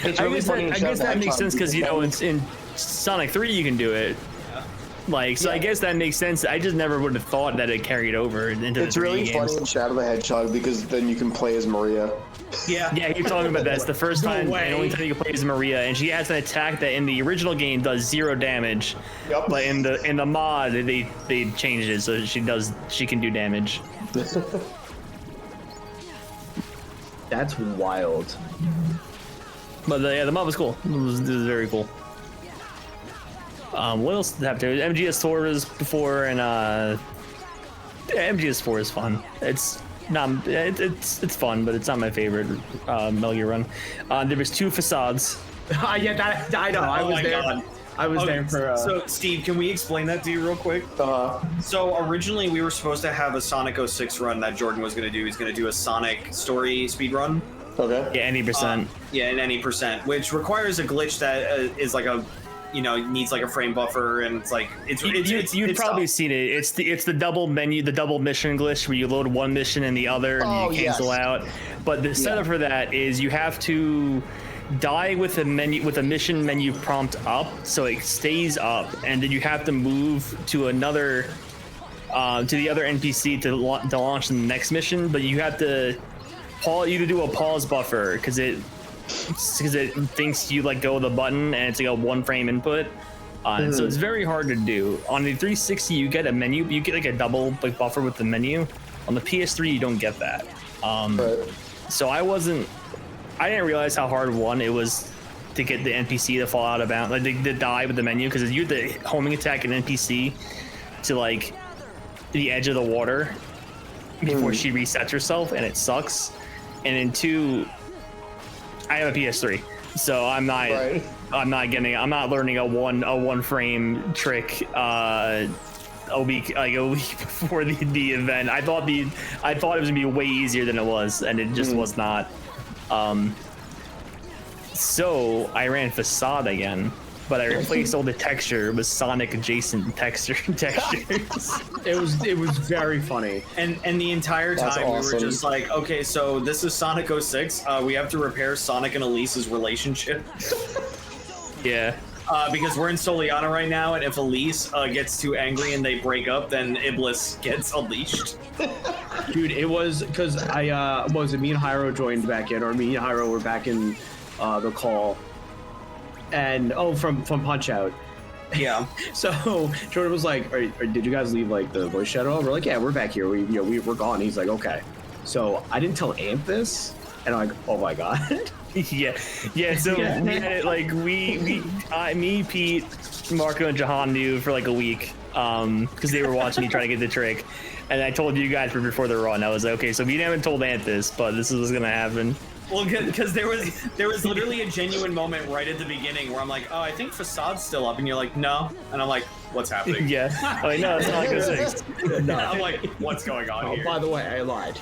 It's I really guess funny in that Shadow the makes Hedgehog sense because in Sonic 3 you can do it. Like, so I guess that makes sense. I just never would have thought that it carried over into It's the 3D really games. funny in Shadow the Hedgehog because then you can play as Maria. Yeah. Yeah, you're talking about that. It's the first time way. and only time you can play as Maria, and she has an attack that in the original game does 0 damage. Yep. But in the mod, they changed it so she can do damage. That's wild. But yeah, the mod was cool. It was very cool. What else did I have to? MGS4 was before, and yeah, MGS4 is fun. It's not it's fun, but it's not my favorite Metal Gear run. There was 2 facades. Yeah, that I know. I Oh was my there. God. I was there for. So, Steve, can we explain that to you real quick? So, originally we were supposed to have a Sonic 06 run that Jordan was going to do. He's going to do a Sonic story speed run. Okay. Yeah, any percent. Yeah, in any percent, which requires a glitch that is like a, needs like a frame buffer, and it's like You've probably tough. seen it. It's the double menu, the double mission glitch where you load one mission and the other, and you cancel out. But the setup for that is you have to die with a mission menu prompt up, so it stays up, and then you have to move to another to the other NPC to launch the next mission. But you have to do a pause buffer because it thinks you let go of the button, and it's like a 1 frame input. And so it's very hard to do. On the 360, you get a menu, you get like a double buffer with the menu. On the PS3, you don't get that. So I didn't realize how hard it was to get the NPC to fall out of bounds, like to die with the menu, because you have to homing attack an NPC to like the edge of the water before she resets herself, and it sucks. And in 2, I have a PS3, so I'm not learning a one frame trick a week before the event. I thought it was gonna be way easier than it was, and it just was not. So I ran facade again, but I replaced all the texture with Sonic adjacent textures. It was very funny. And the entire That's time awesome. we were just like, okay, so this is Sonic 06. We have to repair Sonic and Elise's relationship. Yeah. Because we're in Soliana right now, and if Elise gets too angry and they break up, then Iblis gets unleashed. Dude, it was because me and Hyro joined back in, or me and Hyro were back in the call, and from Punch Out. Yeah. So Jordan was like, "Did you guys leave like the voice chat on?" We're like, "Yeah, we're back here. We're gone." He's like, "Okay." So I didn't tell Amp this, and I'm like, "Oh my god." Yeah. So we had it like me, Pete, Marco, and Jahan knew for like a week because they were watching me try to get the trick, and I told you guys before the run. I was like, okay, so we haven't told Ant this, but this is what's gonna happen. Well, because there was literally a genuine moment right at the beginning where I'm like, oh, I think Facade's still up, and you're like, no, and I'm like, what's happening? Yeah. I'm like, no, it's not like 06. No. I'm like, what's going on here? By the way, I lied.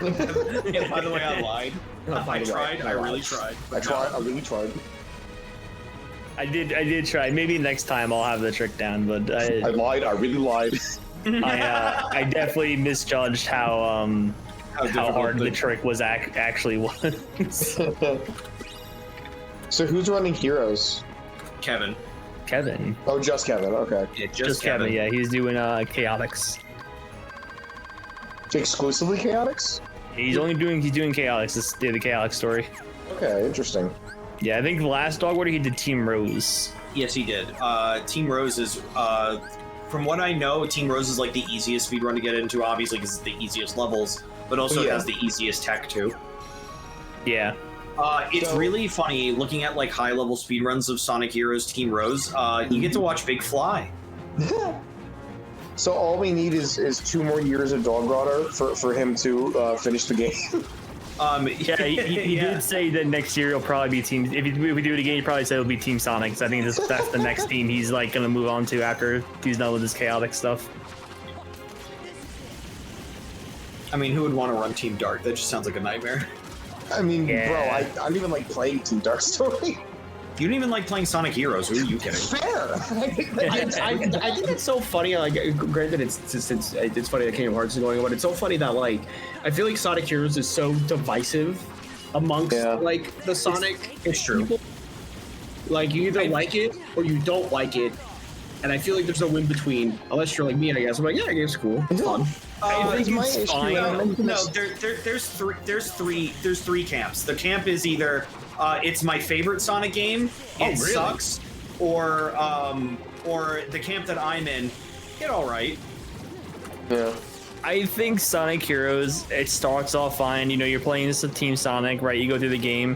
Yeah, by the way, I lied. By the way, I really tried. I really tried. I did try. Maybe next time I'll have the trick down, but I lied. I really lied. I definitely misjudged how hard the trick was actually was. So who's running Heroes? Kevin. Kevin. Oh, just Kevin. Okay. Yeah, Just Kevin. Yeah, he's doing Chaotix. Exclusively Chaotix? He's doing Chaotix. This the Chaotix story. Okay, interesting. Yeah, I think the last Dogwater he did Team Rose. Yes, he did. Team Rose is, from what I know, Team Rose is like the easiest speedrun to get into, obviously, because it's the easiest levels, but also it has the easiest tech, too. Yeah. It's really funny looking at like high-level speedruns of Sonic Heroes Team Rose. You get to watch Big Fly. So all we need is 2 more years of Dogwater for him to finish the game. Yeah, he did say that next year he'll probably be Team. If we do it again, he probably said it'll be Team Sonic. So I think that's the next team he's like gonna move on to after he's done with his chaotic stuff. I mean, who would want to run Team Dark? That just sounds like a nightmare. I mean, Yeah. bro, I don't even like playing Team Dark Story. You don't even like playing Sonic Heroes. Who are you kidding? Fair. I think it's so funny. Like, granted, it's funny that Kingdom Hearts is going on, but it's so funny that like I feel like Sonic Heroes is so divisive amongst like the Sonic. It's true. People. Like you either like it or you don't like it, and I feel like there's no win between, unless you're like me, I guess. I'm like, yeah, the game's cool. It's fun. I think it's fine. No, there's three camps. The camp is either it's my favorite Sonic game, it sucks, or the camp that I'm in, it all right. Yeah. I think Sonic Heroes, it starts off fine. You know, you're playing this with Team Sonic, right? You go through the game,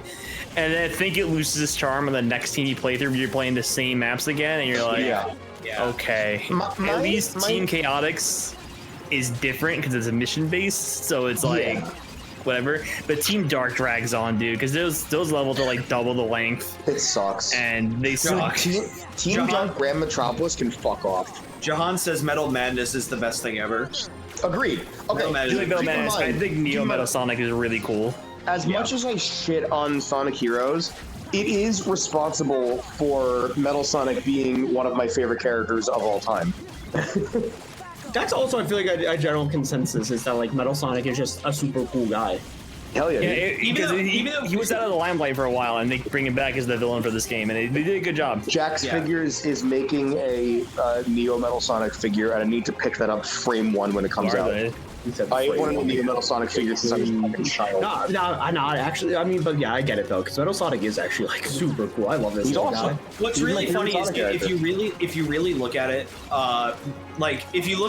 and then I think it loses its charm on the next team you play through. You're playing the same maps again, and you're like, okay. At least Team Chaotix is different because it's a mission based, so it's like whatever. But Team Dark drags on, dude, because those levels are like double the length. It sucks, and they suck. Team Dark Grand Metropolis can fuck off. Jahan says Metal Madness is the best thing ever. Agreed. Okay, Metal Madness. I think Neo Metal Sonic is really cool. As much as I shit on Sonic Heroes, it is responsible for Metal Sonic being one of my favorite characters of all time. That's also, I feel like, a general consensus is that like Metal Sonic is just a super cool guy. Hell yeah! Even though he was out of the limelight for a while, and they bring him back as the villain for this game, and they did a good job. Jax Figures is making a Neo Metal Sonic figure, and I need to pick that up frame 1 when it comes out. I want a Neo Metal Sonic figure since I'm a fucking child. No, actually, I mean, but yeah, I get it though, because Metal Sonic is actually like super cool. I love this. He's awesome. Guy. What's really funny is if you really look at it, like if you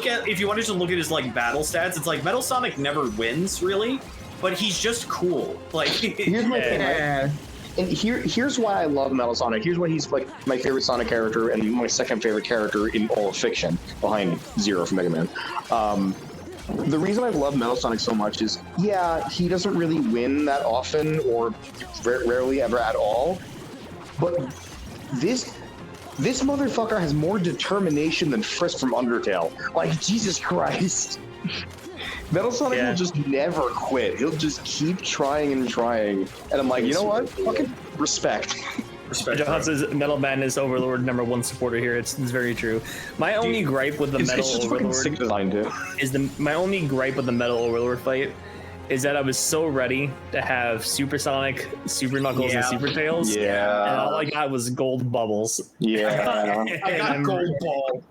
wanted to look at his like battle stats, it's like Metal Sonic never wins really. But he's just cool. Like here's my thing, right? And here's why I love Metal Sonic. Here's why he's like my favorite Sonic character and my second favorite character in all of fiction, behind Zero from Mega Man. The reason I love Metal Sonic so much is, yeah, he doesn't really win that often or rarely ever at all. But this motherfucker has more determination than Frisk from Undertale. Like, Jesus Christ. Metal Sonic will just never quit. He'll just keep trying and trying. And I'm like, you know what? Fucking respect. Jahan says Metal Madness Overlord #1 supporter here. It's very true. My only gripe with the Metal Overlord fight is that I was so ready to have Super Sonic, Super Knuckles, and Super Tails. Yeah. And all I got was gold bubbles. Yeah. I got gold ball.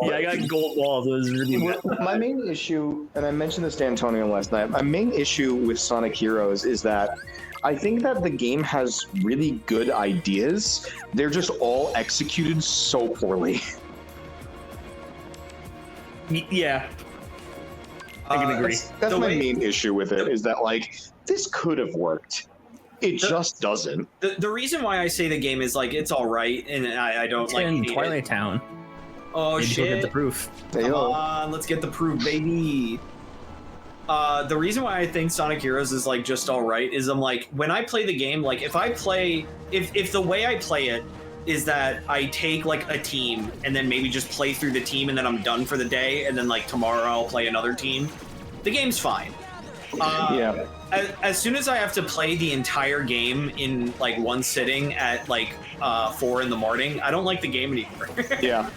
Yeah, I got gold balls. It was really my main issue, and I mentioned this to Antonio last night, my main issue with Sonic Heroes is that I think that the game has really good ideas. They're just all executed so poorly. Yeah. I can agree. That's my main issue with it, is that, like, this could have worked. It just doesn't. The reason why I say the game is, like, it's all right, and I don't, like, in Twilight Town. Oh, maybe shit. Get the proof. Come on, let's get the proof, baby. The reason why I think Sonic Heroes is, like, just all right is I'm, like, when I play the game, like, if the way I play it is that I take, like, a team and then maybe just play through the team and then I'm done for the day and then, like, tomorrow I'll play another team, the game's fine. As soon as I have to play the entire game in, like, one sitting at, like, 4 in the morning, I don't like the game anymore. Yeah.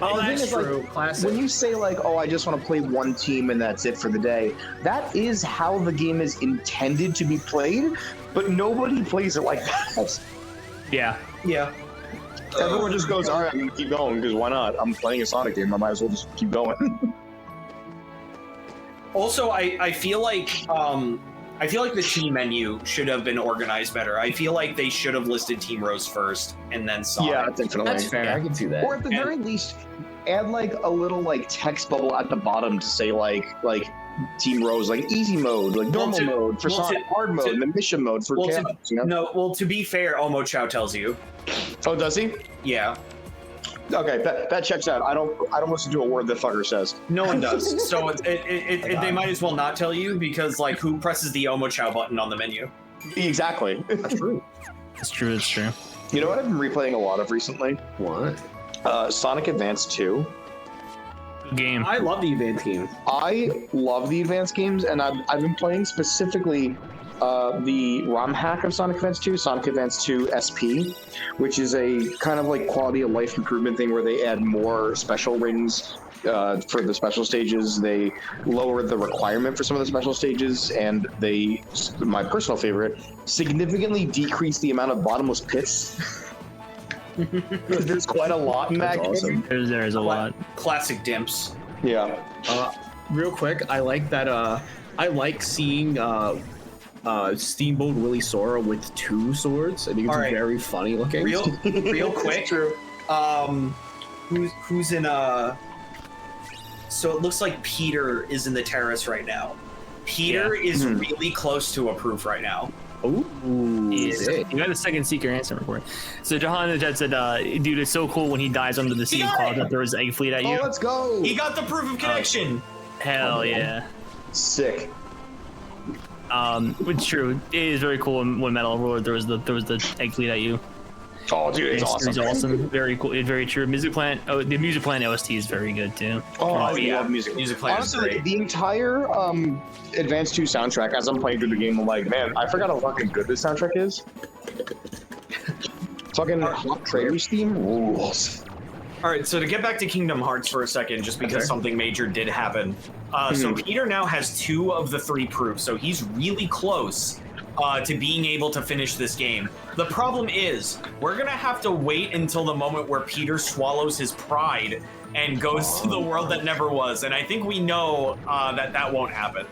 Oh, that's true. Like, classic. when you say, like, oh, I just want to play one team and that's it for the day, that is how the game is intended to be played, but nobody plays it like that. Yeah. Yeah. Everyone just goes, all right, I'm going to keep going, because why not? I'm playing a Sonic game, I might as well just keep going. Also, I feel like the team menu should have been organized better. I feel like they should have listed Team Rose first and then Sonic. Yeah, definitely. That's fair. I can see that. Or at the very least, add like a little like text bubble at the bottom to say like Team Rose, like easy mode, like normal mode for Sonic, hard mode, and then mission mode for Chaos. You know? To be fair, Omo Chow tells you. Oh, does he? Yeah. Okay, that checks out. I don't listen to a word that fucker says. No one does. So they might as well not tell you, because like who presses the Omo Chow button on the menu? Exactly. That's true. It's true. It's true. You know what I've been replaying a lot of recently? What? Sonic Advance 2. Game. I love the Advance game. I love the Advance games, and I've been playing specifically the ROM hack of Sonic Advance 2, Sonic Advance 2 SP, which is a kind of like quality of life improvement thing where they add more special rings for the special stages. They lower the requirement for some of the special stages, and they, my personal favorite, significantly decrease the amount of bottomless pits. There's quite a lot in that That's game. awesome. There's a lot. Classic dimps. Yeah. Real quick, I like that. I like seeing Steamboat Willie Sora with 2 swords. I think it's Alright. very funny looking. Real quick. True. Who's in So it looks like Peter is in the terrace right now. Peter is really close to a proof right now. Ooh, You got the second Seeker answer report. So Jahan in the chat said, dude, it's so cool when he dies under the sea and calls that there was egg fleet at Oh, you. let's go. He got the proof of connection. Hell yeah. Sick. It's true. It is very cool when Metal Roar there was the egg fleet at you. Oh, dude, it's awesome. It's awesome. Very cool. It's very true. Music Plant. Oh, the Music Plant OST is very good too. Oh, I yeah. love music. Music Plant is Honestly, great. the entire Advance 2 soundtrack, as I'm playing through the game, I'm like, man, I forgot how fucking good this soundtrack is. Fucking Hot Trader's theme rules. All right, so to get back to Kingdom Hearts for a second, just because something major did happen. So Peter now has 2 of the 3 proofs, so he's really close to being able to finish this game. The problem is, we're gonna have to wait until the moment where Peter swallows his pride and goes to the world that never was, and I think we know that won't happen.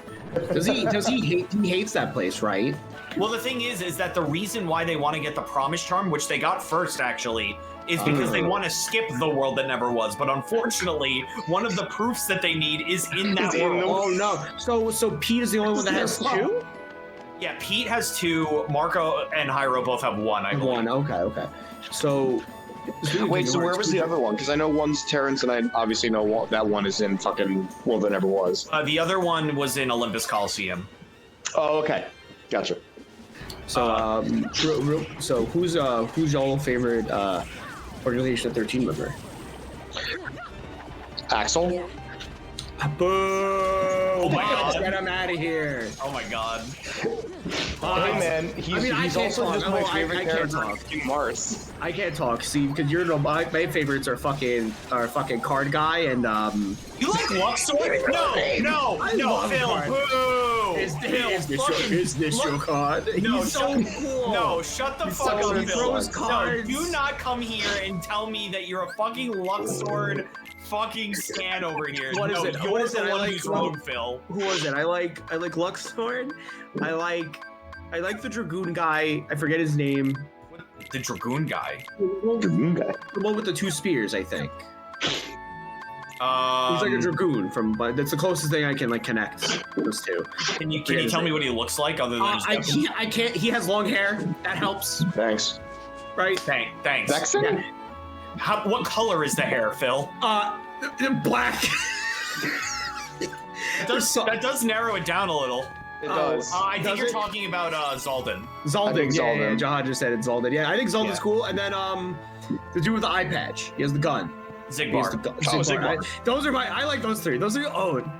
Does he hate? He hates that place, right? Well, the thing is that the reason why they want to get the Promise Charm, which they got first actually, is because they want to skip the world that never was. But unfortunately, one of the proofs that they need is in that world. Oh no! So Pete is the only one that has 2. Yeah, Pete has 2. Marco and Hyro both have 1. I believe. 1. Okay. So. Wait, so where was the other one? Because I know one's Terrence, and I obviously know that one is in fucking World That Never Was. The other one was in Olympus Coliseum. Oh, okay. Gotcha. So, so who's y'all favorite Organization 13 member? Axel? Yeah. Boo! Oh my god. Get him out of here! Oh my god. Hey man, he's also just my favorite character in Kingdom Hearts. I can't talk, see, because my favorites are fucking Card Guy and You like Luxor? No, Phil. Boo! Is this your card? No, He's so cool. No, shut the fuck up, He Phil. throws No, cards. do not come here and tell me that you're a fucking Luxord fucking scan over here. What is no, it? You're What is it? the I one like who's rogue, Phil. Who was it? I like Luxord. I like the Dragoon guy. I forget his name. The Dragoon guy. The one with the 2 spears, I think. He's like a Dragoon but that's the closest thing I can like connect those 2. Can you tell me what he looks like other than I can't. He has long hair. That helps, Thanks. right? Thanks. Vexen? Yeah. What color is the hair, Phil? Black. That does narrow it down a little. It does. I think Does you're it? talking about Zaldin. Zaldin. Yeah, Zaldin. Jahan just said it's Zaldin. Yeah, I think Zaldin's cool. And then the dude with the eye patch. He has the gun. He has Zigbar. the gun. Zigbar. Those are I like those 3. Those are your own.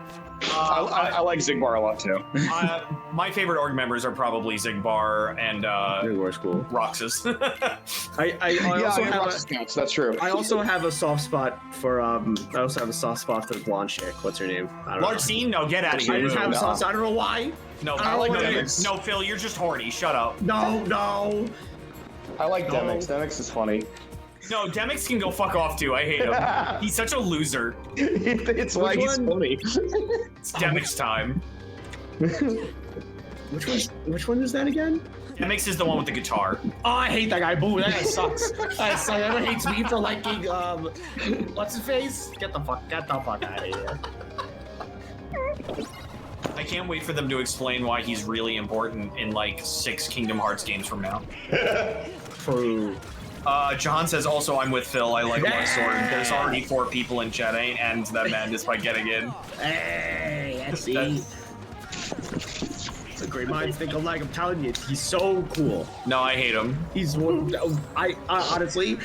I like Zigbar a lot too. My favorite org members are probably Zigbar and Zigbar's cool. Roxas. I also have Roxas counts. That's true. I also have a soft spot for the blonde chick. What's her name? I don't know. Large scene? No, get out of here. I just have a No. soft spot. I don't know why. No, I like no, Demix. no, Phil, you're just horny. Shut up. No. I like Demix. Demix is funny. No, Demix can go fuck off too. I hate him. He's such a loser. It's why he's funny. It's Demix time. Which one is that again? Demix is the one with the guitar. Oh, I hate that guy. Boo, that guy sucks. Everyone hates me for liking what's his face? Get the fuck out of here. I can't wait for them to explain why he's really important in like 6 Kingdom Hearts games from now. True. Jahan says also I'm with Phil. I like Luxord. There's already 4 people in chat. I ain't end that madness by getting in. Hey, I see. It's a great minds think alike. I'm telling you, he's so cool. No, I hate him. He's one. I honestly,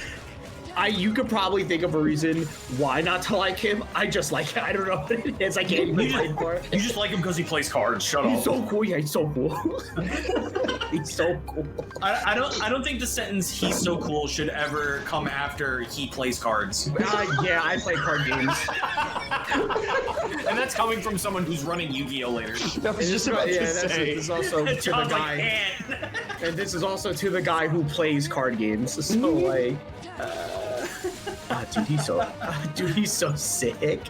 you could probably think of a reason why not to like him. I just like it. I don't know what it is. I can't even fight for it. You just like him because he plays cards. Shut up. He's so cool. Yeah, he's so cool. He's so cool. I don't think the sentence "he's so cool" should ever come after he plays cards. Yeah, I play card games. And that's coming from someone who's running Yu-Gi-Oh later. That was just about to This say. is also to the John's like, guy, "Eh." and this is also to the guy who plays card games. So like, Dude, he's so sick.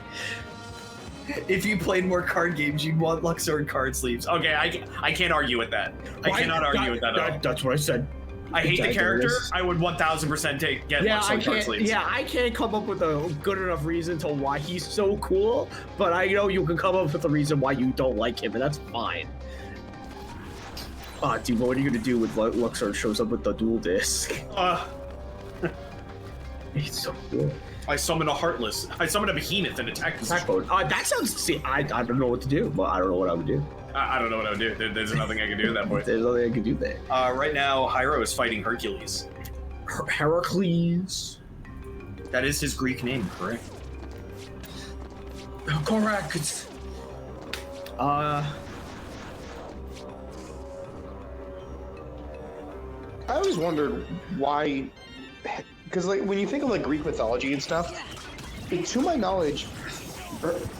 If you played more card games, you'd want Luxor and card sleeves. Okay, I can't argue with that. I cannot argue with that at all. That's what I said. I hate the character. I would 1000% get Luxor and card sleeves. Yeah, I can't come up with a good enough reason to why he's so cool, but I know you can come up with a reason why you don't like him, and that's fine. Dude, what are you gonna do with Luxor shows up with the dual disc? He's so cool. I summon a Heartless. I summon a Behemoth and attack this. That sounds. See, I don't know what to do. Well, I don't know what I would do. I don't know what I would do. There's nothing I can do at that point. There's nothing I can do there. Right now, Hyro is fighting Hercules. Heracles. That is his Greek name, correct? Correct. I always wondered why, because like when you think of like Greek mythology and stuff, to my knowledge,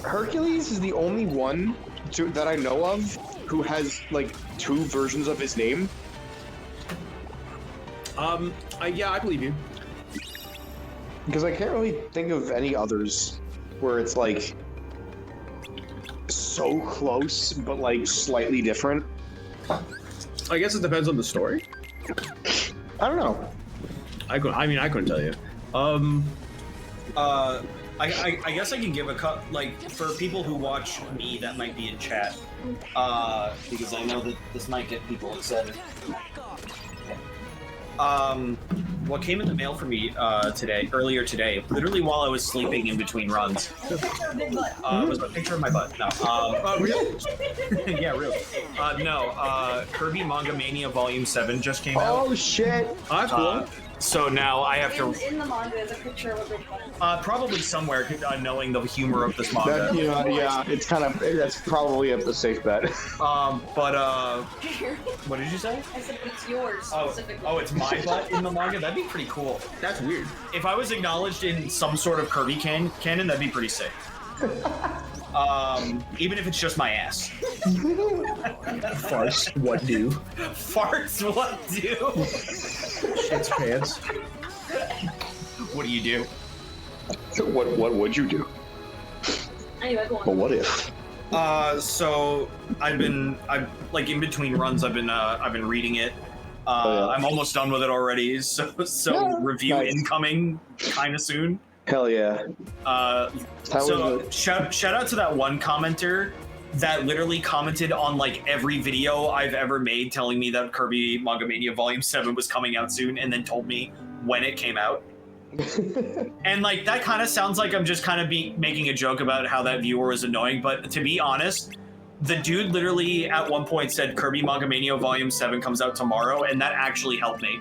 Hercules is the only one that I know of who has like two versions of his name. Yeah, I believe you. Because I can't really think of any others where it's like so close but like slightly different. I guess it depends on the story. I don't know. I couldn't tell you. I guess I can give a cut, like, for people who watch me that might be in chat, because I know that this might get people excited. What came in the mail for me earlier today, literally while I was sleeping in between runs, was a picture of my butt. No. Really? Yeah, really. No, Kirby Manga Mania Volume 7 just came out. Oh shit! Cool. So now I have to. In the manga is a picture of a big butt. Probably somewhere, knowing the humor of this manga. That, yeah, it's kind of, that's probably a safe bet. What did you say? I said it's yours specifically. Oh, it's my butt in the manga? That'd be pretty cool. That's weird. If I was acknowledged in some sort of Kirby canon, that'd be pretty sick. Even if it's just my ass. Farts, what do? Farts, what do? Shit's pants. What do you do? What would you do? Anyway, go on. But what if? So I'm like in between runs. I've been reading it. I'm almost done with it already. So review incoming kind of soon. Hell yeah. Shout out to that one commenter that literally commented on like every video I've ever made telling me that Kirby Manga Mania Volume 7 was coming out soon, and then told me when it came out. And like that kind of sounds like I'm just kind of making a joke about how that viewer was annoying, but to be honest, the dude literally at one point said Kirby Manga Mania Volume 7 comes out tomorrow, and that actually helped me.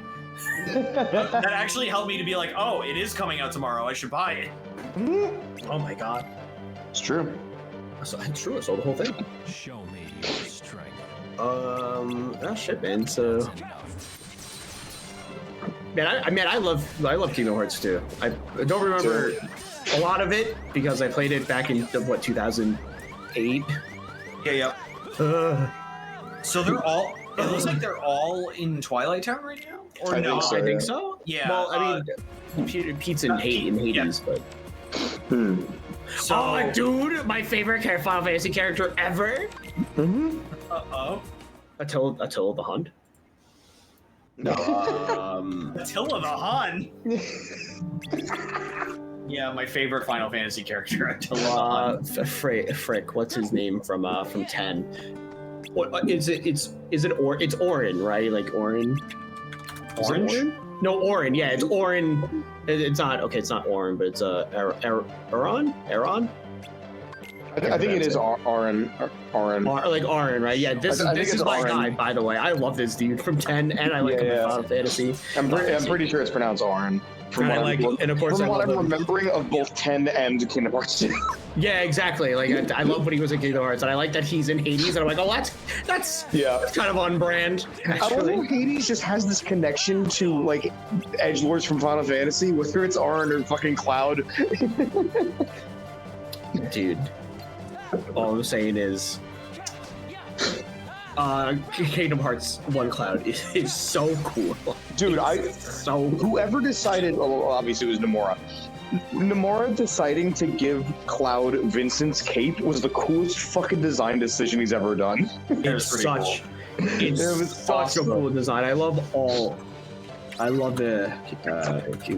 That actually helped me to be like, oh, it is coming out tomorrow, I should buy it. Oh my god. It's true. It's true, I saw the whole thing. Show me your strength. Shit, man, so... Man, I love Kingdom Hearts too. I don't remember a lot of it because I played it back in 2008. Yeah. So they're all. It looks like they're all in Twilight Town right now. Or I no? think so, so. Yeah. Well, I mean, Pete's in Hades, but. So, Oh, dude, my favorite Final Fantasy character ever. Attila the Hun. No. Attila the Hun. Yeah, my favorite Final Fantasy character, Attila the Hun. Frick, what's his name from 10? What is it? It's Orin, right? Like Orin. Orange? No, Orin. Yeah, it's Orin. It's not Orin, but it's Aaron. I think it is Orin. Like Orin, right? Yeah, this is my guy, by the way. I love this dude from 10, and I like him in Final Fantasy. I'm pretty sure it's pronounced Orin. From what I'm remembering of both 10 and Kingdom Hearts 2. Yeah, exactly. Like I love when he was in Kingdom Hearts, and I like that he's in Hades, and I'm like, oh, that's kind of on brand. I love how Hades just has this connection to like edgelords from Final Fantasy, whether it's Orin or fucking Cloud. Dude, all I'm saying is, Kingdom Hearts 1 Cloud is so cool. Dude, so whoever decided, well, obviously it was Nomura. Nomura deciding to give Cloud Vincent's cape was the coolest fucking design decision he's ever done. It's such a cool design. I love the.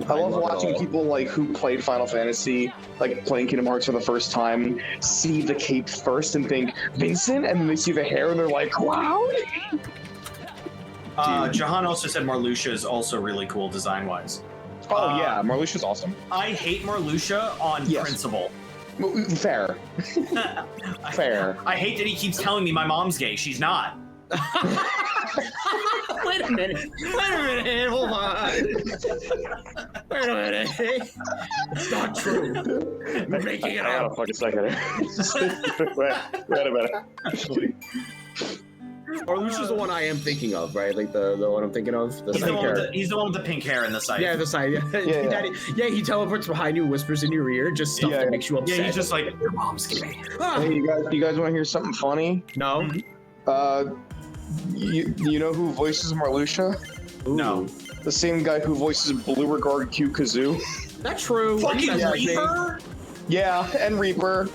I love watching people like who played Final Fantasy, like playing Kingdom Hearts for the first time, see the cape first and think Vincent, and then they see the hair and they're like, Cloud. Jahan also said Marluxia is also really cool design-wise. Oh yeah, Marluxia's awesome. I hate Marluxia on principle. Fair. Fair. I hate that he keeps telling me my mom's gay. She's not. Wait a minute. Hold on. Wait a minute. It's not true. You're making it up. Fucking second. Wait a minute. Marluxia's the one I am thinking of, right? Like the one I'm thinking of. He's the one with the pink hair in the side. Yeah, the side. Yeah, he teleports behind you, whispers in your ear, just stuff that makes you upset. Yeah, he's just like, your mom's gay. Hey, you guys want to hear something funny? No. You know who voices Marluxia? No. The same guy who voices Blue Regard Q Kazoo. That's true. Fucking Reaper? Yeah, and Reaper.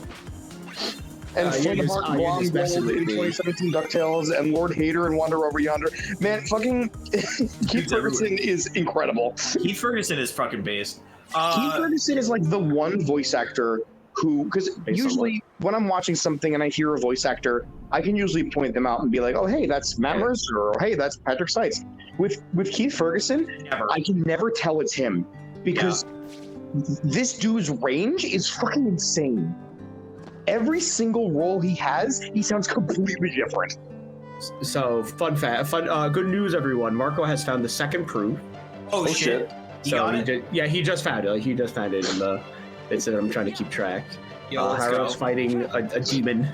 And Flameheart Blonde in 2017 DuckTales, and Lord Hater and Wander Over Yonder. Man, fucking Keith Ferguson is incredible. Keith Ferguson is fucking based. Keith Ferguson is like the one voice actor who, because usually when I'm watching something and I hear a voice actor, I can usually point them out and be like, oh, hey, that's Matt Mercer, or hey, that's Patrick Seitz. With Keith Ferguson, I can never tell it's him, because this dude's range is fucking insane. Every single role he has, he sounds completely different. So, good news, everyone. Marco has found the second proof. Oh shit! He just found it. He just found it in the. It said I'm trying to keep track. Hyro's fighting a demon.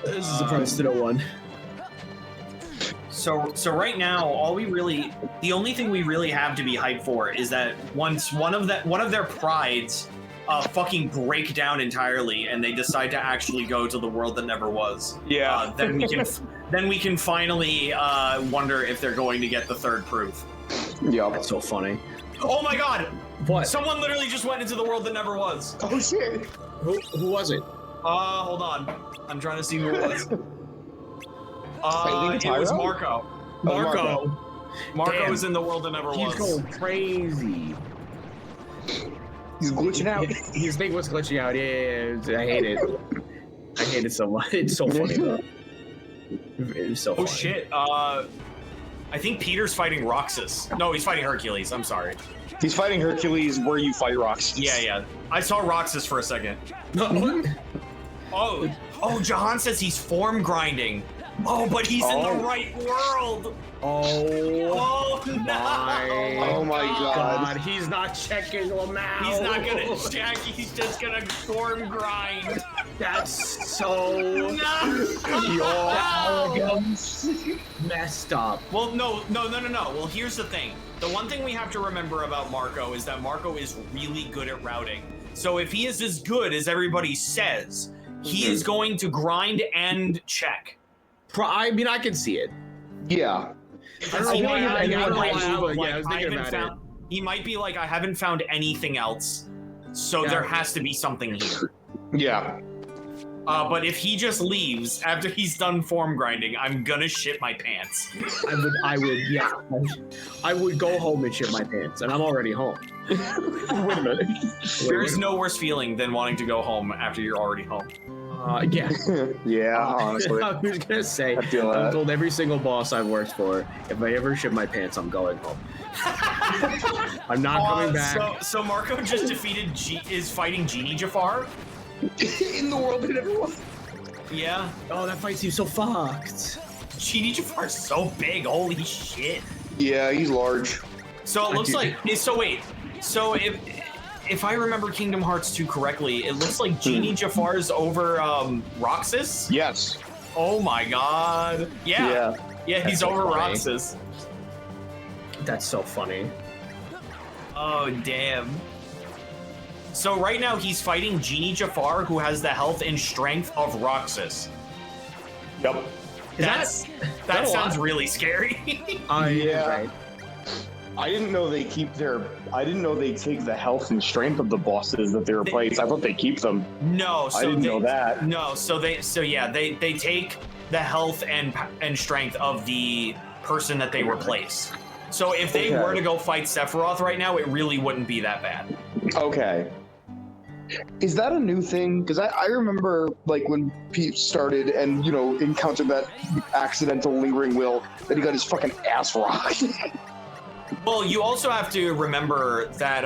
This is surprise to no one. So right now, the only thing we really have to be hyped for is that once one of their prides fucking break down entirely and they decide to actually go to the world that never was. Yeah. Then we can finally wonder if they're going to get the third proof. Yeah. That's so funny. Oh my god! What? Someone literally just went into the world that never was. Oh shit! Who was it? Hold on. I'm trying to see who it was. It was Marco. Marco was in the world that never was. He's going crazy. He's glitching out. His thing was glitching out. Yeah, I hate it. I hate it so much. It's so funny though. It's so funny. Oh shit. I think Peter's fighting Roxas. No, he's fighting Hercules. I'm sorry. He's fighting Hercules where you fight Roxas. Yeah. I saw Roxas for a second. Oh, Jahan says he's form grinding. Oh, but he's in the right world. Oh my god. He's not checking them out. He's not gonna check. He's just gonna form grind. That's so messed up. Well, no. Well, here's the thing. The one thing we have to remember about Marco is that Marco is really good at routing. So if he is as good as everybody says, he is going I can see it. Yeah. He might be like, I haven't found anything else, so there has to be something here. Yeah. But if he just leaves after he's done form grinding, I'm gonna shit my pants. I would go home and shit my pants, and I'm already home. Wait a minute. There's no worse feeling than wanting to go home after you're already home. Yeah. Yeah, honestly. I was gonna say, I've told every single boss I've worked for, if I ever shit my pants, I'm going home. I'm not coming back. So Marco just is fighting Genie Jafar? In the world that never was. Yeah. Oh, that fight seems so fucked. Genie Jafar's so big, holy shit. Yeah, he's large. So it looks like, so if I remember Kingdom Hearts 2 correctly, it looks like Genie Jafar's over Roxas? Yes. Oh my god. Yeah, he's so over funny. Roxas. That's so funny. Oh, damn. So right now he's fighting Genie Jafar, who has the health and strength of Roxas. Yep. That sounds really scary. Yeah. I didn't know they keep their. I didn't know they take the health and strength of the bosses that they replace. I thought they keep them. No, so I didn't know that. No, they take the health and strength of the person that they replace. So if they were to go fight Sephiroth right now, it really wouldn't be that bad. Okay. Is that a new thing? Because I remember like when Pete started and encountered that accidental lingering will that he got his fucking ass rocked. Well, you also have to remember that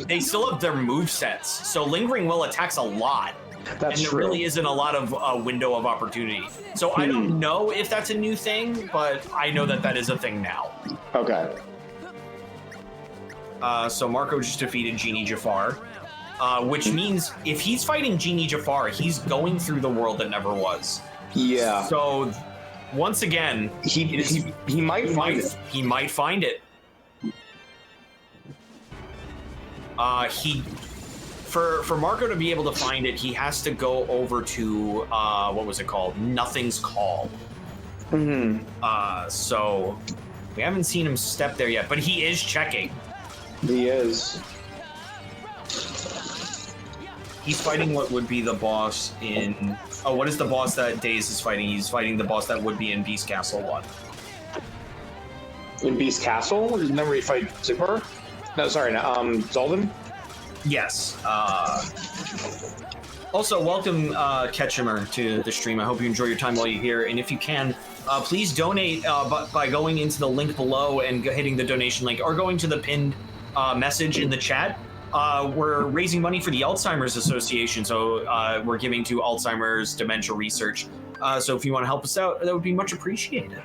they still have their movesets. So lingering will attacks a lot. That's and there true. really isn't a lot of window of opportunity. So I don't know if that's a new thing, but I know that is a thing now. Okay. So Marco just defeated Genie Jafar, which means if he's fighting Genie Jafar, he's going through the world that never was. Yeah. So once again, he might find it. He might find it. For Marco to be able to find it, he has to go over to what was it called? Nothing's Call. So we haven't seen him step there yet, but he is checking. He is. He's fighting what would be the boss in. Oh, what is the boss that Days is fighting? He's fighting the boss that would be in Beast Castle 1. In Beast Castle? Isn't that where you fight Zipper? No, sorry, Zolden? Yes. Also, welcome, Ketchumer, to the stream. I hope you enjoy your time while you're here. And if you can, please donate by going into the link below and hitting the donation link, or going to the pinned message in the chat. We're raising money for the Alzheimer's Association, so we're giving to Alzheimer's dementia research. So if you want to help us out, that would be much appreciated.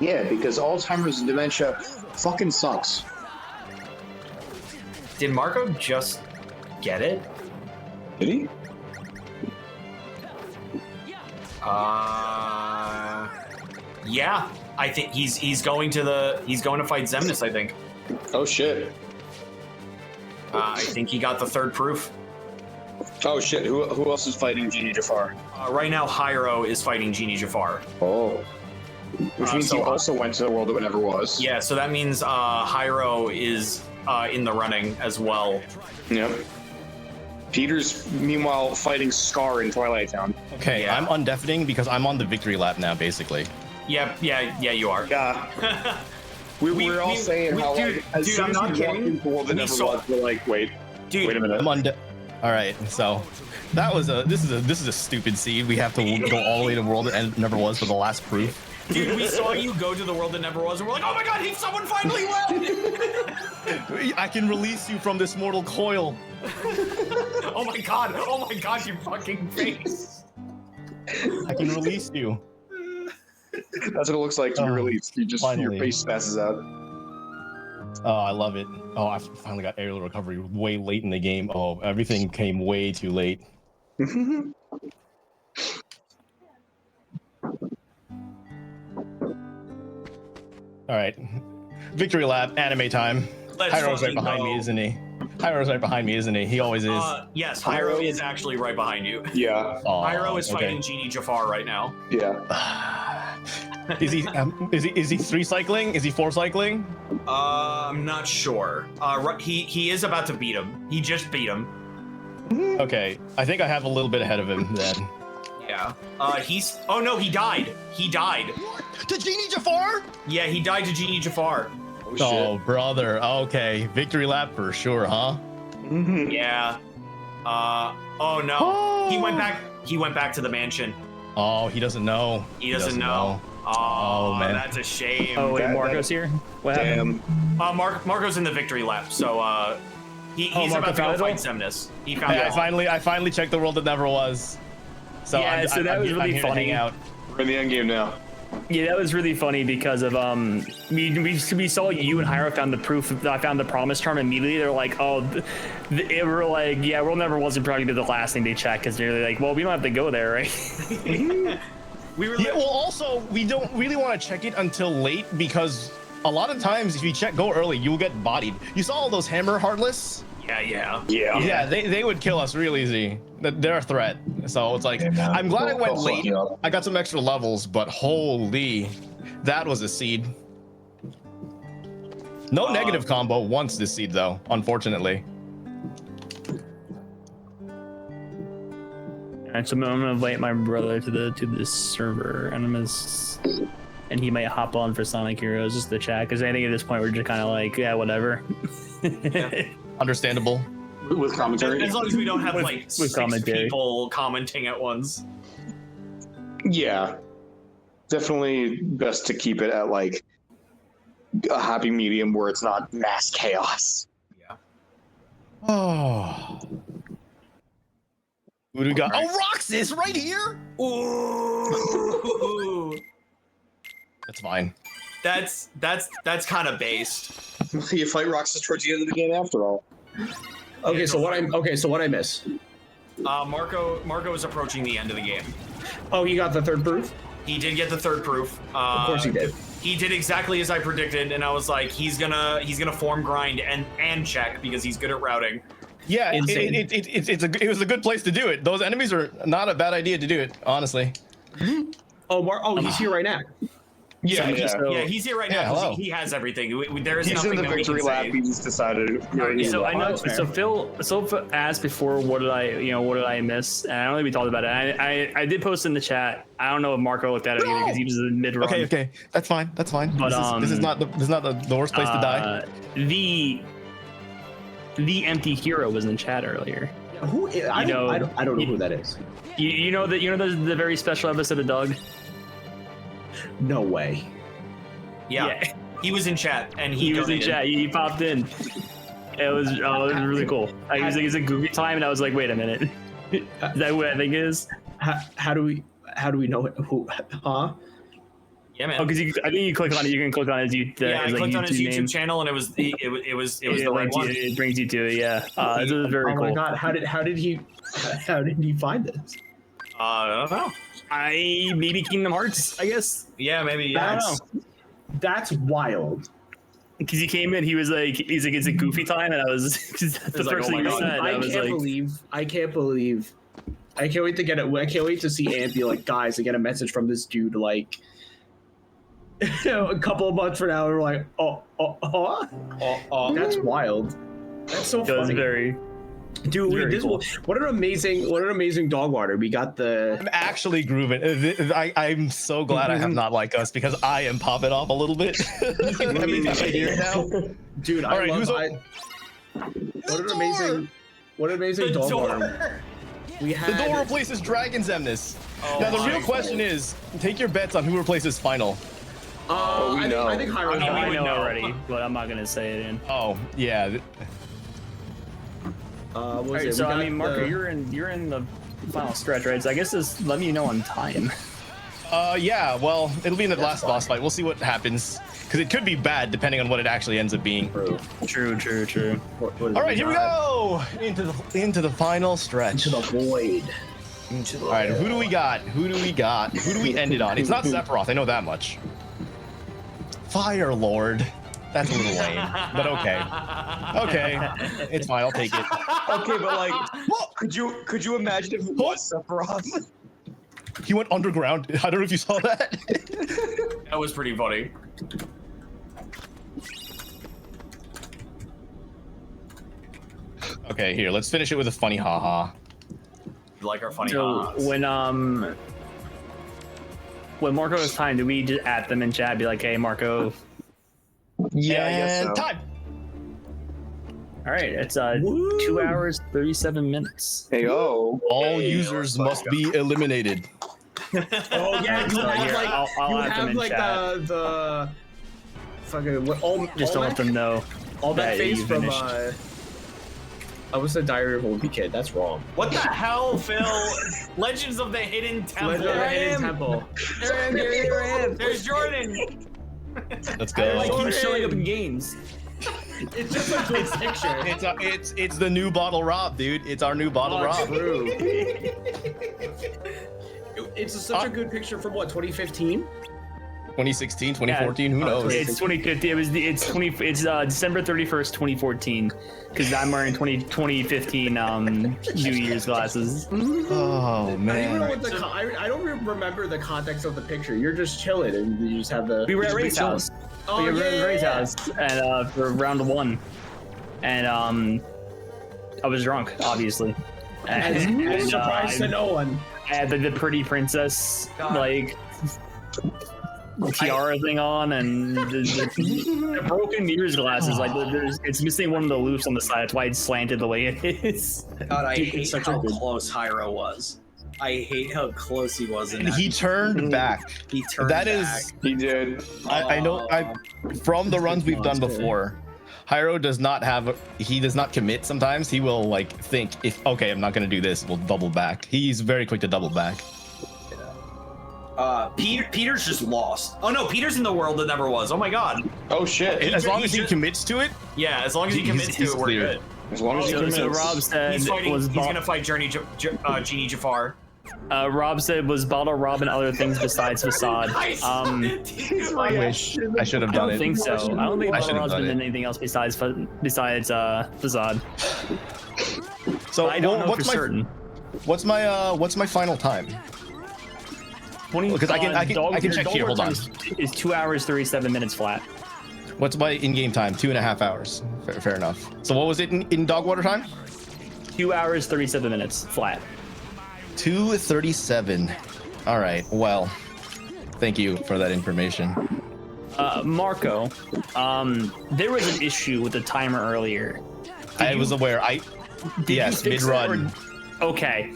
Yeah, because Alzheimer's and dementia fucking sucks. Did Marco just get it? Did he? Yeah. I think he's going to fight Xemnas, I think. Oh shit. I think he got the third proof. Oh shit, who else is fighting Genie Jafar? Right now, Hyro is fighting Genie Jafar. Oh. Which means he also went to the world that never was. Yeah, so that means Hyro is in the running as well. Yep. Peter's, meanwhile, fighting Scar in Twilight Town. Okay, Yeah. I'm undeafening because I'm on the victory lap now, basically. Yeah, you are. Yeah. We're all saying how, dude, like, as dude, soon I'm as not we walk kidding. into the world that We never saw- was, we're like, wait Dude, a minute. I'm all right, so that was this is a stupid seed. We have to go all the way to the world that never was for the last proof. Dude, we saw you go to the world that never was, and we're like, oh my god, someone finally won! I can release you from this mortal coil. Oh my god, your fucking face. I can release you. That's what it looks like to be released. You just, finally. your face passes out. Oh, I love it. Oh, I finally got aerial recovery way late in the game. Oh, everything came way too late. All right, victory lap, anime time. Let's Hyro's right fucking behind go. me, isn't he? Hyro's right behind me, isn't he? He always is. Yes, Hyro is actually right behind you. Yeah. Oh, Hyro is okay. fighting Genie Jafar right now. Yeah. Is he 3 cycling? Is he 4 cycling? I'm not sure. He is about to beat him. He just beat him. Okay, I think I have a little bit ahead of him then. Yeah. Oh no, he died. He died. To Genie Jafar? Yeah, he died to Genie Jafar. Oh, brother. Okay, victory lap for sure, huh? Yeah. Oh no. He went back. He went back to the mansion. Oh, he doesn't know. He doesn't know. Oh, man. That's a shame. Oh wait, Marco's here. What happened? Marco's in the victory lap, so he's Marco about to go found fight it? Xemnas. He found Hey, it. I finally checked the world that never was. So Yeah, so that was really I'm here to funny. hang out. We're in the end game now. Yeah, that was really funny because of we saw you and Hyro found the proof. I found the promise charm immediately. They're like, oh, we're like, yeah, world never wasn't probably the last thing they check because they're like, well, we don't have to go there, right? We were Yeah, well, also, we don't really want to check it until late because a lot of times if you go early, you'll get bodied. You saw all those hammer heartless? Yeah. Yeah, they would kill us real easy. they're a threat. So it's like, I'm glad I went late. I got some extra levels, but holy, that was a seed. No negative combo once this seed though, unfortunately. Alright, so I'm gonna invite my brother to this server, and he might hop on for Sonic Heroes just to chat. Because I think at this point we're just kind of like, yeah, whatever. Yeah. Understandable. With commentary. As long as we don't have like with six commentary. people commenting at once. Yeah, definitely best to keep it at like a happy medium where it's not mass chaos. Yeah. Oh. Who do we got? Oh, Roxas right here. Ooh. That's fine. That's kind of based. You fight Roxas towards the end of the game after all. Okay, so what I miss? Marco is approaching the end of the game. Oh, he got the third proof? He did get the third proof. Of course he did. He did exactly as I predicted, and I was like, he's gonna form grind and check because he's good at routing. Yeah, it was a good place to do it. Those enemies are not a bad idea to do it, honestly. Oh, he's here right now. Yeah, He's here right now because he has everything. There is he's nothing in the that we victory can lap. say. He just decided. So I know. So Phil asked before, what did I miss? And I don't think we talked about it. I did post in the chat. I don't know if Marco looked at it either because he was in mid run. Okay, that's fine. But this is not the worst place to die. The empty hero was in chat earlier. Who? I don't know who that is. You know the very special episode of Doug. No way. Yeah. He was in chat and he was in chat. He popped in. It was really cool. He was like, "It's a goofy time," and I was like, "Wait a minute, is that who I think it is?" How do we know it? Who? Huh? Yeah, man. Oh, because I think you click on it. You can click on his I clicked on his YouTube name. channel and it was the right one. It brings you to it. Yeah, it was very cool. Oh my god! How did he find this? I don't know. Maybe Kingdom Hearts, I guess. Yeah, maybe. Yeah. I don't know. That's wild. Because he came in, he's like, it's a goofy time, and I was that's the first thing he said. I can't believe. I can't wait to get it. I can't wait to see Ant be like, guys, I get a message from this dude like a couple of months from now. We're like, that's wild. That's so funny. It was very. Dude, cool. what an amazing Dogwater. We got the. I'm actually grooving. I'm so glad I have not like us because I am popping off a little bit. Every time I hear it now. Dude, all right, what an amazing Dogwater. The door replaces Dragon's Emnus. Now the real question is, take your bets on who replaces Final. I think Hyro. I know already, but I'm not gonna say it in. Oh yeah. So I mean, Marco, you're in the final stretch, right? So I guess this let me know on time. Yeah. Well, it'll be in the last boss fight. We'll see what happens because it could be bad depending on what it actually ends up being. True. All right, here we go into the final stretch. Into the void. All right, who do we got? Who do we end it on? It's not Sephiroth. I know that much. Fire Lord. That's a little lame, but okay. Okay, it's fine. I'll take it. Okay, but like, could you imagine if it was Sephiroth? He went underground. I don't know if you saw that. That was pretty funny. Okay, here. Let's finish it with a funny haha. You like our funny So ha-has. when Marco has time, do we just at them in chat, be like, "Hey, Marco." Yeah, I guess so. Time. All right, it's 2 hours 37 minutes. Hey, oh. All users must be eliminated. Oh yeah, you have like the fucking Just don't let them know. All that face you from finished. I was the Diary of a Wimpy Kid. That's wrong. What the hell, Phil? Legends of the Hidden Temple. Legend of the Hidden Temple. There I am. There's Jordan. Let's go. Like he's showing up in games. It's just a good picture. It's the new Bottle Rob, dude. It's our new Bottle Rob. True. It's such a good picture from what, 2015? 2016, 2014, who knows? It's 2015. It's December 31st, 2014. Because I'm wearing 2015 New Year's glasses. Oh I don't even know man. what I don't remember the context of the picture. You're just chilling and you just have the. We were at just Ray's chilling. house. Oh, We were yeah, at Ray's yeah. house and for round 1, and I was drunk, obviously. As surprise to no one. I had the pretty princess God. like tiara thing on, and the broken mirror's glasses. Like it's missing one of the loops on the side. That's why it's slanted the way it is. God, I Dude, hate such a how good- close Hyro was. I hate how close he was in that. He turned back. He turned That back. is, He did. I know. From the runs we've done before, Hyro does not have. He does not commit. Sometimes he will like think, if okay, I'm not gonna do this, we'll double back. He's very quick to double back. Peter's just lost. Oh no, Peter's in the world that never was. Oh my god. Oh shit. As long as he just- commits to it, Yeah, as long as he commits to he's it, we're clear. good. As long as he So commits. Rob said He's fighting. was He's gonna fight Genie Jafar. Rob said was Bottle Rob and other things besides Facade. I wish I should have I done don't it. think so. I don't think I Bottle should have Rob's done been it. in anything else besides Facade. So I don't know what's for my certain. what's my final time? 20, Because I can check here. Hold on. Is 2 hours 37 minutes flat. What's my in-game time? 2.5 hours. Fair enough. So what was it in Dogwater time? 2 hours 37 minutes flat. 2:37. All right. Well, thank you for that information. Marco, there was an issue with the timer earlier. I was aware. Did you Yes, fix it, mid-run. or- Okay.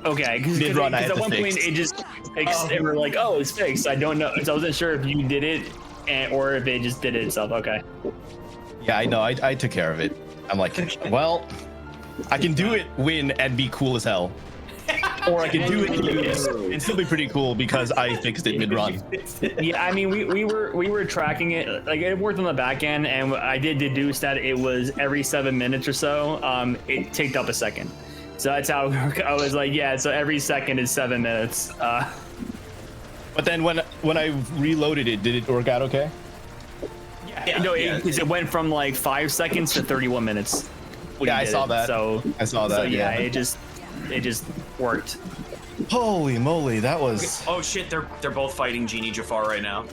Because Mid-run, I had at to one fix. point it just fixed, and we're like, oh, it's fixed. I don't know. So I wasn't sure if you did it, or if it just did it itself. Okay. Yeah, I know. I took care of it. I'm like, well, I can do it, win, and be cool as hell. Or I can do it, lose, and still be pretty cool because I fixed it mid-run. Yeah, I mean, we were tracking it. Like, it worked on the back end, and I did deduce that it was every 7 minutes or so. It ticked up a second. So that's how I was like, yeah. So every second is 7 minutes. But then when I reloaded it, did it work out okay? It went from like 5 seconds to 31 minutes. when Yeah, you I did saw it. that. So I saw that. So yeah, yeah. it just worked. Holy moly, that was. Oh shit, they're both fighting Genie Jafar right now.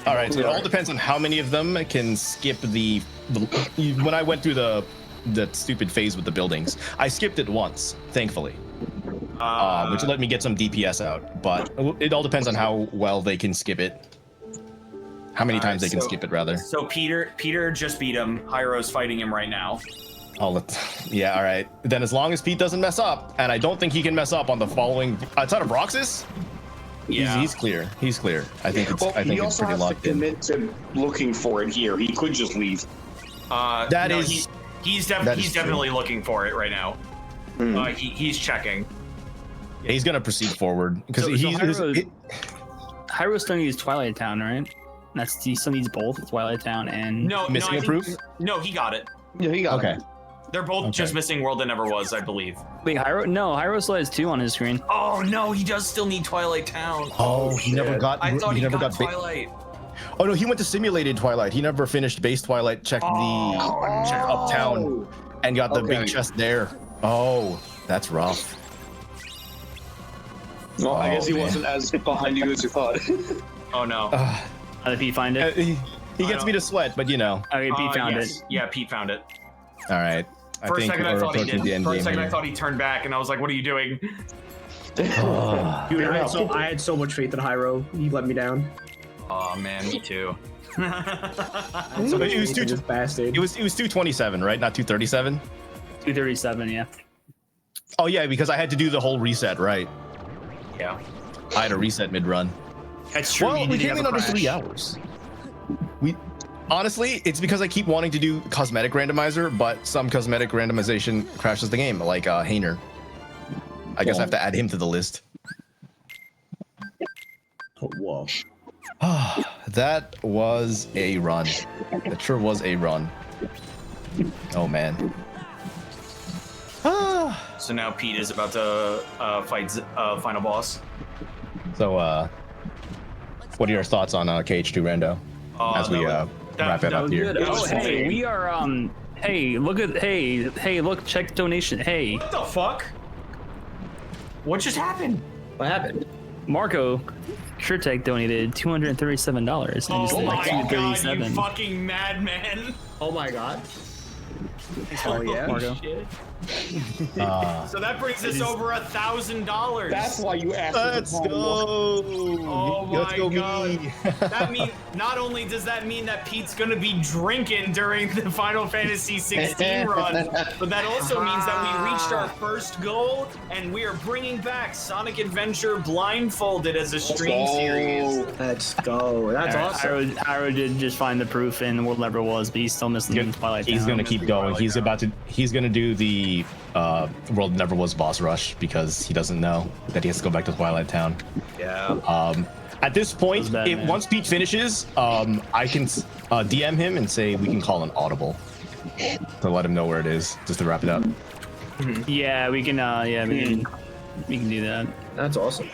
All right, so it all depends on how many of them can skip the when I went through the stupid phase with the buildings, I skipped it once, thankfully, which let me get some DPS out. But it all depends on how well they can skip it. How many times they can skip it, rather. So Peter just beat him. Hyro's fighting him right now. Yeah, all right. Then as long as Pete doesn't mess up, and I don't think he can mess up on the following outside of Roxas. Yeah, he's clear. He's clear. I think it's. Well, I think he it's also pretty has to locked in. commit to looking for it here. He could just leave. He's definitely looking for it right now. He's checking. Yeah, he's gonna proceed forward because Hyro still needs Twilight Town, right? He still needs both Twilight Town and missing a proof. No, he got it. Yeah, he got okay. it. They're both just missing World That Never Was, I believe. Wait, Hyro still has 2 on his screen. Oh no, he does still need Twilight Town. Oh, he never got. I thought he never got got Twilight. Oh no, he went to simulated Twilight. He never finished base Twilight. Checked checked Uptown and got the big chest there. Oh, that's rough. Well, I guess he wasn't as behind you as you thought. Oh no. How did Pete find it? He gets me to sweat, but you know. Okay, Pete found it. Yeah, Pete found it. All right. For a second, I thought he did. The end For a game second, I here. thought he turned back, and I was like, "What are you doing?" Dude, I had so much faith in Hyro. He let me down. Oh man, me too. So it was This bastard. It was 227, right? Not 237. 237, yeah. Oh yeah, because I had to do the whole reset, right? Yeah. I had a reset mid-run. That's true. Well, you we didn't came have in a under 3 crash. hours. Honestly, it's because I keep wanting to do cosmetic randomizer, but some cosmetic randomization crashes the game, like Hainer. I guess I have to add him to the list. Oh, whoa. That was a run. That sure was a run. Oh man. So now Pete is about to fight final boss. So What are your thoughts on KH2 Rando as we wrap it up here? Oh, hey, we are hey, look, check donation. Hey, What the fuck? What just happened? What happened? Marco Tryptech donated $237. Oh my god, you 237. fucking madman! Oh my god. Oh yeah, Marco. Shit. So that brings us over $1,000. That's why you asked. Let's go. Oh Let's my go, god. me. That means not only does that mean that Pete's gonna be drinking during the Final Fantasy 16 run, but that also means that we reached our first goal and we are bringing back Sonic Adventure blindfolded as a stream series. Let's go. That's awesome. Hyro did just find the proof in World Never Was, but he's still missing the Twilight. He's Town. gonna keep going. He's gonna do the World Never Was boss rush because he doesn't know that he has to go back to Twilight Town. Yeah. At this point, bad, man. once Pete finishes, I can DM him and say we can call an audible to let him know where it is, just to wrap it up. Yeah, we can. We can do that. That's awesome.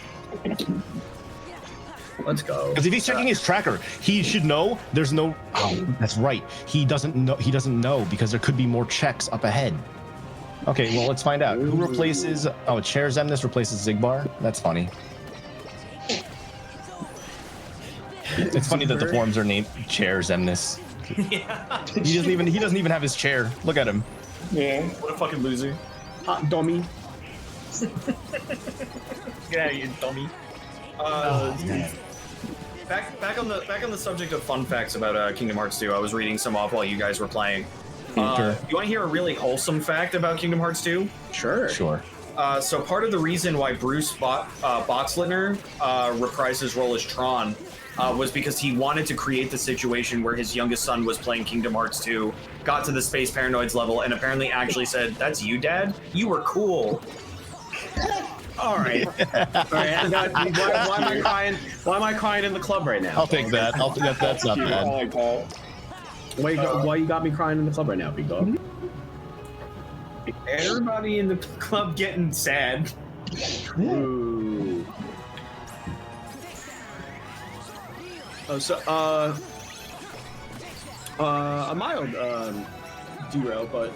Let's go. Because if he's checking his tracker, he should know there's no. Oh, that's right. He doesn't know. He doesn't know because there could be more checks up ahead. Okay, well, let's find out. Who replaces... Oh, Chair Zemnis replaces Zigbar? That's funny. It's funny that the forums are named Chair Zemnis. Yeah. He doesn't even have his chair. Look at him. Yeah. What a fucking loser. Hot dummy. Get out of here, dummy. Back on the subject of fun facts about Kingdom Hearts 2, I was reading some off while you guys were playing. You want to hear a really wholesome fact about Kingdom Hearts 2? Sure. So part of the reason why Bruce Boxleitner reprised his role as Tron was because he wanted to create the situation where his youngest son was playing Kingdom Hearts 2, got to the Space Paranoids level, and apparently actually said, "That's you, Dad? You were cool." All right. Why am I crying? Why am I crying in the club right now? I'll take that. That's not bad. Why you got me crying in the club right now, big dog? Everybody in the club getting sad. Ooh. Oh, so a mild derail, but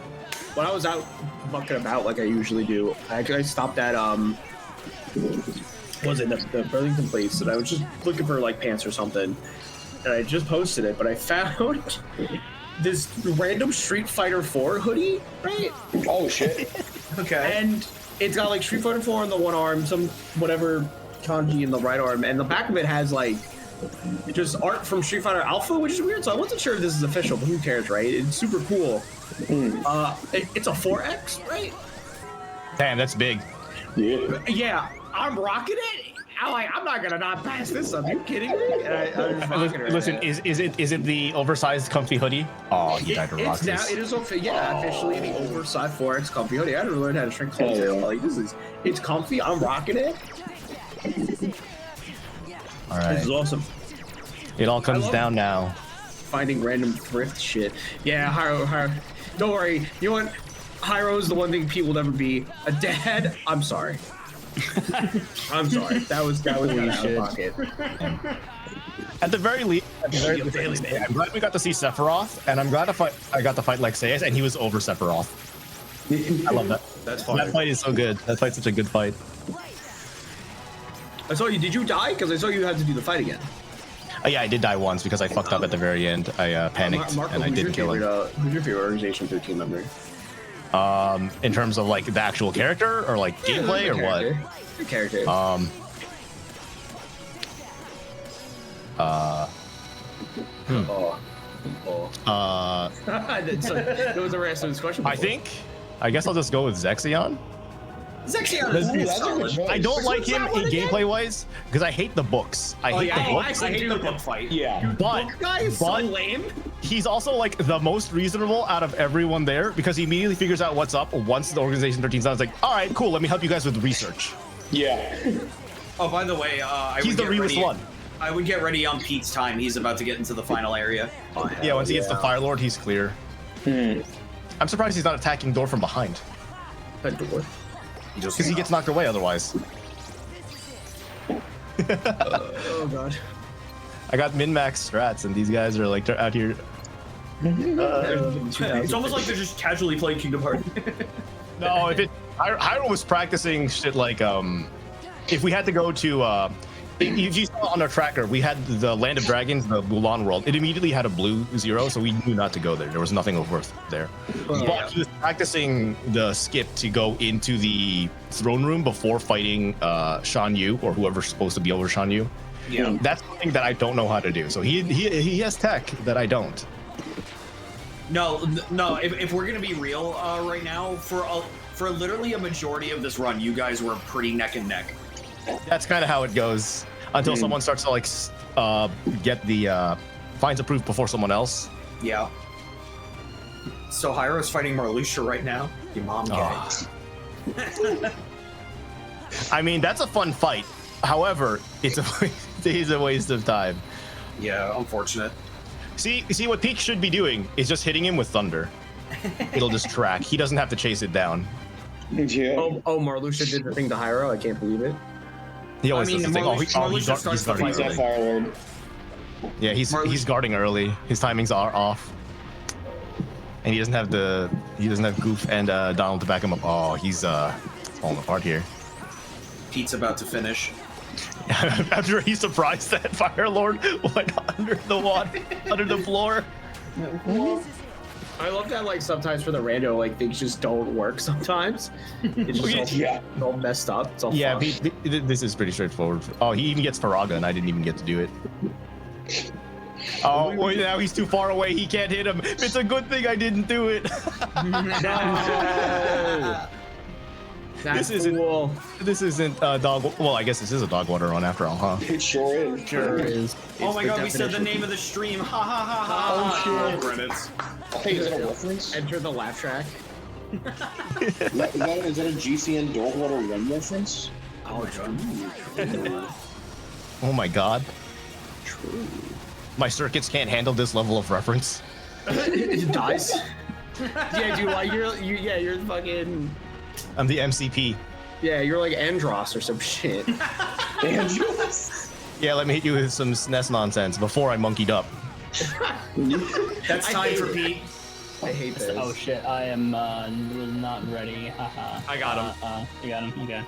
when I was out mucking about like I usually do, I stopped at was it the Burlington place, and I was just looking for like pants or something, and I just posted it, but I found this random Street Fighter 4 hoodie, right? Oh shit. Okay. And it's got like Street Fighter 4 on the one arm, some whatever kanji in the right arm, and the back of it has like just art from Street Fighter Alpha, which is weird. So I wasn't sure if this is official, but who cares, right? It's super cool. It's a 4X, right? Damn, that's big. Yeah. Yeah, I'm rocking it. I'm not gonna not pass this up. Are you kidding me? I'm just rocking it right Listen, now. is it the oversized comfy hoodie? Oh, you died to rock It's now, this. it is officially the oversized 4X comfy hoodie. I had to learn how to shrink clothes. Like it's comfy. I'm rocking it. All right. This is awesome. It all comes down now. Finding random thrift shit. Yeah, Hyro. Don't worry. You know what? Hyro's the one thing Pete will never be. A dad. I'm sorry. I'm sorry. That was kind of out of pocket. At the very least, I'm glad we got to see Sephiroth, and I'm glad I got to fight Lexaeus, and he was over Sephiroth. I love that. That's fine. That fight is so good. That fight's such a good fight. I saw you. Did you die? Because I saw you had to do the fight again. Oh, yeah, I did die once because I fucked up at the very end. I panicked Marco, and I didn't kill him. Who's your favorite Organization 13 member? In terms of like the actual character or like gameplay or what? Your character. That was a random question. I guess I'll just go with Zexion. Zexion is solid. I don't like him in gameplay wise because I hate the books. I hate the books. I hate the book fight. Yeah. But guy is so lame. He's also like the most reasonable out of everyone there because he immediately figures out what's up once the Organization 13's done. It's like, all right, cool. Let me help you guys with research. Yeah. Oh, by the way, He's the realest one. I would get ready on Pete's time. He's about to get into the final area. Yeah, once he gets the Fire Lord, he's clear. I'm surprised he's not attacking Door from behind. That door. Because he gets knocked away otherwise. Oh god. I got min-max strats, and these guys are like out here. It's almost like they're just casually playing Kingdom Hearts. No, Hyro was practicing shit like if we had to go to if you saw on our tracker, we had the Land of Dragons, the Mulan world. It immediately had a blue 0, so we knew not to go there. There was nothing of worth there. But he was practicing the skip to go into the throne room before fighting Shan Yu or whoever's supposed to be over Shan Yu. Yeah, that's something that I don't know how to do. So he has tech that I don't. No. If we're gonna be real right now, for literally a majority of this run, you guys were pretty neck and neck. That's kind of how it goes until someone starts to like get the finds a proof before someone else. Yeah. So Hyro's fighting Marluxia right now. Your mom gay. I mean, that's a fun fight. However, it's a waste of time. Yeah, unfortunate. See what Peak should be doing is just hitting him with thunder. It'll just track. He doesn't have to chase it down. Yeah. Oh, Marluxia did the thing to Hyro. I can't believe it. He always does the thing. He's guarding He's that early. Fire Lord. Yeah, he's guarding early. His timings are off, and he doesn't have Goof and Donald to back him up. Oh, he's falling apart here. Pete's about to finish. After he's surprised that Fire Lord went under the water, under the floor. I love that, like, sometimes for the rando, like, things just don't work sometimes. It's just all messed up. It's all Yeah, fucked. this is pretty straightforward. Oh, he even gets Faraga, and I didn't even get to do it. Oh, wait, now he's too far away. He can't hit him. It's a good thing I didn't do it. No. That's cool. This isn't dog. Well, I guess this is a Dogwater run after all, huh? It sure is. Sure is. Oh my god, we said the name of the stream. Ha ha ha ha. Oh, shit. Credits. Hey, is that a reference? Enter the laugh track. Is that a GCN Dogwater run reference? Oh, John. Oh my god. True. My circuits can't handle this level of reference. It dies. Yeah, dude, like you're fucking. I'm the MCP. Yeah, you're like Andros or some shit. Andros? Yeah, let me hit you with some SNES nonsense before I monkeyed up. That's time for Pete. I hate this. Oh shit, I am not ready. Haha. I got him. You got him. Okay.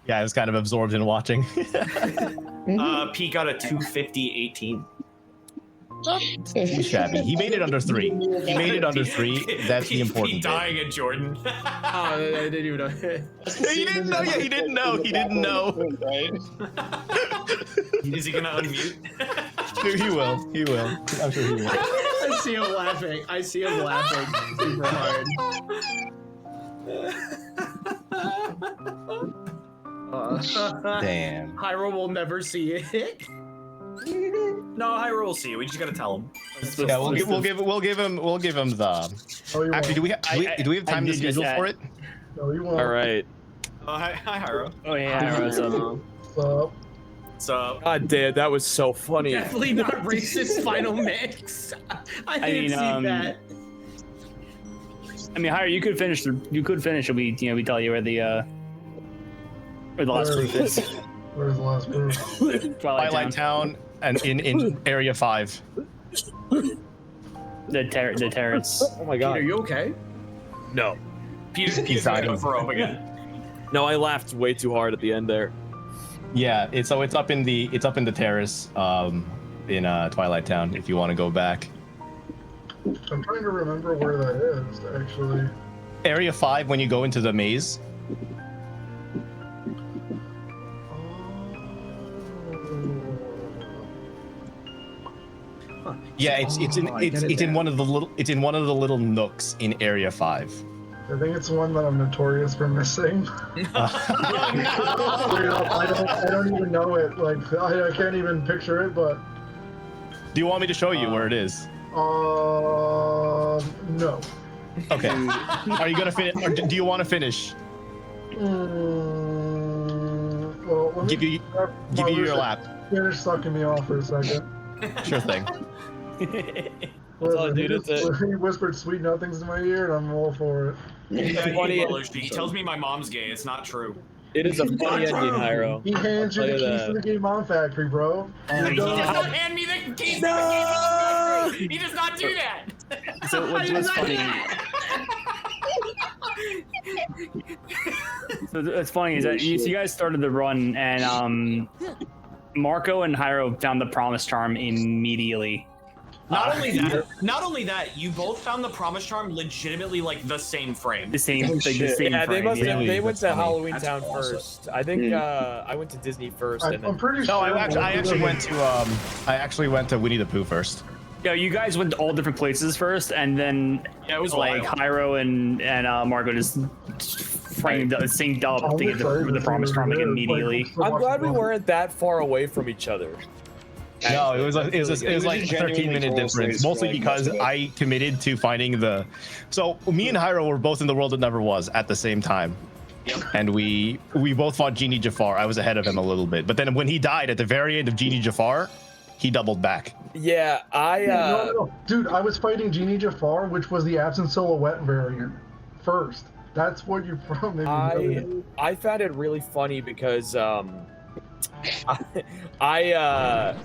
Yeah, I was kind of absorbed in watching. Pete got a 250-18. Too shabby. He made it under 3. He made it under 3. That's the important Pete thing. dying at Jordan. Oh, I didn't even know. He didn't know. Yeah, he didn't know. He didn't know. Is he gonna unmute? He will. He will. I'm sure he will. I see him laughing. I see him laughing super hard. Damn. Hyro will never see it. No, Hyro will see it. We just gotta tell him. Yeah, we'll give him the. Oh, you Actually, won't. do we have time to schedule for it? No, you won't. All right. Hi, Hyro. Oh yeah, Hyro, what's up? So, So, God damn, that was so funny. Definitely not racist final mix. I didn't see that. I mean, Hyro, you could finish. You could finish. And we tell you where the last proof is. where's the last proof? Twilight Town and in Area 5. The terrace. Oh my god. Are you okay? No. Pete's gonna go for rope again. No, I laughed way too hard at the end there. Yeah, it's up in the terrace in Twilight Town if you want to go back. I'm trying to remember where that is, actually. Area 5 when you go into the maze. Yeah, it's in one of the little nooks in Area 5. I think it's one that I'm notorious for missing. I don't even know it. Like I can't even picture it. But do you want me to show you where it is? No. Okay. Are you gonna finish? Or do you want to finish? Well, let me Give you your lap. Finish sucking me off for a second. Sure thing. all, dude, it's it. He whispered sweet nothings in my ear, and I'm all for it. He tells me my mom's gay. It's not true. It is a funny ending, Hyro. He hands you I'll the tell you keys to the Game On Factory, bro. He does not hand me the keys to the Game On Factory. He does not do that. So what's funny? So what's funny is that you guys started the run, and Marco and Hyro found the Promise Charm immediately. Not only that, you both found the Promise Charm legitimately like the same frame. The same Yeah, they frame. must have. They went to That's funny. Halloween That's Town awesome. first. I think I went to Disney first, and I'm then pretty No, sure. I actually went to Winnie the Pooh first. Yeah, you guys went to all different places first, and then Yeah, it was like wild. Hyro and Marco just framed synced up I'm to get the Promise Charm like immediately. I'm glad we weren't that far away from each other. No, it was like It was a a 13-minute genuinely difference, close mostly race, because right? I committed to finding the. So me and Hyro were both in the world that never was at the same time, and we both fought Genie Jafar. I was ahead of him a little bit, but then when he died at the very end of Genie Jafar, he doubled back. Yeah, No, dude, I was fighting Genie Jafar, which was the absent silhouette variant first. That's what you from. I found it really funny because I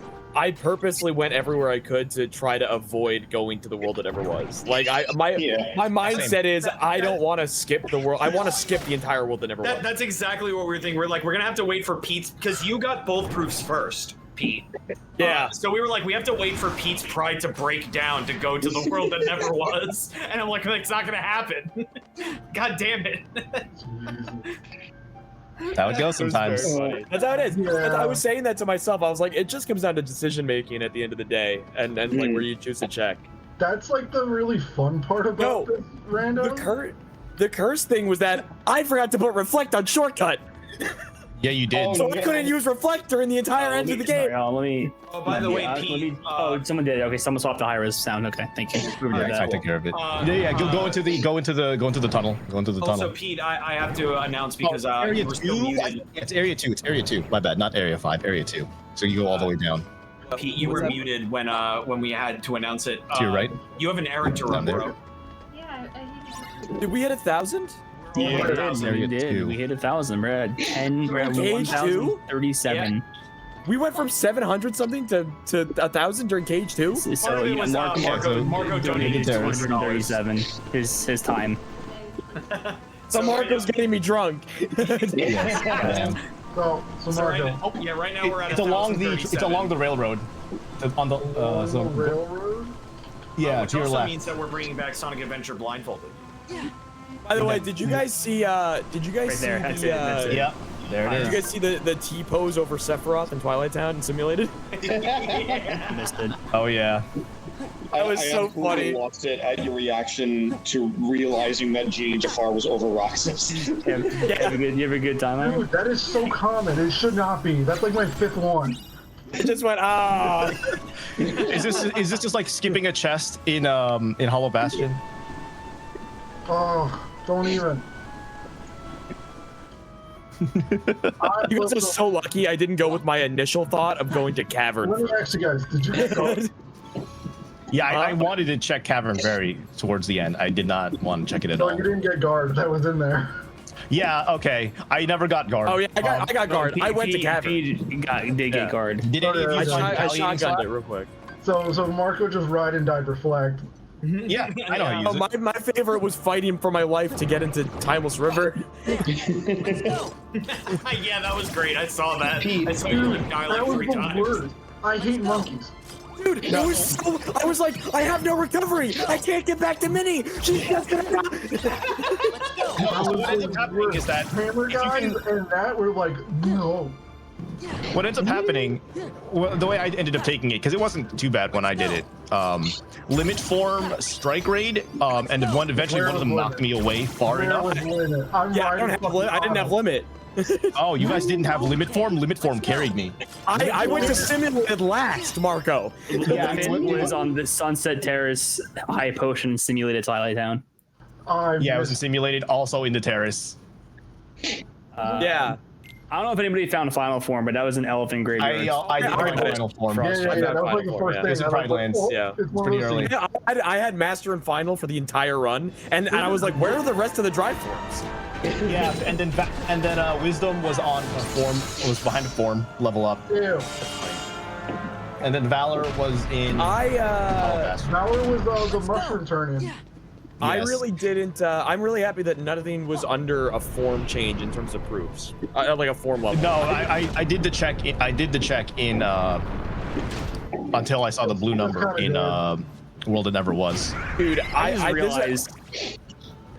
purposely went everywhere I could to try to avoid going to the world that never was. Like my mindset is I don't want to skip the world. I want to skip the entire world that never was. That's exactly what we were thinking. We're like, we're gonna have to wait for Pete's because you got both proofs first, Pete. Yeah. So we were like, we have to wait for Pete's pride to break down to go to the world that never was. And I'm like, it's not gonna happen. God damn it. That would go sometimes. That's how it is. Yeah. I was saying that to myself. I was like, it just comes down to decision making at the end of the day, and like where you choose to check. That's like the really fun part about this random. The curse thing was that I forgot to put reflect on shortcut, Yeah, you did. so I couldn't use reflect during the entire end of the game. Let me. Oh, by the way, Pete. Someone did it. Okay, someone swapped the Hyro's sound. Okay, thank you. I take care of it. Go into the tunnel. Go into the Also, tunnel. Pete, I have to announce because area we're still 2? muted. It's area 2. It's area 2. My bad. Not area 5. Area 2. So you go all the way down. Pete, you were muted when we had to announce it. To your right. You have an errand to run, Down there. bro. Yeah, Did we hit 1,000? Yeah, we Area did. 2. We hit 1,000. We're at 10. We're at Cage 2? 1,037. We went from 700 something to 1,000 during Cage 2. So Part of it yeah, was, Marco donated $200. 237. His time. So Marco's getting me drunk. Yes. So Marco. Right now we're at It's along the railroad. On the railroad. yeah, which to your also left. means that we're bringing back Sonic Adventure blindfolded. By the way, did you guys see? Did you guys see there, that's the? it, that's it. Yeah, there Did it you is. guys see the T pose over Sephiroth in Twilight Town and simulated? Missed it. Oh yeah. That was so absolutely funny. Lost it at your reaction to realizing that Genie Jafar was over Roxas. You have a good time, Hyro? Dude, that is so common. It should not be. That's like my 5th one. It just went ah. Is this just like skipping a chest in Hollow Bastion? Oh, don't even. You guys are so lucky. I didn't go with my initial thought of going to Cavern. Let me ask you guys, did you get caught? Yeah, I wanted to check Cavern very towards the end. I did not want to check it at No, all. you didn't get guard. That was in there. Yeah, okay. I never got guard. Oh yeah, I got guard. I went to Cavern. Did get guard. Did any of you I retaliate shotgunned it real quick. So Marco just ride and died reflect. Yeah, I know how to use Oh, it. my favorite was fighting for my life to get into Timeless River. Yeah, that was great. I saw that. Pete, I saw you dude, die that like was 3 the times. worst. I hate monkeys. Dude, it was so. I was like, I have no recovery. I can't get back to Minnie. She's just gonna die. What ends up happening is that Hammer if you guys can- and that were like, no. what ends up happening, the way I ended up taking it, because it wasn't too bad when I did it. Limit form, strike raid, and then eventually one of them knocked me away far Where enough. was limit? I'm Yeah, I riding don't have. fucking I didn't have limit. Oh, you guys didn't have limit form? Limit form carried me. I went to simulated last, Marco. Limit was on the Sunset Terrace High Potion simulated Twilight Town. Yeah, it was simulated also in the terrace. Yeah. I don't know if anybody found final form, but that was an elephant graveyard. I did find final form. Yeah, that was like the first thing. It's in Pride Lands. Yeah. It's one pretty of those early. things. Yeah, I had master and final for the entire run, and I was like, where are the rest of the drive forms? Yeah, and then wisdom was on a form, was behind a form level up. Ew. And then valor was in. Valor was the mushroom turn-in. I Yes. really didn't. I'm really happy that nothing was under a form change in terms of proofs, like a form level. No, I did the check. I did the check in until I saw the blue number in World It Never Was. Dude, I just realized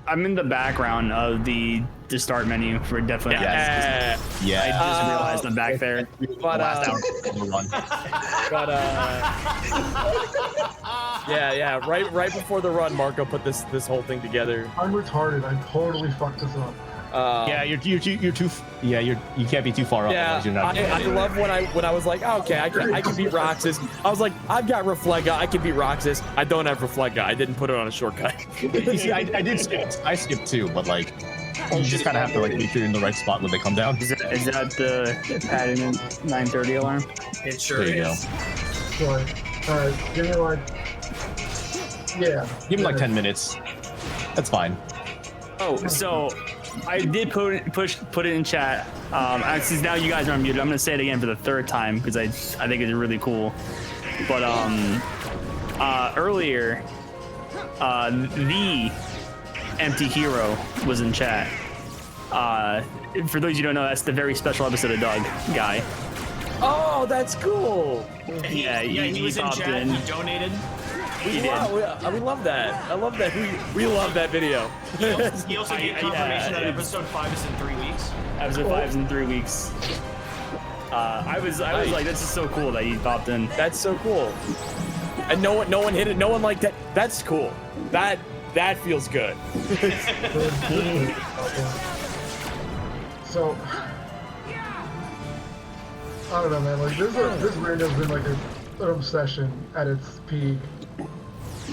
I'm in the background of the start menu for definitely. Yeah. I just realized I'm back there. But yeah. Right before the run, Marco put this whole thing together. I'm retarded. I totally fucked this up. Yeah, you're too. Yeah, you can't be too far up. Yeah, You're not I love when I was like, oh, okay, I can beat Roxas. I was like, I've got Reflega, I can beat Roxas. I don't have Reflega. I didn't put it on a shortcut. You see, I did skip. I skipped too, but like, you just kind of have to like make sure you're in the right spot when they come down. Is that the pattern 9:30 alarm? It sure There you is. So, all right, give me like, yeah. Give him like 10 minutes. That's fine. Oh, so I did put it in chat. Since now you guys are unmuted, I'm gonna say it again for the third time because I think it's really cool. But earlier, the empty hero was in chat. For those you don't know, that's the very special episode of Dog Guy. Oh, that's cool. Yeah, he was in popped chat. in. He donated. He did. We love that. I love that. We love that video. He also gave confirmation that episode 5 is in 3 weeks. Episode 5 is in 3 weeks. I was like, this is so cool that he popped in. That's so cool. And no one hit it. No one liked that. That's cool. That feels good. So, I don't know, man. Like this random's been like an obsession at its peak.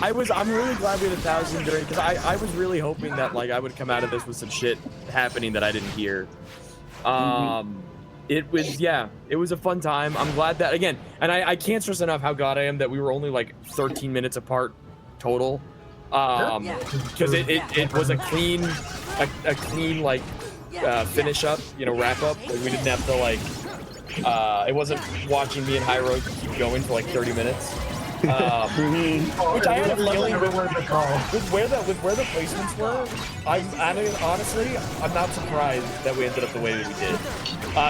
I'm really glad we had 1,000 during, because I was really hoping that like I would come out of this with some shit happening that I didn't hear. It was a fun time. I'm glad that, again, and I can't stress enough how glad I am that we were only like 13 minutes apart total. Because it was a clean like finish up, wrap up. Like, we didn't have to like it wasn't watching me and Hyro keep going for like 30 minutes. Which I had a feeling with where the placements were. Honestly, I'm not surprised that we ended up the way that we did.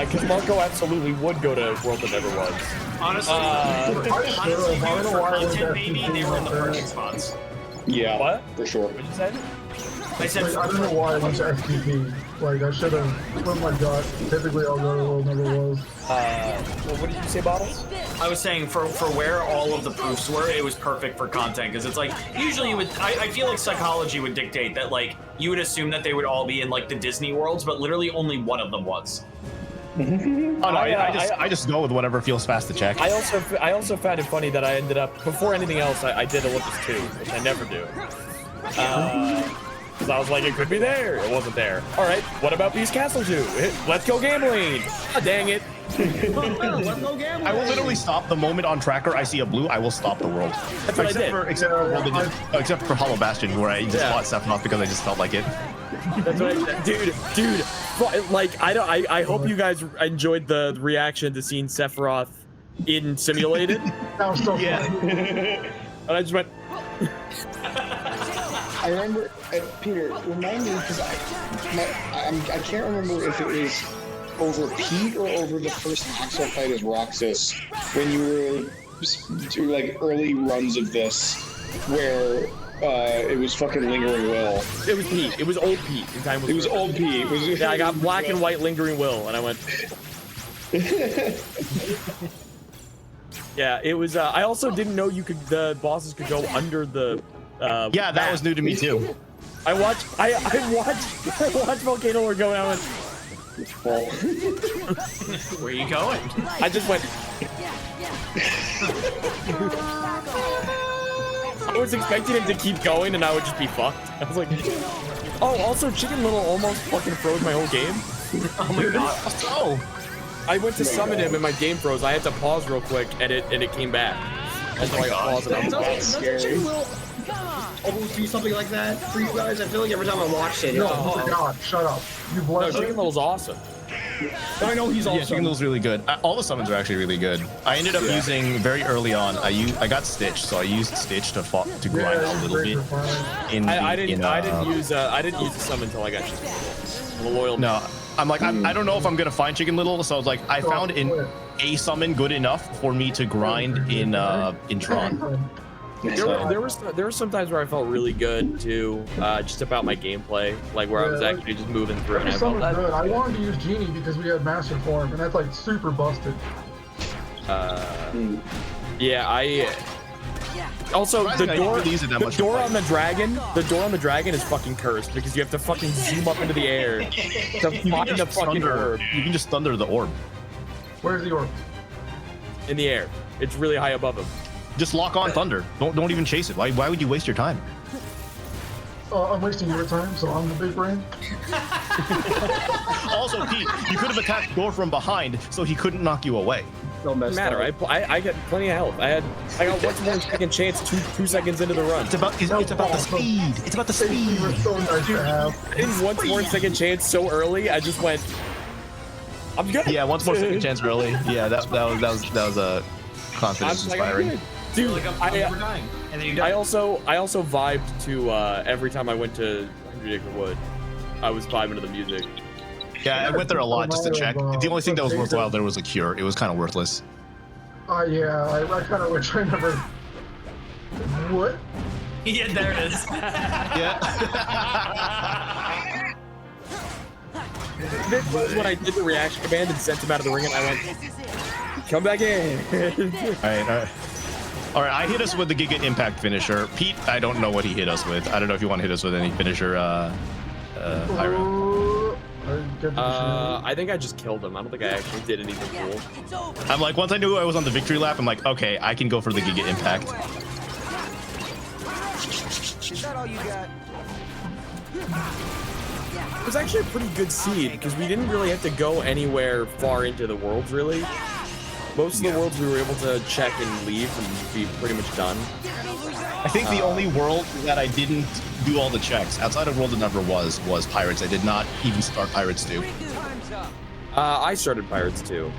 Because Marco absolutely would go to World That Never Was. Honestly, if you were for content, maybe they were in the parking spots. Yeah, what? For sure. What you said? I said, I don't know why I went to FTP. Like I should have. Oh my god! Typically, I'll go to World Never Was. Well, what did you say, Bottles? I was saying for where all of the proofs were, it was perfect for content because it's like usually you would. I feel like psychology would dictate that like you would assume that they would all be in like the Disney worlds, but literally only one of them was. Oh no, I just go with whatever feels fast to check. I also found it funny that I ended up, before anything else, I did Olympus 2, which I never do. Because I was like, it could be there. It wasn't there. All right, what about Beast Castle 2? Let's go gambling. Ah, dang it. I will literally stop the moment on tracker I see a blue. I will stop the world. That's what I did. Except for Hollow Bastion, where I just bought Sephiroth because I just felt like it. That's what I did. Dude, like I hope you guys enjoyed the reaction to seeing Sephiroth in simulated. That was so Yeah. And I just went. I remember, Peter, remind me, because I can't remember if it was over Pete or over the first Axel fight as Roxas, when you were doing like early runs of this, where it was fucking Lingering Will. It was Pete. It was old Pete. It was old Pete. Yeah, I got black and white Lingering Will, and I went. Yeah, it was. I also didn't know the bosses could go under the. Yeah, that was new to me too. I watched Volcano Lord go and I went. Where are you going? I just went. I was expecting him to keep going and I would just be fucked. I was like, oh, also Chicken Little almost fucking froze my whole game. Oh my god. Oh. I went to summon him and my game froze. I had to pause real quick and it came back. That's like claws and Doesn't Chicken Little almost do something like that for you guys? I feel like every time I watched it, No, oh my God, shut up. You No, blessed Chicken Little's awesome. I know he's Yeah, awesome. Chicken Little's really good. All the summons are actually really good. I ended up using very early on. I got Stitch, so I used Stitch to grind out a little bit. I didn't use a summon until I got Chicken Little. I'm a loyal. No, I'm like I don't know if I'm gonna find Chicken Little, so I was like I found a summon good enough for me to grind in Tron. There were some times where I felt really good too, just about my gameplay, like where I was actually just moving through. And I felt that. Good. I wanted to use Genie because we had Master Form, and that's like super busted. Yeah, I. Also, the door on the dragon is fucking cursed because you have to fucking zoom up into the air to find the fucking orb. You can just thunder the orb. Where's the orb? In the air. It's really high above him. Just lock on thunder. Don't even chase it. Why would you waste your time? I'm wasting your time, so I'm the big brain. Also, Pete, you could have attacked Door from behind, so he couldn't knock you away. Doesn't matter. I got plenty of health. I got once more second chance 2 seconds into the run. It's about the speed. It's about the speed. So nice to have. I didn't once more second chance so early. I just went. I'm good. Yeah, once more second chance early. Yeah, that was a confidence inspiring. Dude, I'm never dying. And then you die. I also vibed to every time I went to 100 Acre Wood, I was vibing to the music. Yeah, I went there a lot just to check. The only thing that was worthwhile there was a cure. It was kind of worthless. Yeah, I kind of wish I never. What? Yeah, there it is. Yeah. This was when I did the reaction command and sent him out of the ring, and I went, "Come back in." All right. I hit us with the Giga Impact finisher. Pete, I don't know what he hit us with. I don't know if you want to hit us with any finisher. Hyro. I think I just killed him. I don't think I actually did anything cool. I'm like, once I knew I was on the victory lap, I'm like, okay, I can go for the Giga Impact. Is that all you got? It was actually a pretty good seed because we didn't really have to go anywhere far into the worlds, really. Most of the worlds we were able to check and leave and be pretty much done. I think the only world that I didn't do all the checks outside of World that Never was Pirates. I did not even start Pirates 2. I started Pirates 2.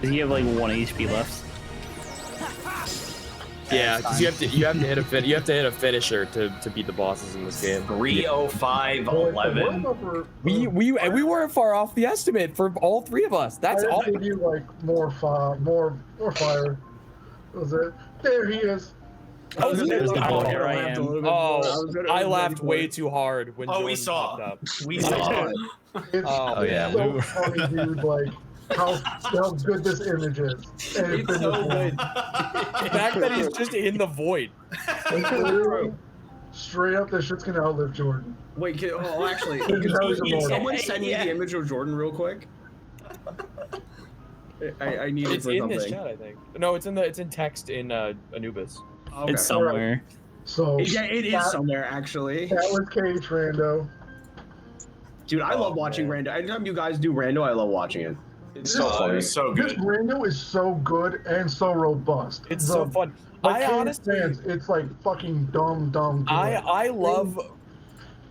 Does he have like 1 HP left? Yeah, because you have to hit a finisher to beat the bosses in this game. 3:05:11. We weren't far off the estimate for all three of us. That's I all. give you like more fire. Was it? There he is. Oh, here I am. Oh, I laughed way too hard when. Oh, we Jordan saw. popped up. We saw. It's Oh, yeah. so funny, dude. Like how good this image is. And It's so good. The fact that he's just in the void. Straight up, this shit's gonna outlive Jordan. Wait, actually, Can someone send me the image of Jordan real quick? I need it It's for in something. this chat, I think. No, it's in text in Anubis. Okay. It's somewhere. So Yeah, it is somewhere actually. that was Cage Rando. Dude, I love watching Rando. Anytime you guys do Rando, I love watching it. It's so funny. It's so This good. Rando is so good and so robust. It's so fun. Like, I Cage honestly, fans, it's like fucking dumb good. I love.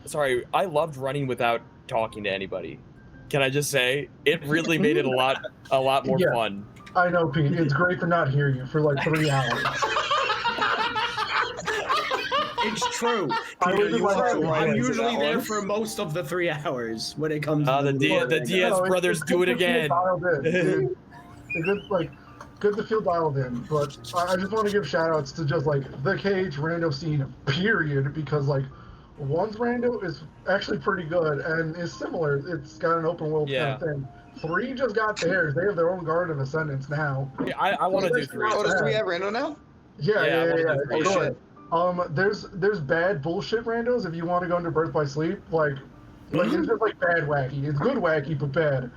Sorry, I loved running without talking to anybody. Can I just say it really made it a lot more Yeah. fun. I know, Pete. It's great to not hear you for like 3 hours. It's true. I'm usually there for most of the 3 hours when it comes to The Diaz brothers do it again. It's good to feel dialed in, but I just want to give shout outs to just like the Cage Rando scene, period, because like one's Rando is actually pretty good and is similar. It's got an open world kind of thing. 3 just got theirs. They have their own Guard of Ascendance now. Yeah, I want to do 3. Oh, does 3 have Rando now? Yeah. Oh, Go shit. ahead. There's bad bullshit randos if you want to go into Birth by Sleep. Like it's just like bad wacky. It's good wacky, but bad.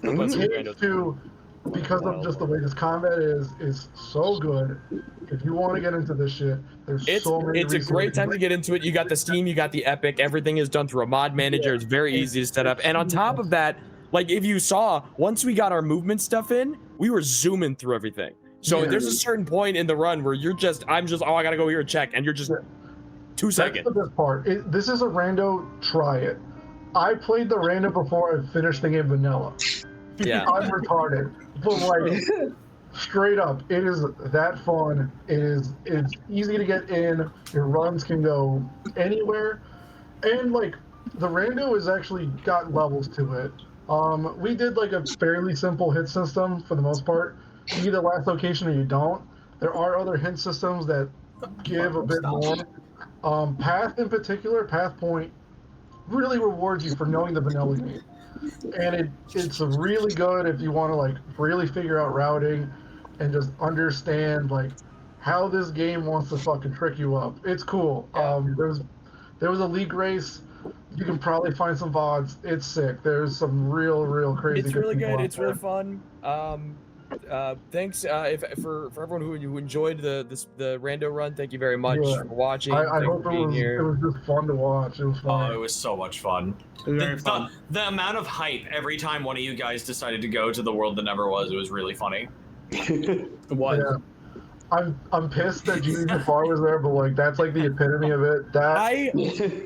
Cage 2, because of just the way this combat is so good. If you want to get into this shit, there's so many. It's a great time to get into it. You got the Steam, you got the Epic. Everything is done through a mod manager. It's very easy to set up. And on top of that, like if you saw, once we got our movement stuff in, we were zooming through everything. So Yeah. there's a certain point in the run where I'm just, oh, I gotta go here and check, and you're just 2 seconds. That's the best part. This is a rando, try it. I played the rando before I finished the game vanilla. Yeah. I'm retarded. But like, straight up, it is that fun. It's easy to get in. Your runs can go anywhere. And like, the rando has actually got levels to it. We did like a fairly simple hit system for the most part. You get the last location or you don't. There are other hint systems that give a bit more. Path in particular, Path Point, really rewards you for knowing the vanilla game. And it's really good if you want to like really figure out routing and just understand like how this game wants to fucking trick you up. It's cool. There was a league race. You can probably find some VODs. It's sick. There's some real crazy. It's really people good. out It's there. really fun. Thanks for everyone who enjoyed the rando run. Thank you very much Yeah. for watching. I Thank you hope for it being was here. just fun to watch. It was fun. Oh, it was so much fun. Very fun. The amount of hype every time one of you guys decided to go to the world that never was, it was really funny. What? Yeah. I'm pissed that Genie Jafar was there, but like that's like the epitome of it. That I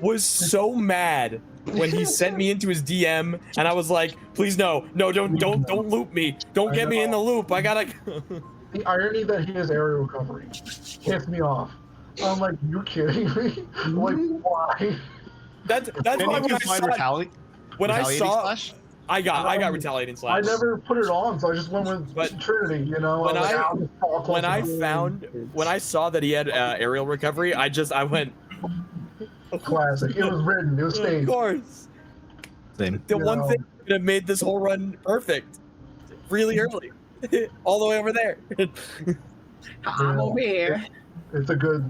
was so mad when he sent me into his DM, and I was like, "Please no, don't loop me, don't get me in the loop. I gotta." the irony that he has aerial recovery pissed me off. I'm like, you kidding me? Like, why? That's Didn't why you when I find saw when I retaliating saw slash? I got retaliating I slash. never put it on, so I just went with Trinity. You know, when when I saw that he had aerial recovery, I went classic. It was written. It was of staged. course. Same. The You one know. thing that could have made this whole run perfect, really early, all the way over there. I'm over here. It's a good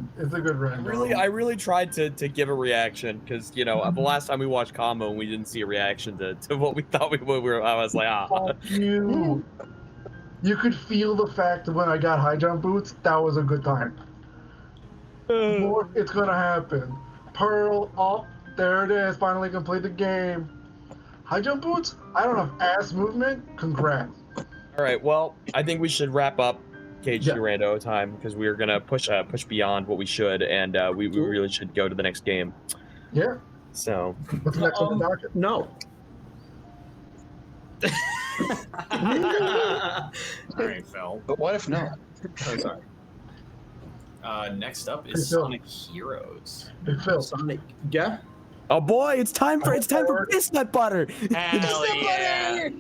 run. I really tried to give a reaction because the last time we watched combo and we didn't see a reaction to what we thought we were. I was like, Fuck you. You could feel the fact that when I got high jump boots, that was a good time. More, it's gonna happen. Pearl, oh, there it is. Finally complete the game. High jump boots? I don't have ass movement. Congrats. All right, well, I think we should wrap up KG Yeah. Rando time because we're gonna push beyond what we should, and we really should go to the next game. Yeah. So. What's next on the docket? No. All right, Phil. But what if not? Oh, sorry. Next up Hey, is Phil. Sonic Heroes. Big Phil. Sonic. Yeah. Oh boy, it's time for peanut butter. Hell yeah!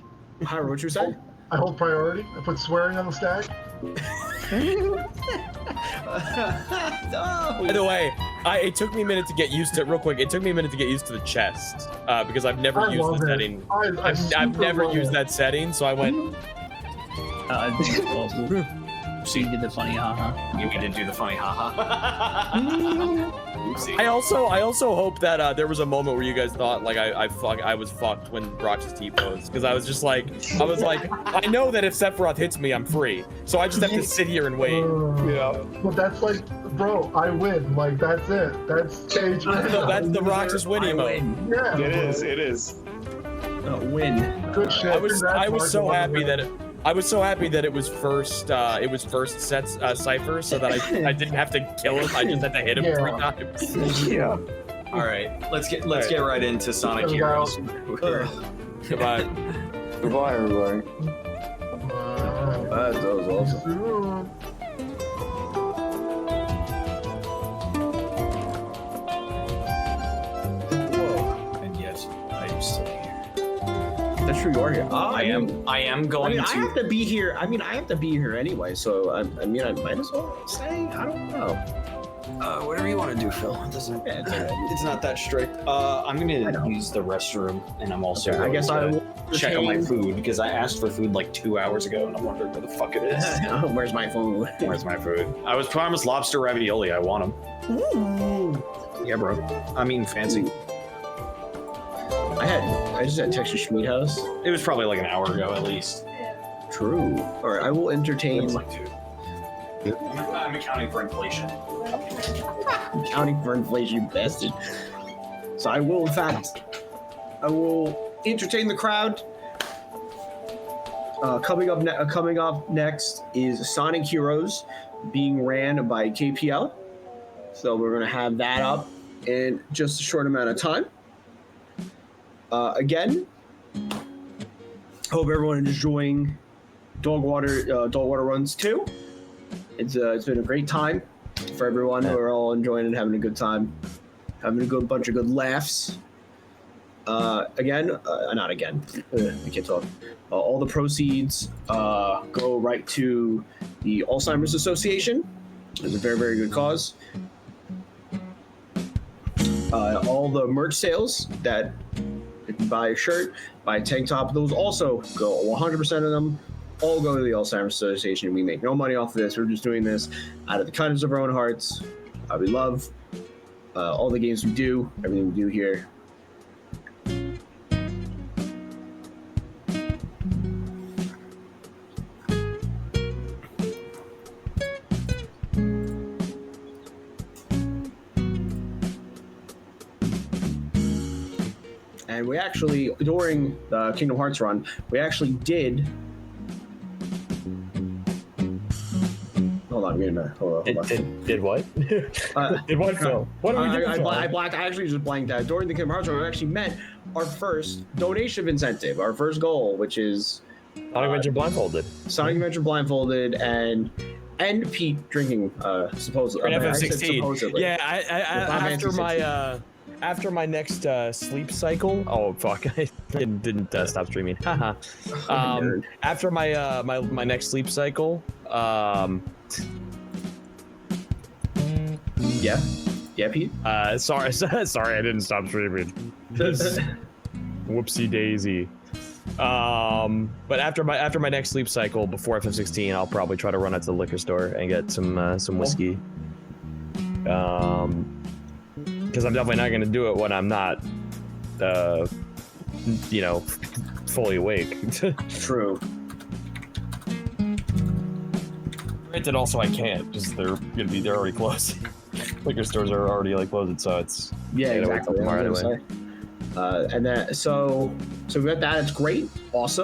Hyro, what you say? I hold priority. I put swearing on the stack. By the way, it took me a minute to get used to. Real quick, it took me a minute to get used to the chest because I've never I used love the it. setting. I've super never love used it. that setting, so I went. So you did the funny haha. You need to do the funny haha. Oopsie. I also hope that there was a moment where you guys thought like I was fucked when Rox's T-posed because I was like I know that if Sephiroth hits me I'm free, so I just have to sit here and wait. But that's like, bro, I win. Like, that's it. That's stage. So that's the Roxas win emote. Yeah. It is. Win. Good shit. I was Congrats, so Mark. happy that it was first set Cypher so that I didn't have to kill him. I just had to hit him 3 times. Yeah. All right, let's get right into Sonic Let's Heroes. Goodbye. Goodbye, everybody. That was awesome. Soon. And yet, I am still here. That's true. You are here. I am going I to. have to be here. I have to be here anyway. So I might as well stay. I don't know. Whatever you want to do, Phil. It's not that strict. I'm gonna use the restroom, and I'm also Okay, I going guess to I will check on my retain- food because I asked for food like 2 hours ago, and I'm wondering where the fuck it is. Where's my phone? Where's my food? I was promised lobster ravioli. I want them. Yeah, bro. I'm eating fancy. I just had Texas Schmeat House. It was probably like an hour ago at least. True. All right, I will entertain. It's like 2. I'm accounting for inflation. Accounting for inflation, bastard. So I will, in fact, entertain the crowd Coming up next is Sonic Heroes, being ran by KPL. So we're gonna have that up in just a short amount of time. Again, hope everyone is enjoying Dogwater Runs 2. It's been a great time for everyone. We're all enjoying it, having a good time, having a good bunch of good laughs. Not again. I can't talk. All the proceeds go right to the Alzheimer's Association. It's a very, very good cause. All the merch sales that if you buy a shirt, buy a tank top, those also go 100% of them all go to the Alzheimer's Association. We make no money off of this. We're just doing this out of the kindness of our own hearts. We love all the games we do, everything we do here. And we actually, during the Kingdom Hearts run, we actually did. Hold on, wait a minute. Hold on. Did what? Did what, Phil? What are we doing? I actually just blanked out. During the Kingdom Hearts run, we actually met our first donation incentive, our first goal, which is Sonic Adventure Blindfolded. Sonic Adventure Blindfolded and Pete drinking, supposedly. FF16. Yeah, after my next sleep cycle. Oh fuck! I didn't stop streaming. Haha. After my next sleep cycle. Yeah, Pete. Sorry, I didn't stop streaming. Whoopsie daisy. But after my next sleep cycle before FF16, I'll probably try to run out to the liquor store and get some whiskey. Because I'm definitely not going to do it when I'm not, fully awake. True. Granted, also I can't, because they're already closed. Liquor stores are already closed, so it's exactly. Tomorrow anyway. And then so we got that. It's great, awesome.